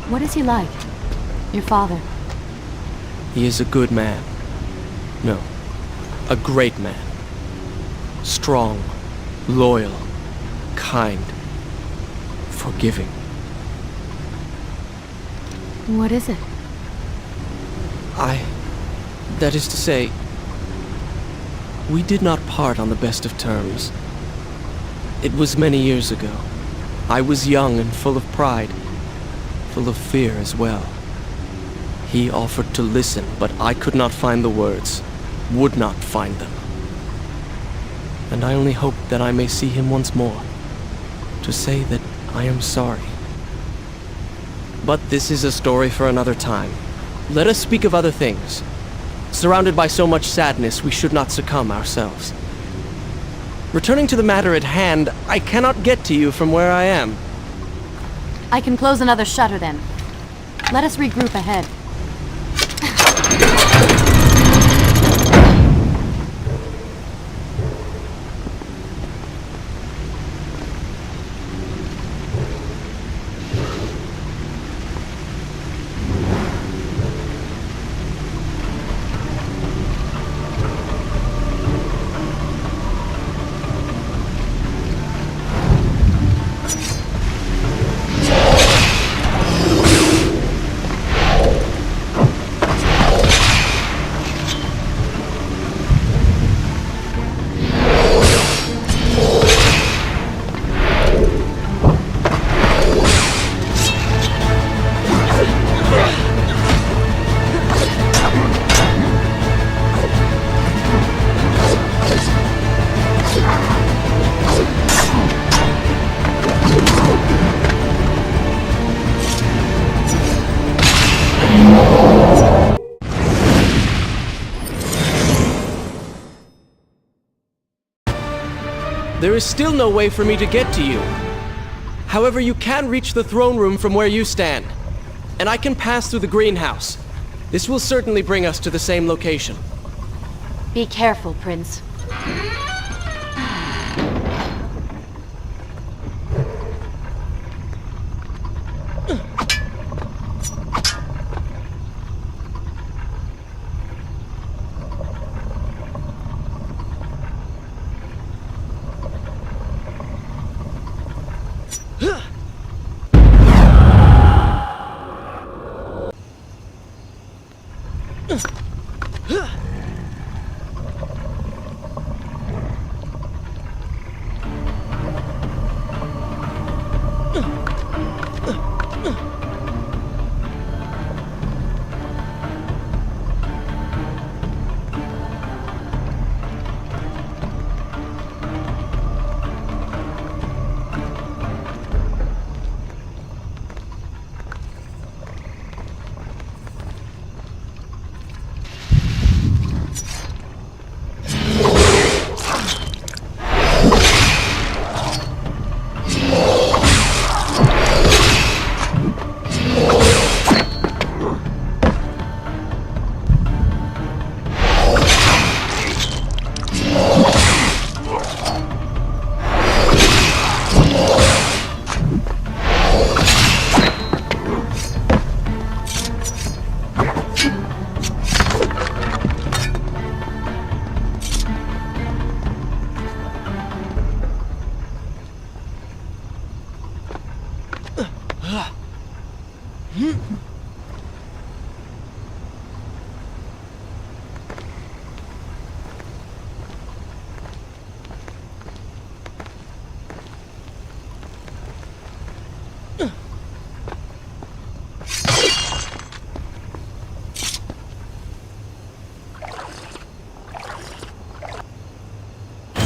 What is he like? Your father?
He is a good man. No, a great man. Strong, loyal, kind, forgiving.
What is it?
That is to say, we did not part on the best of terms. It was many years ago. I was young and full of pride, full of fear as well. He offered to listen, but I could not find the words, would not find them. And I only hope that I may see him once more, to say that I am sorry. But this is a story for another time. Let us speak of other things. Surrounded by so much sadness, we should not succumb ourselves. Returning to the matter at hand, I cannot get to you from where I am.
I can close another shutter then. Let us regroup ahead.
There is still no way for me to get to you. However, you can reach the throne room from where you stand, and I can pass through the greenhouse. This will certainly bring us to the same location.
Be careful, Prince.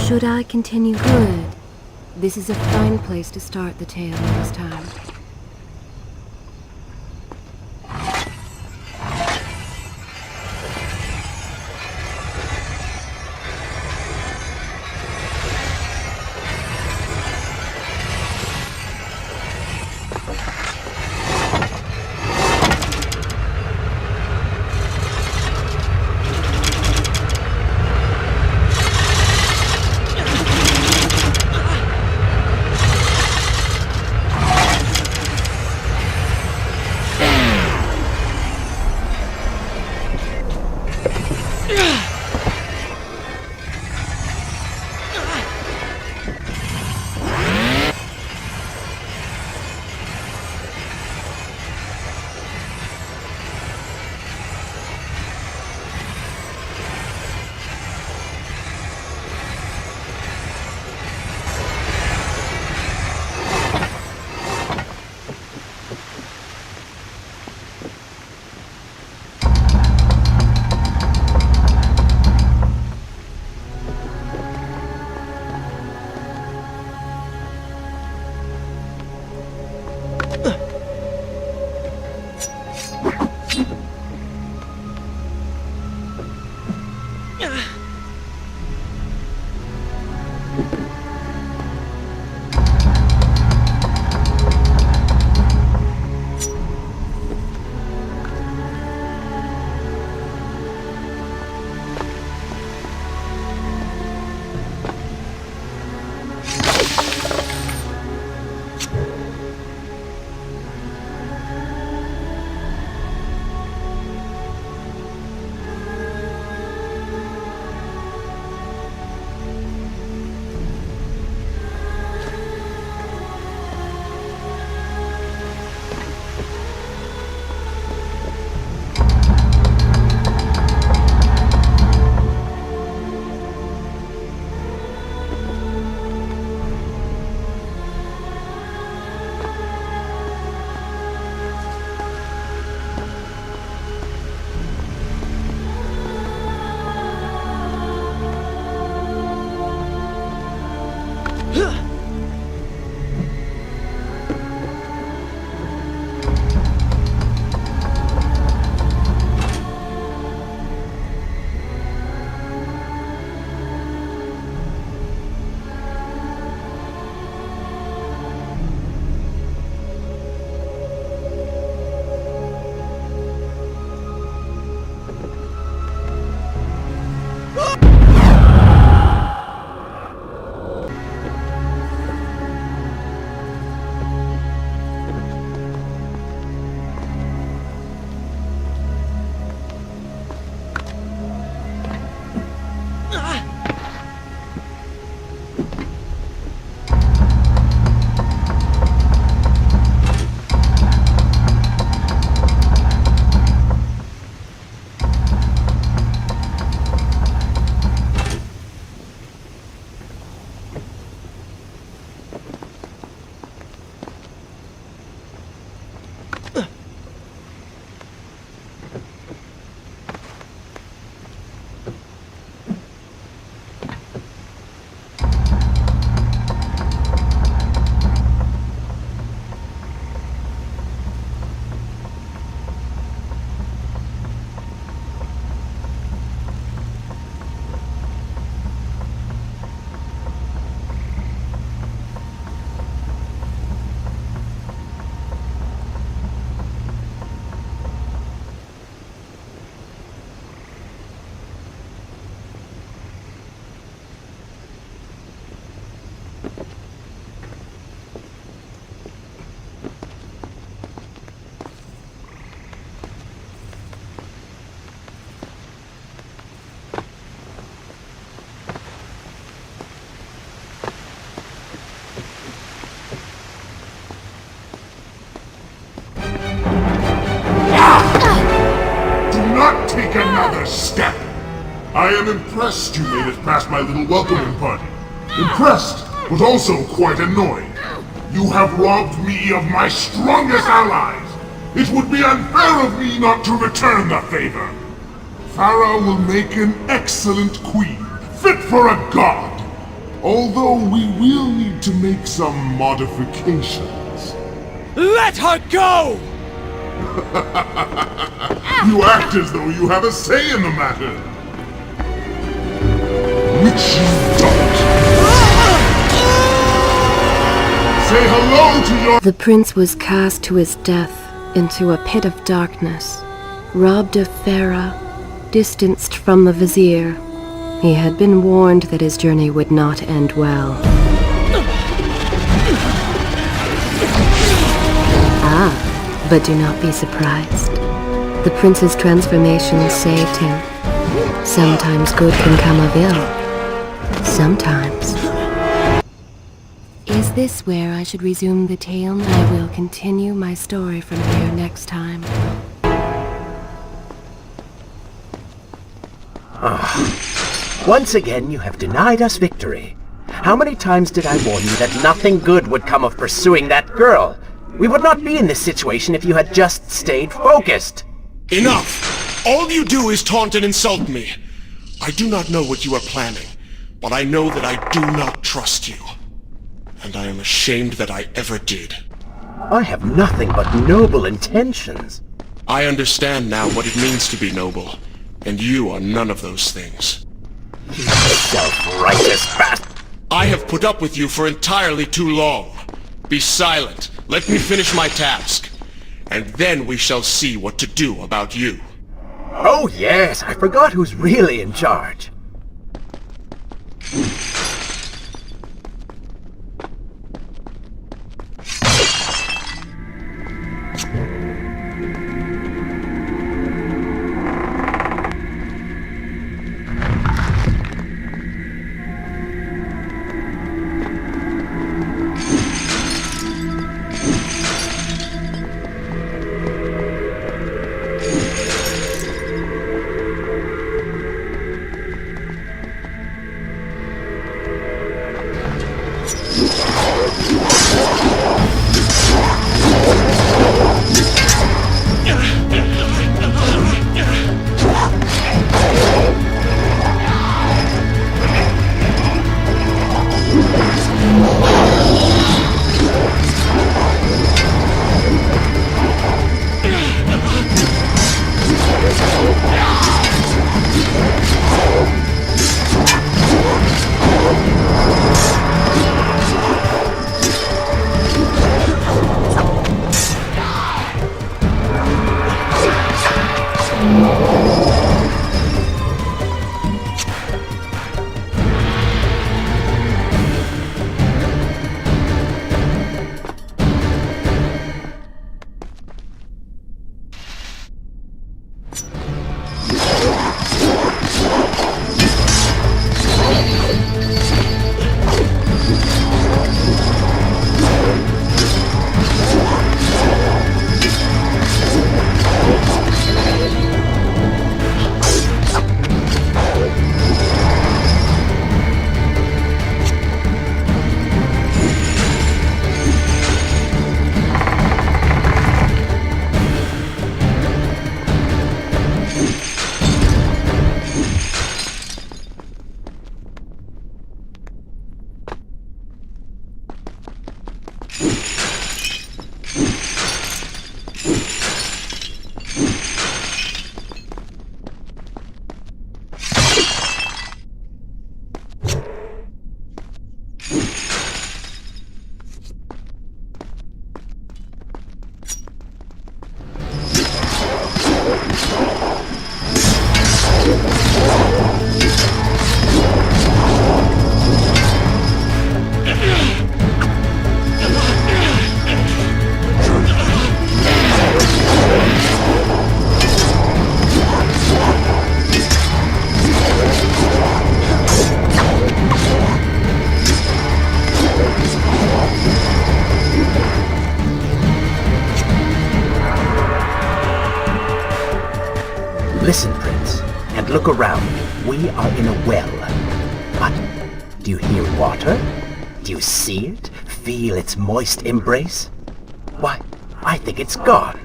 Should I continue? Good. This is a fine place to start the tale this time.
Take another step! I am impressed you made it past my little welcoming party. Impressed, but also quite annoyed. You have robbed me of my strongest allies! It would be unfair of me not to return the favor! Farah will make an excellent queen, fit for a god! Although we will need to make some modifications.
Let her go!
You act as though you have a say in the matter. Which you don't. Say hello to your—
The prince was cast to his death into a pit of darkness, robbed of Farah, distanced from the vizier. He had been warned that his journey would not end well. But do not be surprised. The prince's transformation saved him. Sometimes good can come of ill. Sometimes. Is this where I should resume the tale? I will continue my story from here next time.
Once again, you have denied us victory. How many times did I warn you that nothing good would come of pursuing that girl? We would not be in this situation if you had just stayed focused.
Enough! All you do is taunt and insult me. I do not know what you are planning, but I know that I do not trust you. And I am ashamed that I ever did.
I have nothing but noble intentions.
I understand now what it means to be noble, and you are none of those things.
You self-righteous bastard!
I have put up with you for entirely too long. Be silent. Let me finish my task. And then we shall see what to do about you.
Oh yes, I forgot who's really in charge. Listen, Prince, and look around. We are in a well. But do you hear water? Do you see it? Feel its moist embrace? Why, I think it's gone.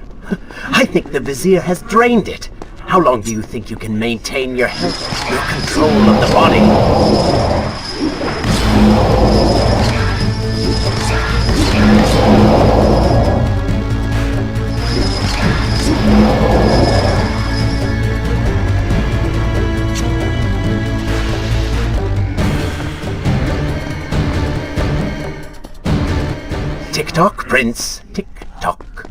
I think the Vizier has drained it. How long do you think you can maintain your health, your control of the body? Tick-tock, Prince. Tick-tock.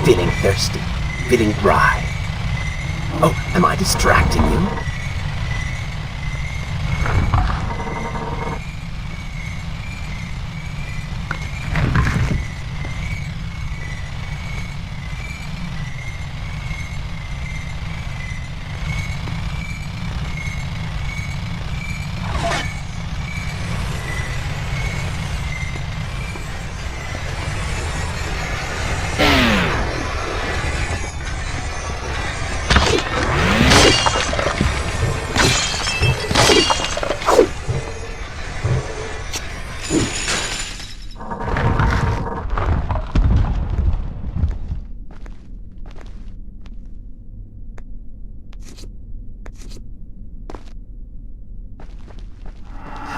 Feeling thirsty, feeling dry. Oh, am I distracting you?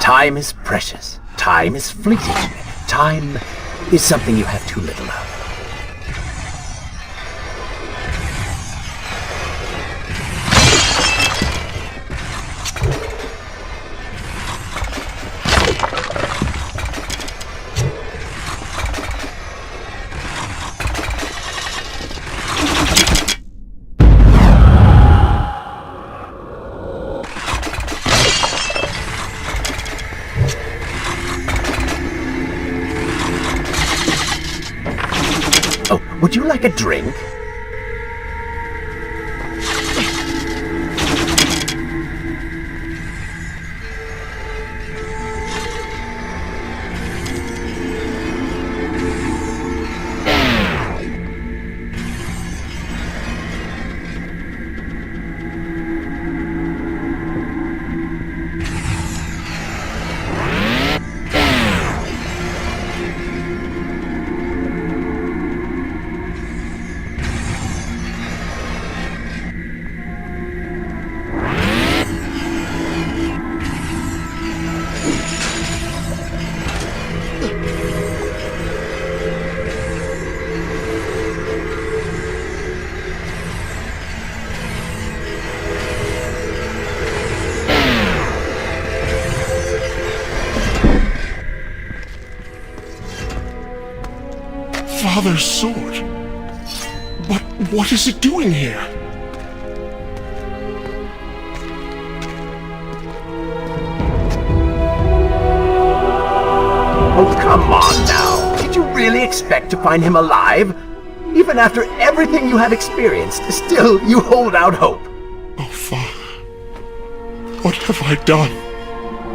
Time is precious. Time is fleeting. Time is something you have too little of. Would you like a drink?
Father's sword. But what is it doing here?
Oh, come on now. Did you really expect to find him alive? Even after everything you have experienced, still you hold out hope.
Oh, Father. What have I done?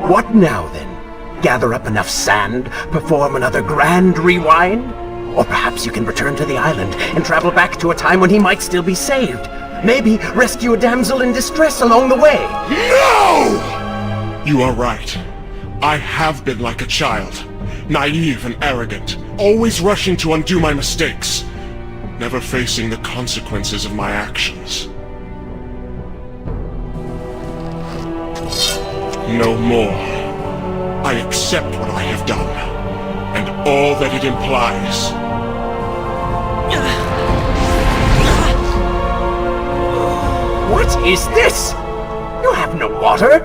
What now, then? Gather up enough sand, perform another grand rewind? Or perhaps you can return to the island and travel back to a time when he might still be saved. Maybe rescue a damsel in distress along the way.
No! You are right. I have been like a child. Naive and arrogant. Always rushing to undo my mistakes. Never facing the consequences of my actions. No more. I accept what I have done. And all that it implies.
What is this? You have no water?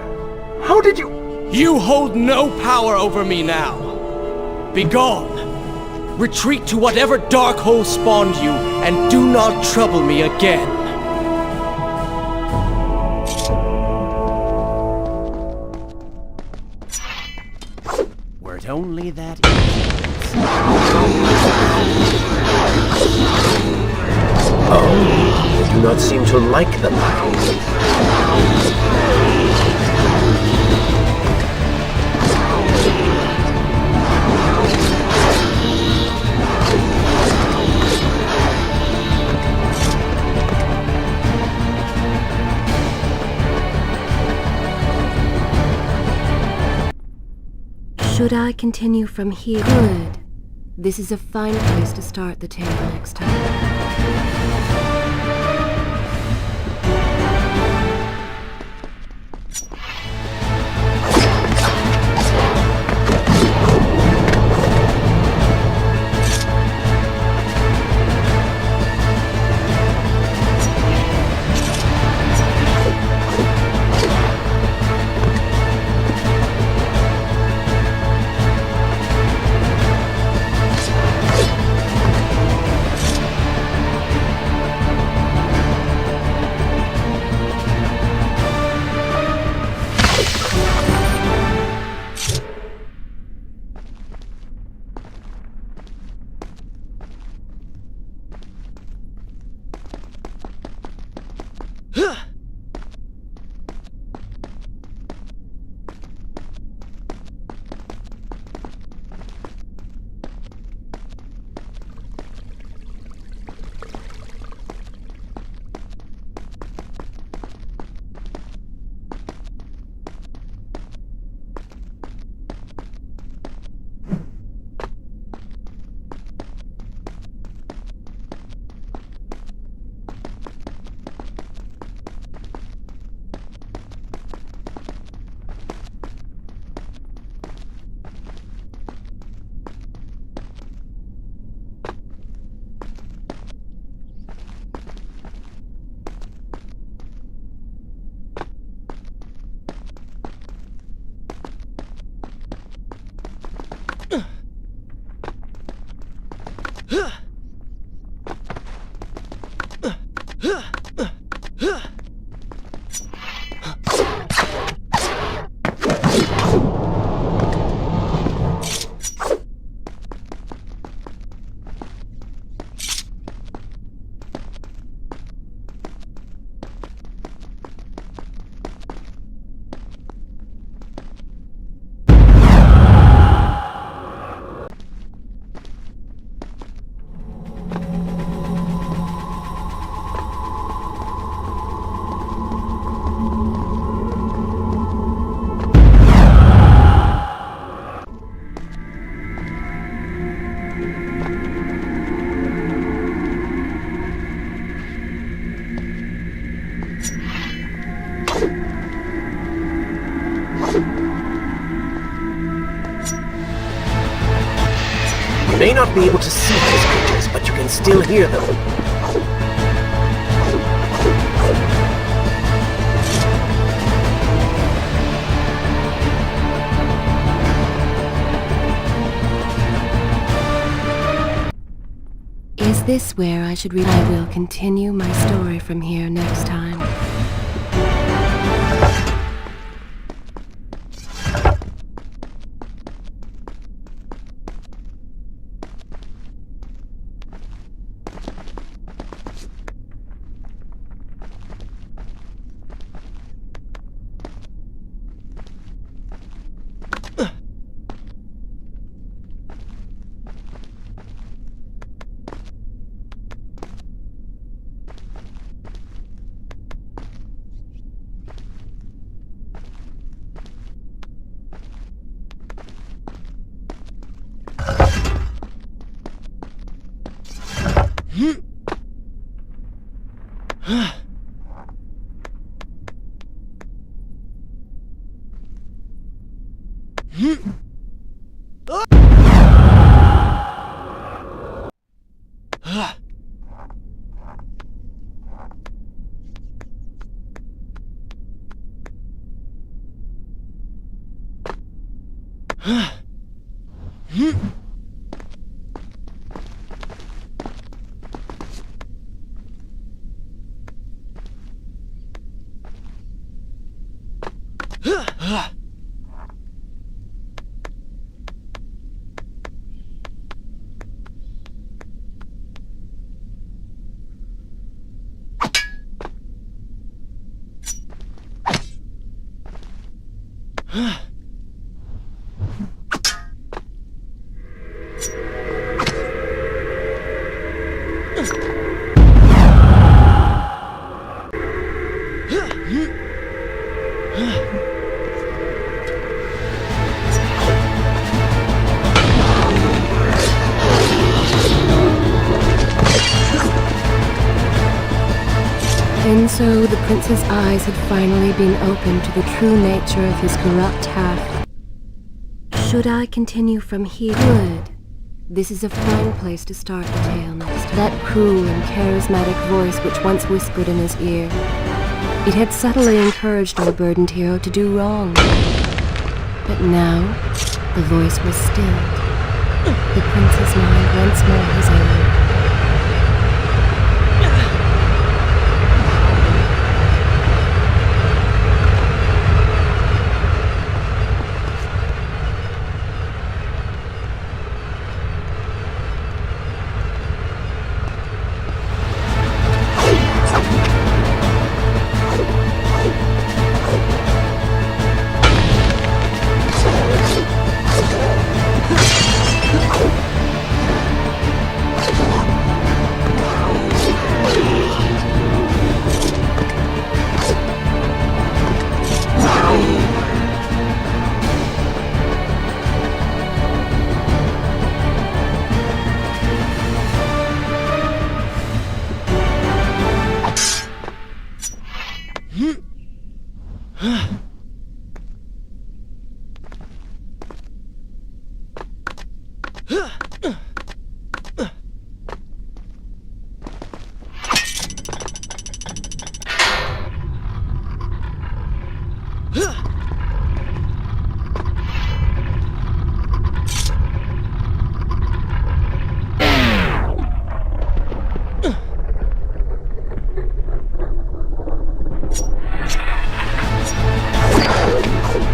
How did you...
You hold no power over me now. Begone. Retreat to whatever dark hole spawned you, and do not trouble me again.
Were it only that easy. Oh. do not seem to like them.
Should I continue from here? Good. This is a fine place to start the tale next time.
You may not be able to see these creatures, but you can still hear them.
Is this where I should read? I will continue my story from here next time. And so the prince's eyes had finally been opened to the true nature of his corrupt half. Should I continue from here? Good. This is a fine place to start the tale next. That cruel and charismatic voice which once whispered in his ear. It had subtly encouraged our burdened hero to do wrong. But now, the voice was stilled. The prince's mind once more his own.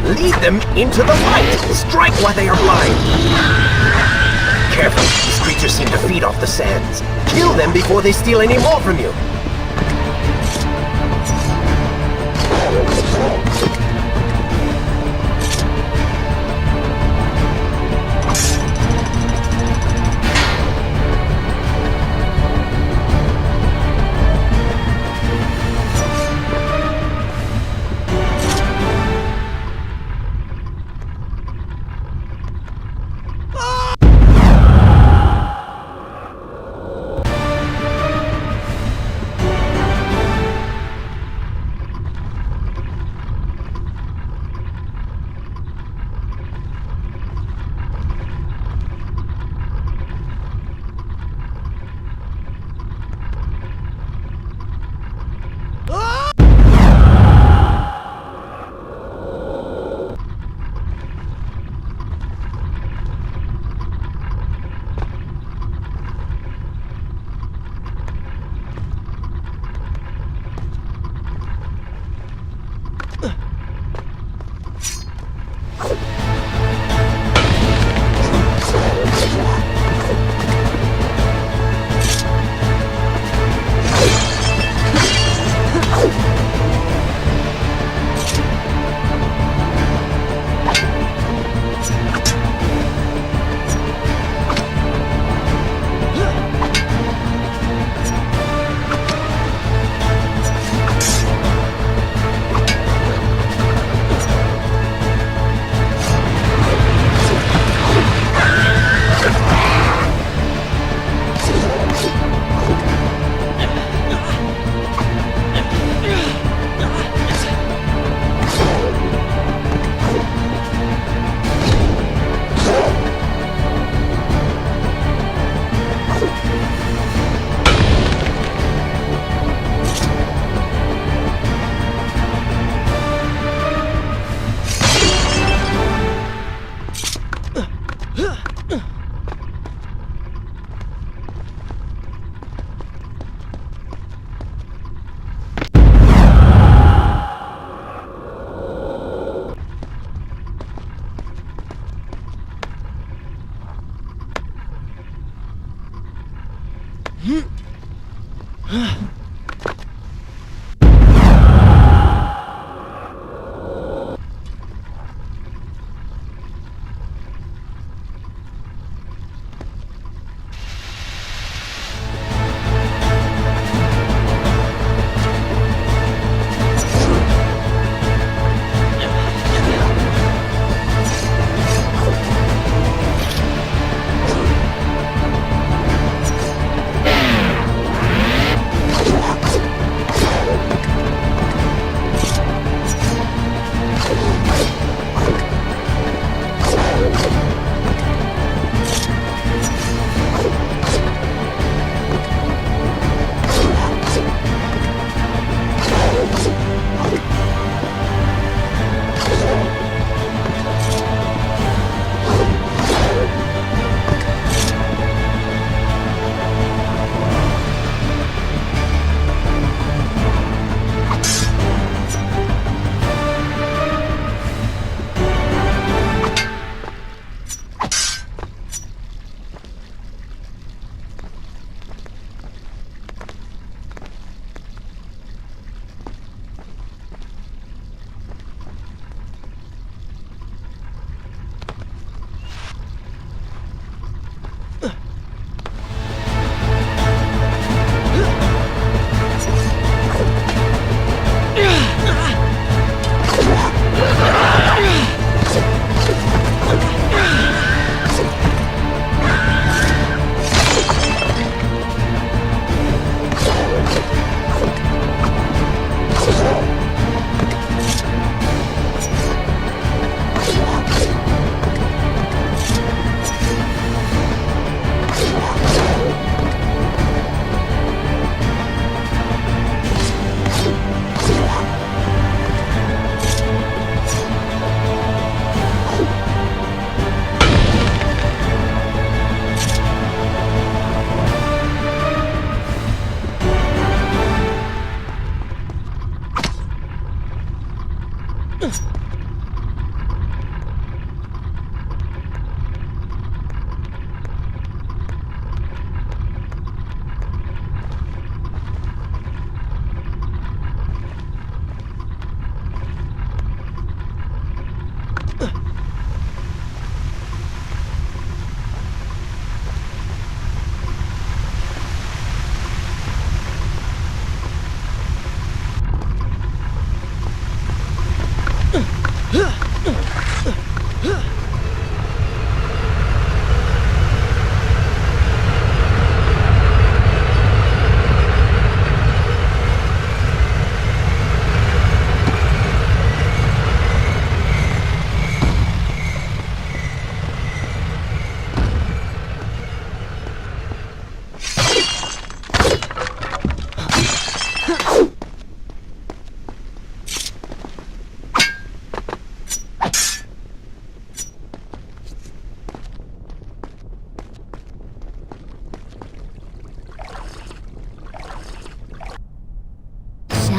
Lead them into the light! Strike while they are blind! Careful, these creatures seem to feed off the sands. Kill them before they steal any more from you!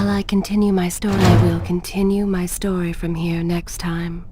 Shall I continue my story? I will continue my story from here next time.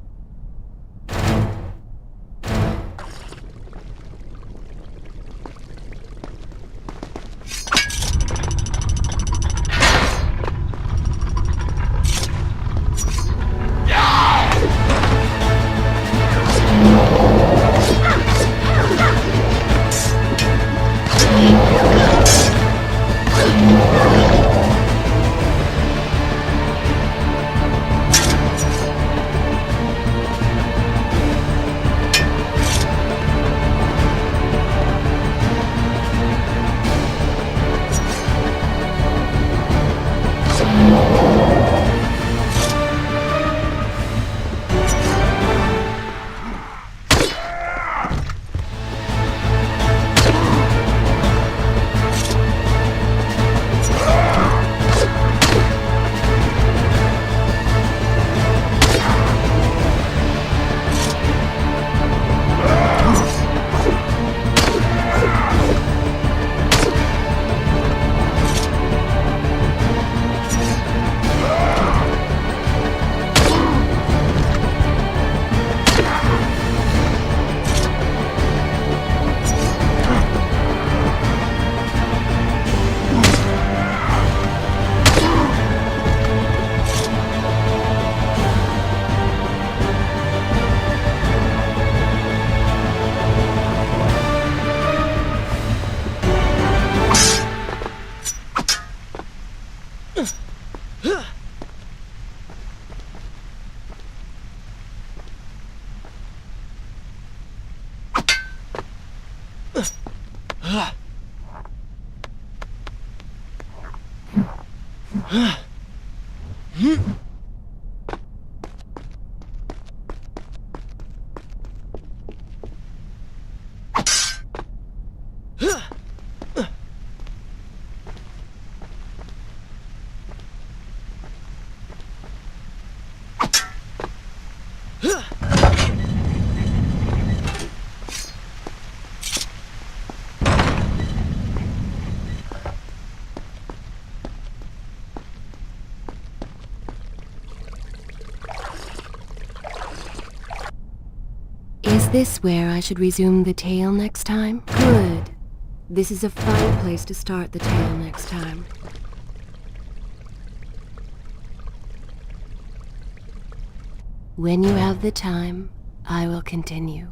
Is this where I should resume the tale next time? Good. This is a fine place to start the tale next time. When you have the time, I will continue.